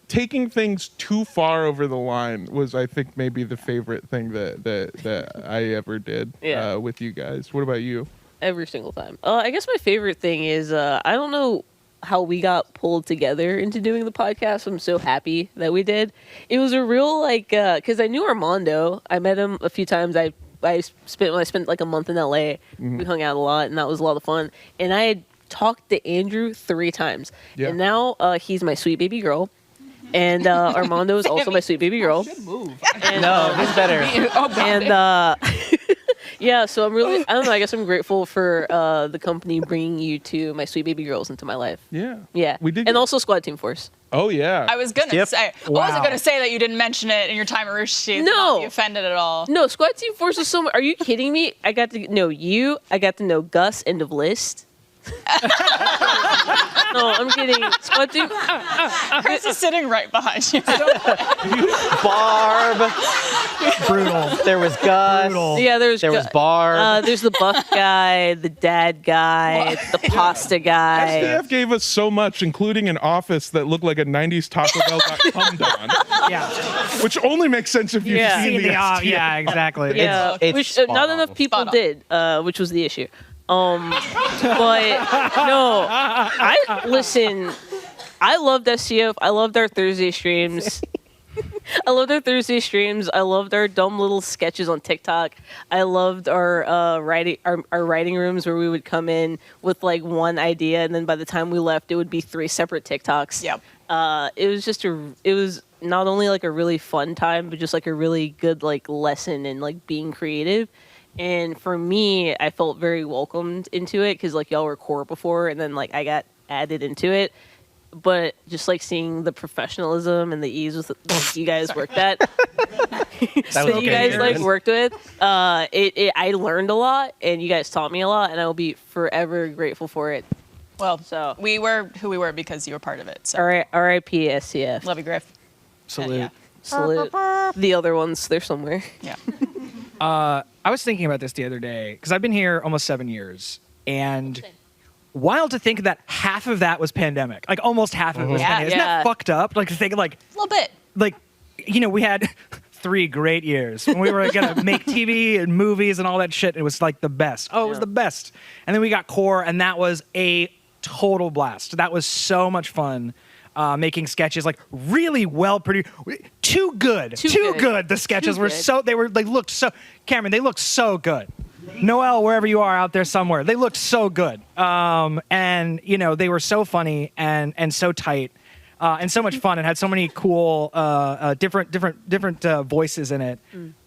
Speaker 20: taking things too far over the line was, I think, maybe the favorite thing that I ever did with you guys. What about you?
Speaker 23: Every single time. I guess my favorite thing is I don't know how we got pulled together into doing the podcast. I'm so happy that we did. It was a real because I knew Armando. I met him a few times. I spent like a month in LA. We hung out a lot, and that was a lot of fun. And I had talked to Andrew 3 times, and now he's my sweet baby girl. And Armando is also my sweet baby girl. And,
Speaker 19: no, he's better.
Speaker 23: And yeah, so I'm really, I don't know, I guess I'm grateful for the company bringing you two, my sweet baby girls, into my life. Yeah.
Speaker 20: We did.
Speaker 23: And also Squad Team Force.
Speaker 20: Oh, yeah.
Speaker 3: I was gonna say, I wasn't gonna say that you didn't mention it in your time at Rooster Teeth.
Speaker 23: No.
Speaker 3: Not be offended at all.
Speaker 23: No, Squad Team Force is so much. Are you kidding me? I got to know you. I got to know Gus, end of list. No, I'm kidding. Squad Team.
Speaker 3: Chris is sitting right behind you.
Speaker 19: Barb.
Speaker 11: Brutal.
Speaker 19: There was Gus.
Speaker 11: Brutal.
Speaker 23: Yeah, there was
Speaker 19: Barb.
Speaker 23: There's the buff guy, the dad guy, the pasta guy.
Speaker 20: SDF gave us so much, including an office that looked like a 90s Taco Bell got cummed on.
Speaker 11: Yeah.
Speaker 20: Which only makes sense if you've seen the SDF.
Speaker 11: Yeah, exactly.
Speaker 23: Yeah, which not enough people did, which was the issue. But no, I loved SCF. I loved our Thursday streams. I loved our dumb little sketches on TikTok. I loved our writing rooms where we would come in with like one idea, and then by the time we left, it would be 3 separate TikToks.
Speaker 3: Yep.
Speaker 23: It was not only like a really fun time, but just like a really good like lesson in like being creative. And for me, I felt very welcomed into it because like y'all were core before, and then like I got added into it. But just like seeing the professionalism and the ease with like, you guys worked at, you guys like worked with, I learned a lot, and you guys taught me a lot, and I will be forever grateful for it.
Speaker 3: Well, so we were who we were because you were part of it. So.
Speaker 23: All right, R.I.P. SCF.
Speaker 3: Love you, Griff.
Speaker 22: Salute.
Speaker 23: Salute. The other ones, they're somewhere.
Speaker 3: Yeah.
Speaker 22: I was thinking about this the other day because I've been here almost 7 years, and wild to think that half of that was pandemic. Like almost half of it was pandemic. Isn't that fucked up? Like to think like
Speaker 3: a little bit.
Speaker 22: Like, you know, we had 3 great years when we were gonna make TV and movies and all that shit. It was like the best. Oh, it was the best. And then we got Core, and that was a total blast. That was so much fun. Making sketches like really well produced, too good. The sketches were they looked so. Cameron, they looked so good. Noel, wherever you are out there somewhere, they looked so good. And you know they were so funny and so tight. and so much fun. It had so many cool, different voices in it,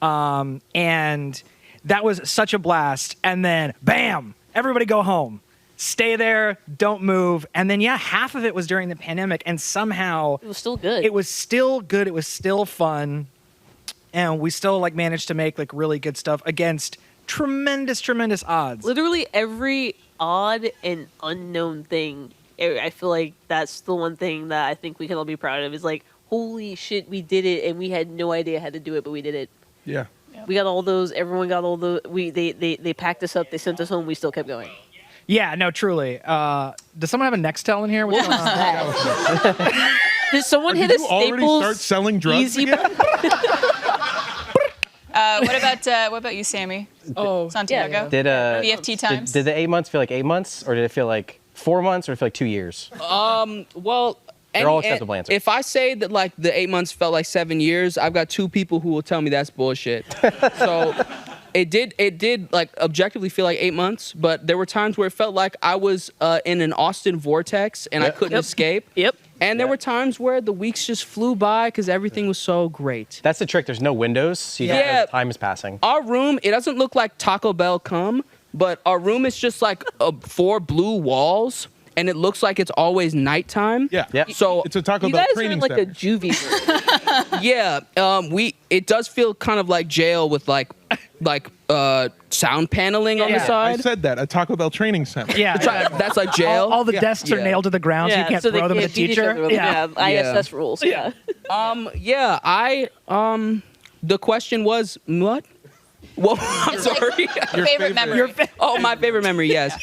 Speaker 22: and that was such a blast. And then, bam! Everybody go home. Stay there. Don't move. And then, half of it was during the pandemic, and somehow
Speaker 23: It was still good.
Speaker 22: It was still good. It was still fun, and we still like managed to make like really good stuff against tremendous odds.
Speaker 23: Literally every odd and unknown thing. I feel like that's the one thing that I think we can all be proud of. Is like, holy shit, we did it, and we had no idea how to do it, but we did it.
Speaker 20: Yeah.
Speaker 23: We got all those. Everyone got all the. They packed us up. They sent us home. We still kept going.
Speaker 22: Yeah, no, truly. Does someone have a Nextel in here? What's going on?
Speaker 23: Did someone hit
Speaker 20: Did
Speaker 23: a
Speaker 20: you already
Speaker 23: Staples
Speaker 20: start selling drugs
Speaker 23: easy
Speaker 20: again?
Speaker 3: What about you, Sammy? Oh, Santiago.
Speaker 19: Did
Speaker 3: BFT times.
Speaker 19: Did the 8 months feel like 8 months, or did it feel like 4 months, or did it feel like 2 years?
Speaker 21: Well,
Speaker 19: They're all acceptable answers.
Speaker 21: If I say that like the 8 months felt like 7 years, I've got 2 people who will tell me that's bullshit. So it did like objectively feel like 8 months, but there were times where it felt like I was in an Austin vortex and I couldn't escape.
Speaker 23: Yep.
Speaker 21: And there were times where the weeks just flew by because everything was so great.
Speaker 19: That's the trick. There's no windows, so you know time is passing.
Speaker 21: Our room, it doesn't look like Taco Bell come, but our room is just like 4 blue walls, and it looks like it's always nighttime.
Speaker 20: Yeah.
Speaker 21: So
Speaker 20: it's a Taco
Speaker 23: You
Speaker 20: Bell
Speaker 23: guys are
Speaker 20: training
Speaker 23: in like
Speaker 20: center.
Speaker 23: a juvie room.
Speaker 21: Yeah, it does feel kind of like jail with like sound paneling on the
Speaker 20: I
Speaker 21: side.
Speaker 20: said that, a Taco Bell training center.
Speaker 22: Yeah,
Speaker 21: That's like jail.
Speaker 22: All the desks are nailed to the ground, so you can't
Speaker 23: so they
Speaker 22: throw them at
Speaker 23: can't
Speaker 22: the
Speaker 23: beat each
Speaker 22: teacher.
Speaker 23: other with them. Yeah, ISS rules. Yeah.
Speaker 21: The question was what? Well, I'm sorry.
Speaker 3: Your favorite memory.
Speaker 21: My favorite memory. Yes.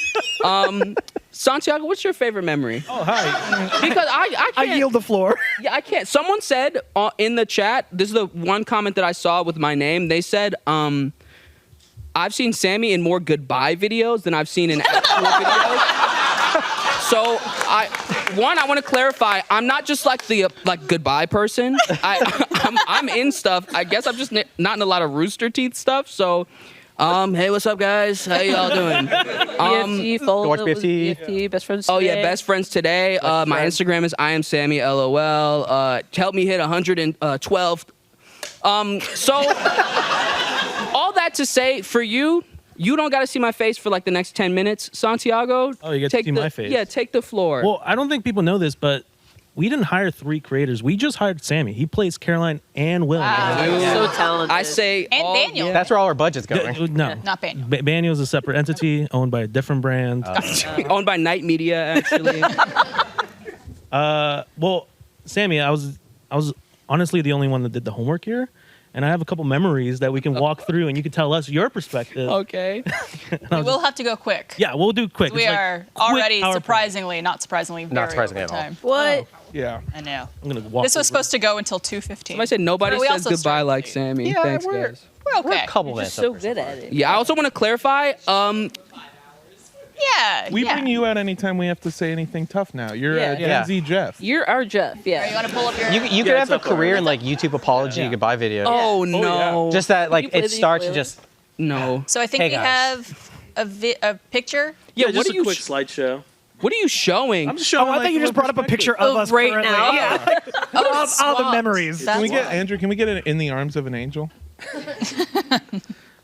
Speaker 21: Santiago, what's your favorite memory?
Speaker 20: Oh, hi.
Speaker 21: Because I can't.
Speaker 22: I yield the floor.
Speaker 21: Yeah, I can't. Someone said in the chat, this is the one comment that I saw with my name. They said, I've seen Sammy in more goodbye videos than I've seen in actual videos. So I want to clarify. I'm not just like the goodbye person. I'm in stuff. I guess I'm just not in a lot of Rooster Teeth stuff. So, hey, what's up, guys? How y'all doing?
Speaker 23: BFT, follow
Speaker 19: watch
Speaker 23: up with
Speaker 19: BFT.
Speaker 23: BFT, best friends.
Speaker 21: Oh yeah,
Speaker 23: today.
Speaker 21: best friends today. My Instagram is IamSammyLOL. Help me hit 112. So all that to say, for you don't got to see my face for like the next 10 minutes, Santiago.
Speaker 4: Oh, you get to see my face.
Speaker 21: Yeah, take the floor.
Speaker 4: Well, I don't think people know this, but we didn't hire 3 creators. We just hired Sammy. He plays Caroline and Will.
Speaker 23: So talented.
Speaker 21: I say
Speaker 3: And Daniel.
Speaker 19: That's where all our budget's going.
Speaker 4: No.
Speaker 3: Not Daniel.
Speaker 4: Baniel is a separate entity owned by a different brand.
Speaker 21: owned by Night Media, actually.
Speaker 4: Well, Sammy, I was honestly the only one that did the homework here. And I have a couple memories that we can walk through, and you can tell us your perspective.
Speaker 21: Okay.
Speaker 3: We will have to go quick.
Speaker 4: Yeah, we'll do quick.
Speaker 3: We
Speaker 4: It's like
Speaker 3: are
Speaker 4: quick
Speaker 3: already
Speaker 4: PowerPoint.
Speaker 3: not surprisingly, very
Speaker 19: surprisingly
Speaker 3: over
Speaker 19: at all.
Speaker 3: time.
Speaker 23: What?
Speaker 20: Yeah.
Speaker 3: I know.
Speaker 4: I'm gonna walk.
Speaker 3: This was supposed to go until 2:15.
Speaker 21: I said nobody
Speaker 3: We
Speaker 21: says
Speaker 3: also
Speaker 21: goodbye
Speaker 3: started
Speaker 21: like
Speaker 3: late.
Speaker 21: Sammy.
Speaker 19: Yeah,
Speaker 21: Thanks,
Speaker 19: we're-
Speaker 21: guys.
Speaker 3: We're okay.
Speaker 19: A couple
Speaker 23: You're
Speaker 19: minutes.
Speaker 23: so good at it.
Speaker 21: Yeah, I also want to clarify.
Speaker 3: Yeah.
Speaker 20: We
Speaker 3: yeah.
Speaker 20: bring you out anytime we have to say anything tough now. You're
Speaker 23: Yeah.
Speaker 20: Gen Z Jeff.
Speaker 23: You're our Jeff. Yeah.
Speaker 3: You want to pull up your?
Speaker 19: You could have a career in like YouTube apology goodbye video.
Speaker 21: Oh no.
Speaker 19: Just that like
Speaker 23: play
Speaker 19: it
Speaker 23: the
Speaker 19: starts
Speaker 23: ukulele?
Speaker 19: just
Speaker 21: No.
Speaker 3: So I think
Speaker 19: Hey,
Speaker 3: we
Speaker 19: guys.
Speaker 3: have a picture.
Speaker 21: Yeah,
Speaker 5: just
Speaker 21: what are
Speaker 5: a
Speaker 21: you
Speaker 5: quick slideshow.
Speaker 21: What are you showing?
Speaker 5: I'm just showing.
Speaker 22: I thought you just brought up a picture of us
Speaker 23: right
Speaker 22: currently.
Speaker 23: now?
Speaker 22: Yeah. all the memories.
Speaker 20: Can we get Andrew? Can we get it in the arms of an angel?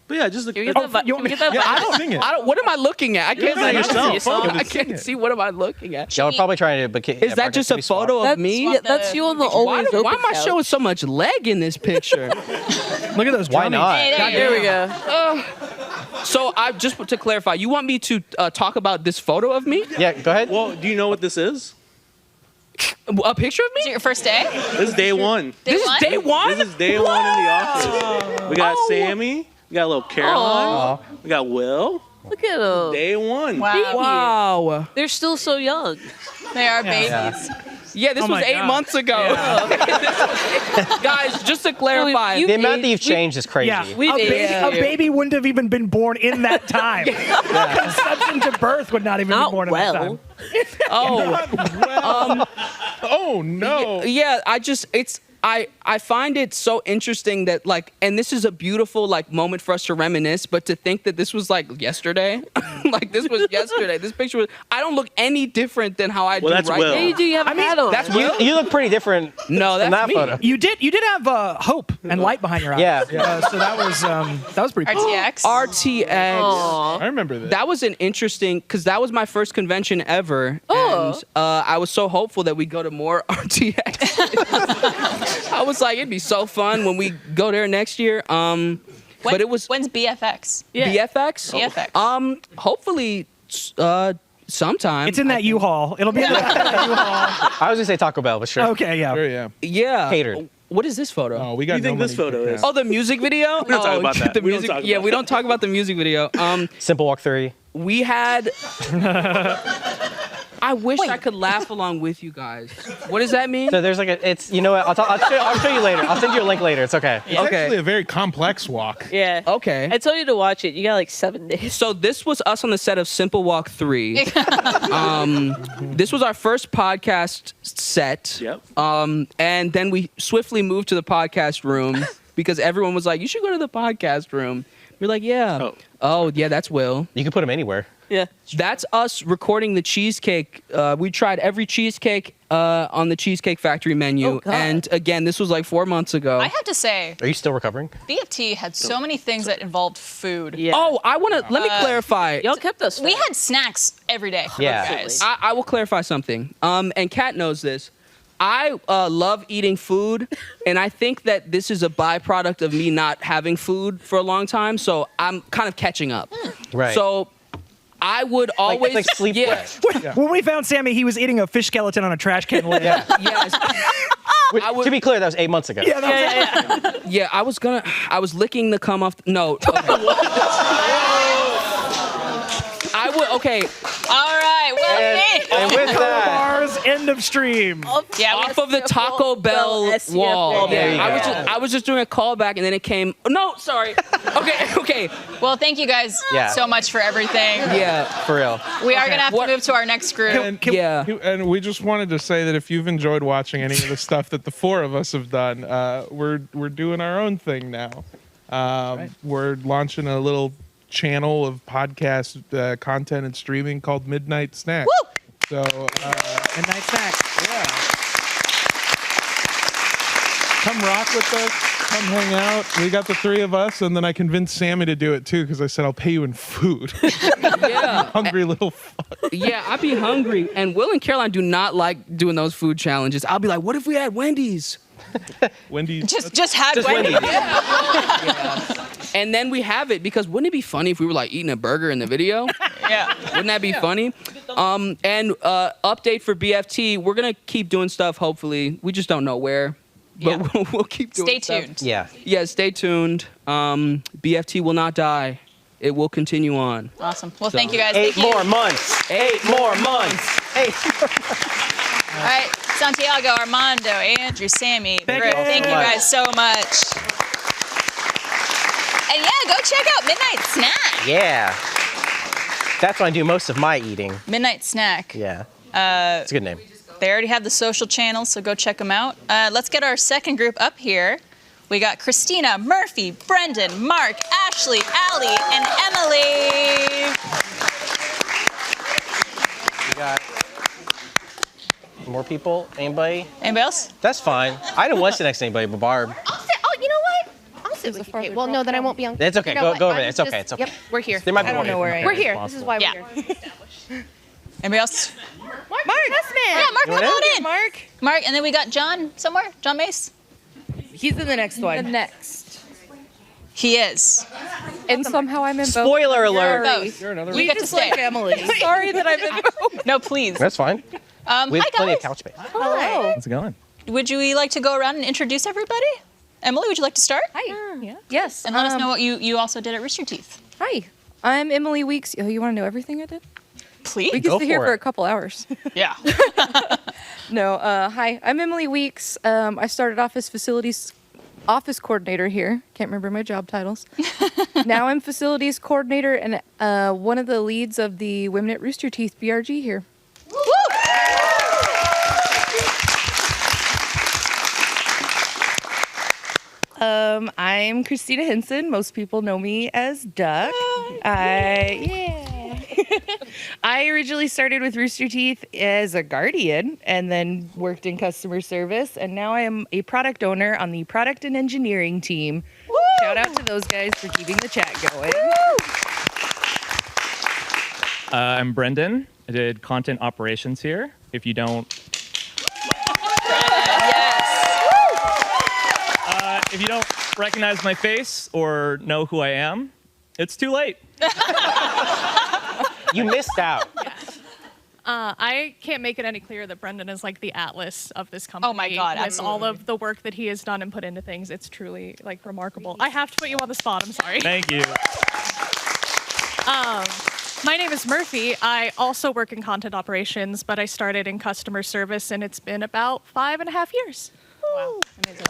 Speaker 5: But yeah, just a
Speaker 23: Can we get that?
Speaker 22: you want me-
Speaker 23: Can we get that?
Speaker 21: I don't.
Speaker 20: Sing it.
Speaker 21: What am I looking at? I can't
Speaker 5: You're
Speaker 21: see
Speaker 5: not
Speaker 21: yourself.
Speaker 5: yourself.
Speaker 21: I can't see. What am I looking at?
Speaker 19: y'all are probably trying to. But
Speaker 21: Is that just a photo of me?
Speaker 23: Yeah, that's you on the
Speaker 21: Why,
Speaker 23: always open
Speaker 21: why am I
Speaker 23: couch.
Speaker 21: showing so much leg in this picture?
Speaker 22: Look at those.
Speaker 19: Why
Speaker 22: drummies.
Speaker 19: not?
Speaker 3: Hey,
Speaker 23: There we go.
Speaker 21: So I just to clarify, you want me to talk about this photo of me?
Speaker 19: Yeah, go ahead.
Speaker 5: Well, do you know what this is?
Speaker 21: A picture of
Speaker 3: Is
Speaker 21: me?
Speaker 3: it your first day?
Speaker 5: This is day one.
Speaker 21: This is day one.
Speaker 5: This is day one in the office. We got Sammy. We got a little Caroline. We got Will.
Speaker 23: Look at them.
Speaker 5: Day one.
Speaker 3: Wow.
Speaker 21: Wow.
Speaker 23: They're still so young.
Speaker 3: They are babies.
Speaker 21: Yeah, this
Speaker 22: Oh
Speaker 21: was
Speaker 22: my
Speaker 21: 8
Speaker 22: God.
Speaker 21: months ago. Guys, just to clarify,
Speaker 23: You-
Speaker 19: The amount that you've
Speaker 23: we-
Speaker 19: changed is crazy.
Speaker 22: Yeah,
Speaker 23: We-
Speaker 22: a baby wouldn't have even been born in that time. Conception to birth would not even
Speaker 23: Not
Speaker 22: be born in
Speaker 23: well.
Speaker 22: that time.
Speaker 21: oh
Speaker 20: Oh no.
Speaker 21: yeah, I find it so interesting that like, and this is a beautiful like moment for us to reminisce, but to think that this was like yesterday, like this was yesterday. This picture was. I don't look any different than how I do
Speaker 5: that's
Speaker 21: right
Speaker 5: Will.
Speaker 21: now.
Speaker 23: Yeah, you do. You have a hat on.
Speaker 21: That's Will.
Speaker 19: You look pretty different.
Speaker 21: No,
Speaker 19: in
Speaker 21: that's
Speaker 19: that
Speaker 21: me.
Speaker 19: photo.
Speaker 22: You did have hope and light behind your eyes.
Speaker 19: Yeah.
Speaker 22: So that was pretty cool.
Speaker 3: RTX.
Speaker 21: RTX.
Speaker 3: Aw.
Speaker 20: I remember that.
Speaker 21: That was an interesting, because that was my first convention ever,
Speaker 3: Oh.
Speaker 21: and I was so hopeful that we go to more RTX. I was like, it'd be so fun when we go there next year. But it was
Speaker 3: When's BFX?
Speaker 21: BFX.
Speaker 3: BFX.
Speaker 21: Hopefully, sometime.
Speaker 22: It's in that U-Haul. It'll be in that U-Haul.
Speaker 19: I was gonna say Taco Bell, but sure.
Speaker 22: Okay, yeah.
Speaker 20: Sure, yeah.
Speaker 21: Yeah.
Speaker 19: Catered.
Speaker 21: What is this photo?
Speaker 20: Oh, we got
Speaker 5: You think
Speaker 20: no
Speaker 5: this
Speaker 20: money
Speaker 5: photo
Speaker 20: for
Speaker 5: is?
Speaker 20: that.
Speaker 21: Oh, the music video?
Speaker 5: We don't talk about that.
Speaker 21: The
Speaker 5: We don't
Speaker 21: music,
Speaker 5: talk
Speaker 21: yeah,
Speaker 5: about
Speaker 21: we don't talk about the music video.
Speaker 19: Simple Walk 3.
Speaker 21: We had. I wish I could laugh along with you guys. What does that mean?
Speaker 19: So there's like it's you know what I'll show you later. I'll send you a link later. It's okay.
Speaker 20: It's actually a very complex walk.
Speaker 23: Yeah.
Speaker 21: Okay.
Speaker 23: I told you to watch it. You got like 7 days.
Speaker 21: So this was us on the set of Simple Walk 3. This was our first podcast set.
Speaker 5: Yep.
Speaker 21: And then we swiftly moved to the podcast room because everyone was like, you should go to the podcast room. We're like, yeah. Oh, yeah, that's Will.
Speaker 19: You can put them anywhere.
Speaker 23: Yeah.
Speaker 21: That's us recording the cheesecake. We tried every cheesecake on the Cheesecake Factory menu.
Speaker 3: Oh, God.
Speaker 21: And again, this was like 4 months ago.
Speaker 3: I have to say,
Speaker 19: Are you still recovering?
Speaker 3: BFT had so many things that involved food.
Speaker 23: Yeah.
Speaker 21: Oh, I want to let me clarify.
Speaker 23: Y'all kept us.
Speaker 3: We had snacks every day.
Speaker 19: Yeah.
Speaker 3: Guys.
Speaker 21: I will clarify something. And Kat knows this. I love eating food, and I think that this is a byproduct of me not having food for a long time. So I'm kind of catching up.
Speaker 19: Right.
Speaker 21: So I would always
Speaker 19: like sleep.
Speaker 21: Yeah.
Speaker 22: When we found Sammy, he was eating a fish skeleton on a trash can lid.
Speaker 19: Yeah.
Speaker 21: Yes.
Speaker 19: To be clear, that was 8 months ago.
Speaker 22: Yeah,
Speaker 21: Yeah. I was licking the cum off. No. Okay. I would. Okay.
Speaker 3: All right. Well,
Speaker 19: And with that,
Speaker 22: Bars, end of stream.
Speaker 3: yeah, we
Speaker 21: Off of the Taco Bell wall.
Speaker 19: There you
Speaker 21: Yeah,
Speaker 19: go.
Speaker 21: I was just doing a callback, and then it came. No, sorry. Okay.
Speaker 3: Well, thank you guys
Speaker 19: Yeah.
Speaker 3: so much for everything.
Speaker 21: Yeah.
Speaker 19: for real.
Speaker 3: We are gonna have to move to our next group.
Speaker 20: And we just wanted to say that if you've enjoyed watching any of the stuff that the four of us have done, we're doing our own thing now. We're launching a little channel of podcast content and streaming called Midnight Snack.
Speaker 3: Woo!
Speaker 20: So
Speaker 22: Midnight snacks.
Speaker 20: yeah, come rock with us. Come hang out. We got the three of us, and then I convinced Sammy to do it too because I said I'll pay you in food.
Speaker 21: Yeah.
Speaker 20: Hungry little fuck.
Speaker 21: Yeah, I'd be hungry. And Will and Caroline do not like doing those food challenges. I'll be like, what if we had Wendy's?
Speaker 20: Wendy's.
Speaker 3: Just had Wendy's.
Speaker 21: Yeah. And then we have it because wouldn't it be funny if we were like eating a burger in the video?
Speaker 3: Yeah.
Speaker 21: Wouldn't that be funny? And update for BFT, we're gonna keep doing stuff. Hopefully, we just don't know where, but we'll keep doing.
Speaker 3: Stay
Speaker 21: stuff.
Speaker 3: tuned.
Speaker 19: Yeah.
Speaker 21: Yeah, stay tuned. BFT will not die. It will continue on.
Speaker 3: Awesome. Well, thank you guys.
Speaker 19: 8
Speaker 3: Thank you.
Speaker 19: more months. 8 more months. 8.
Speaker 3: All right, Santiago, Armando, Andrew, Sammy,
Speaker 19: Thank
Speaker 3: Griff,
Speaker 19: you
Speaker 3: thank
Speaker 19: so
Speaker 3: you
Speaker 19: much.
Speaker 3: guys so much. And yeah, go check out Midnight Snack.
Speaker 19: Yeah. That's when I do most of my eating.
Speaker 3: Midnight Snack.
Speaker 19: Yeah.
Speaker 3: It's
Speaker 19: a good name.
Speaker 3: They already have the social channels, so go check them out. Let's get our second group up here. We got Christina, Murphy, Brendan, Mark, Ashley, Allie, and Emily.
Speaker 19: We got more people. Anybody?
Speaker 3: Anybody else?
Speaker 19: That's fine. I didn't want to sit next to anybody but Barb.
Speaker 1: Oh, you know what? I'll sit with you. Okay, well, no, then I won't be on.
Speaker 19: It's okay.
Speaker 1: You know
Speaker 19: Go
Speaker 1: what?
Speaker 19: over
Speaker 1: I'm
Speaker 19: there. It's
Speaker 1: just-
Speaker 19: okay. It's okay.
Speaker 1: Yep, we're here.
Speaker 19: There might be
Speaker 1: I don't
Speaker 19: more
Speaker 1: know where I am. We're here. This is why
Speaker 3: Yeah.
Speaker 1: we're here.
Speaker 3: Anybody else?
Speaker 1: Mark Hessman.
Speaker 3: Yeah, Mark,
Speaker 1: You
Speaker 3: come
Speaker 1: want
Speaker 3: on
Speaker 1: in?
Speaker 3: in. Mark, and then we got John somewhere. John Mace.
Speaker 8: He's in the next one.
Speaker 1: The next.
Speaker 3: He is.
Speaker 8: And somehow I'm in both.
Speaker 19: Spoiler alert.
Speaker 3: Both.
Speaker 8: You're another
Speaker 3: You get to stay.
Speaker 8: like Emily. Sorry that I'm in both.
Speaker 3: No, please.
Speaker 19: That's fine. We have
Speaker 3: Hi,
Speaker 19: plenty
Speaker 3: guys.
Speaker 19: of couch space.
Speaker 3: Hello.
Speaker 18: How's it going?
Speaker 3: Would you like to go around and introduce everybody? Emily, would you like to start?
Speaker 8: Hi. Yeah. Yes.
Speaker 3: And let us know what you also did at Rooster Teeth.
Speaker 8: Hi. I'm Emily Weeks. Oh, you want to know everything I did?
Speaker 3: Please.
Speaker 8: We could
Speaker 19: Go
Speaker 8: sit here
Speaker 19: for
Speaker 8: for
Speaker 19: it.
Speaker 8: a couple hours.
Speaker 3: Yeah.
Speaker 8: No. Hi. I'm Emily Weeks. I started off as facilities office coordinator here. Can't remember my job titles. Now I'm facilities coordinator and one of the leads of the Women at Rooster Teeth BRG here. I'm Christina Henson. Most people know me as Duck. I originally started with Rooster Teeth as a guardian and then worked in customer service. And now I am a product owner on the product and engineering team. Woo! Shout out to those guys for keeping the chat going.
Speaker 7: I'm Brendan. I did content operations here. If you don't... if you don't recognize my face or know who I am, it's too late.
Speaker 19: You missed out.
Speaker 9: I can't make it any clearer that Brendan is like the atlas of this company.
Speaker 3: Oh my God,
Speaker 9: with
Speaker 3: absolutely.
Speaker 9: all of the work that he has done and put into things, it's truly like remarkable. I have to put you on the spot. I'm sorry.
Speaker 7: Thank you.
Speaker 9: My name is Murphy. I also work in content operations, but I started in customer service, and it's been about 5.5 years.
Speaker 3: Wow, amazing.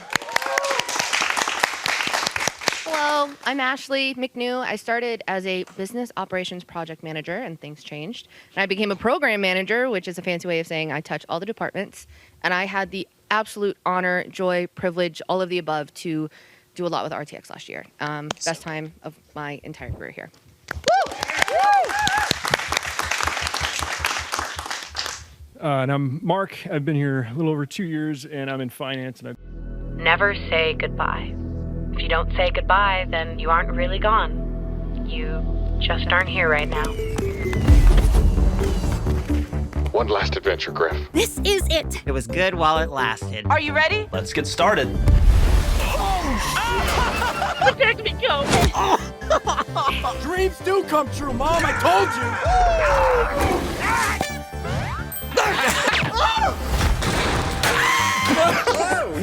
Speaker 1: Hello, I'm Ashley McNew. I started as a business operations project manager, and things changed. And I became a program manager, which is a fancy way of saying I touch all the departments. And I had the absolute honor, joy, privilege, all of the above to do a lot with RTX last year. Best time of my entire career here.
Speaker 10: And I'm Mark. I've been here a little over 2 years, and I'm in finance. And
Speaker 13: Never say goodbye. If you don't say goodbye, then you aren't really gone. You just aren't here right now.
Speaker 25: One last adventure, Griff.
Speaker 26: This is it.
Speaker 27: It was good while it lasted.
Speaker 26: Are you ready?
Speaker 18: Let's get started.
Speaker 26: Protect me, go.
Speaker 28: Dreams do come true, Mom. I told you.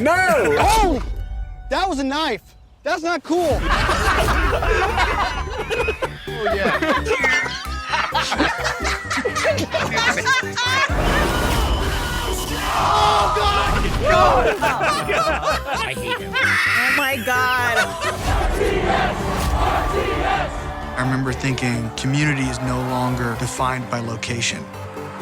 Speaker 29: No! Oh! That was a knife. That's not cool. Oh, yeah.
Speaker 28: Oh, God!
Speaker 27: I hate him.
Speaker 26: Oh, my God.
Speaker 30: I remember thinking community is no longer defined by location.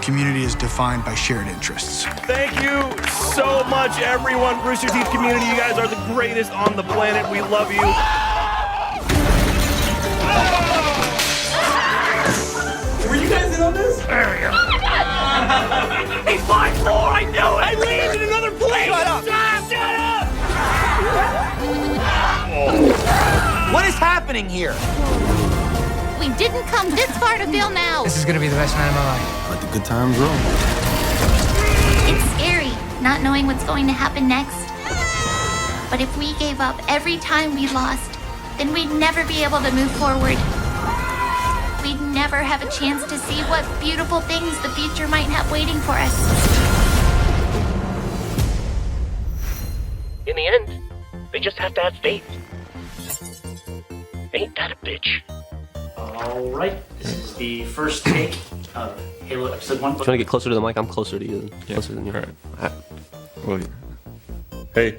Speaker 30: Community is defined by shared interests.
Speaker 5: Thank you so much, everyone. Rooster Teeth community, you guys are the greatest on the planet. We love you.
Speaker 28: Were you guys in on this?
Speaker 26: He's flying floor. I knew it.
Speaker 28: I landed in another plane.
Speaker 26: Shut up.
Speaker 28: Shut up.
Speaker 27: What is happening here?
Speaker 26: We didn't come this far to fail now.
Speaker 31: This is gonna be the best night of my life.
Speaker 32: Let the good times roll.
Speaker 26: It's scary, not knowing what's going to happen next. But if we gave up every time we lost, then we'd never be able to move forward. We'd never have a chance to see what beautiful things the future might have waiting for us.
Speaker 12: In the end, they just have to have faith. Ain't that a bitch?
Speaker 33: All right, this is the first take of Halo Episode 1.
Speaker 34: Do you want to get closer to the mic? I'm closer to you. Closer than you.
Speaker 33: All right.
Speaker 34: Well,
Speaker 32: hey.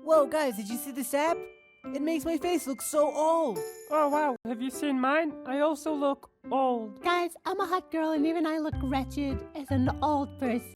Speaker 35: Whoa, guys, did you see this app? It makes my face look so old.
Speaker 36: Oh, wow. Have you seen mine? I also look old.
Speaker 26: Guys, I'm a hot girl and even I look wretched as an old person.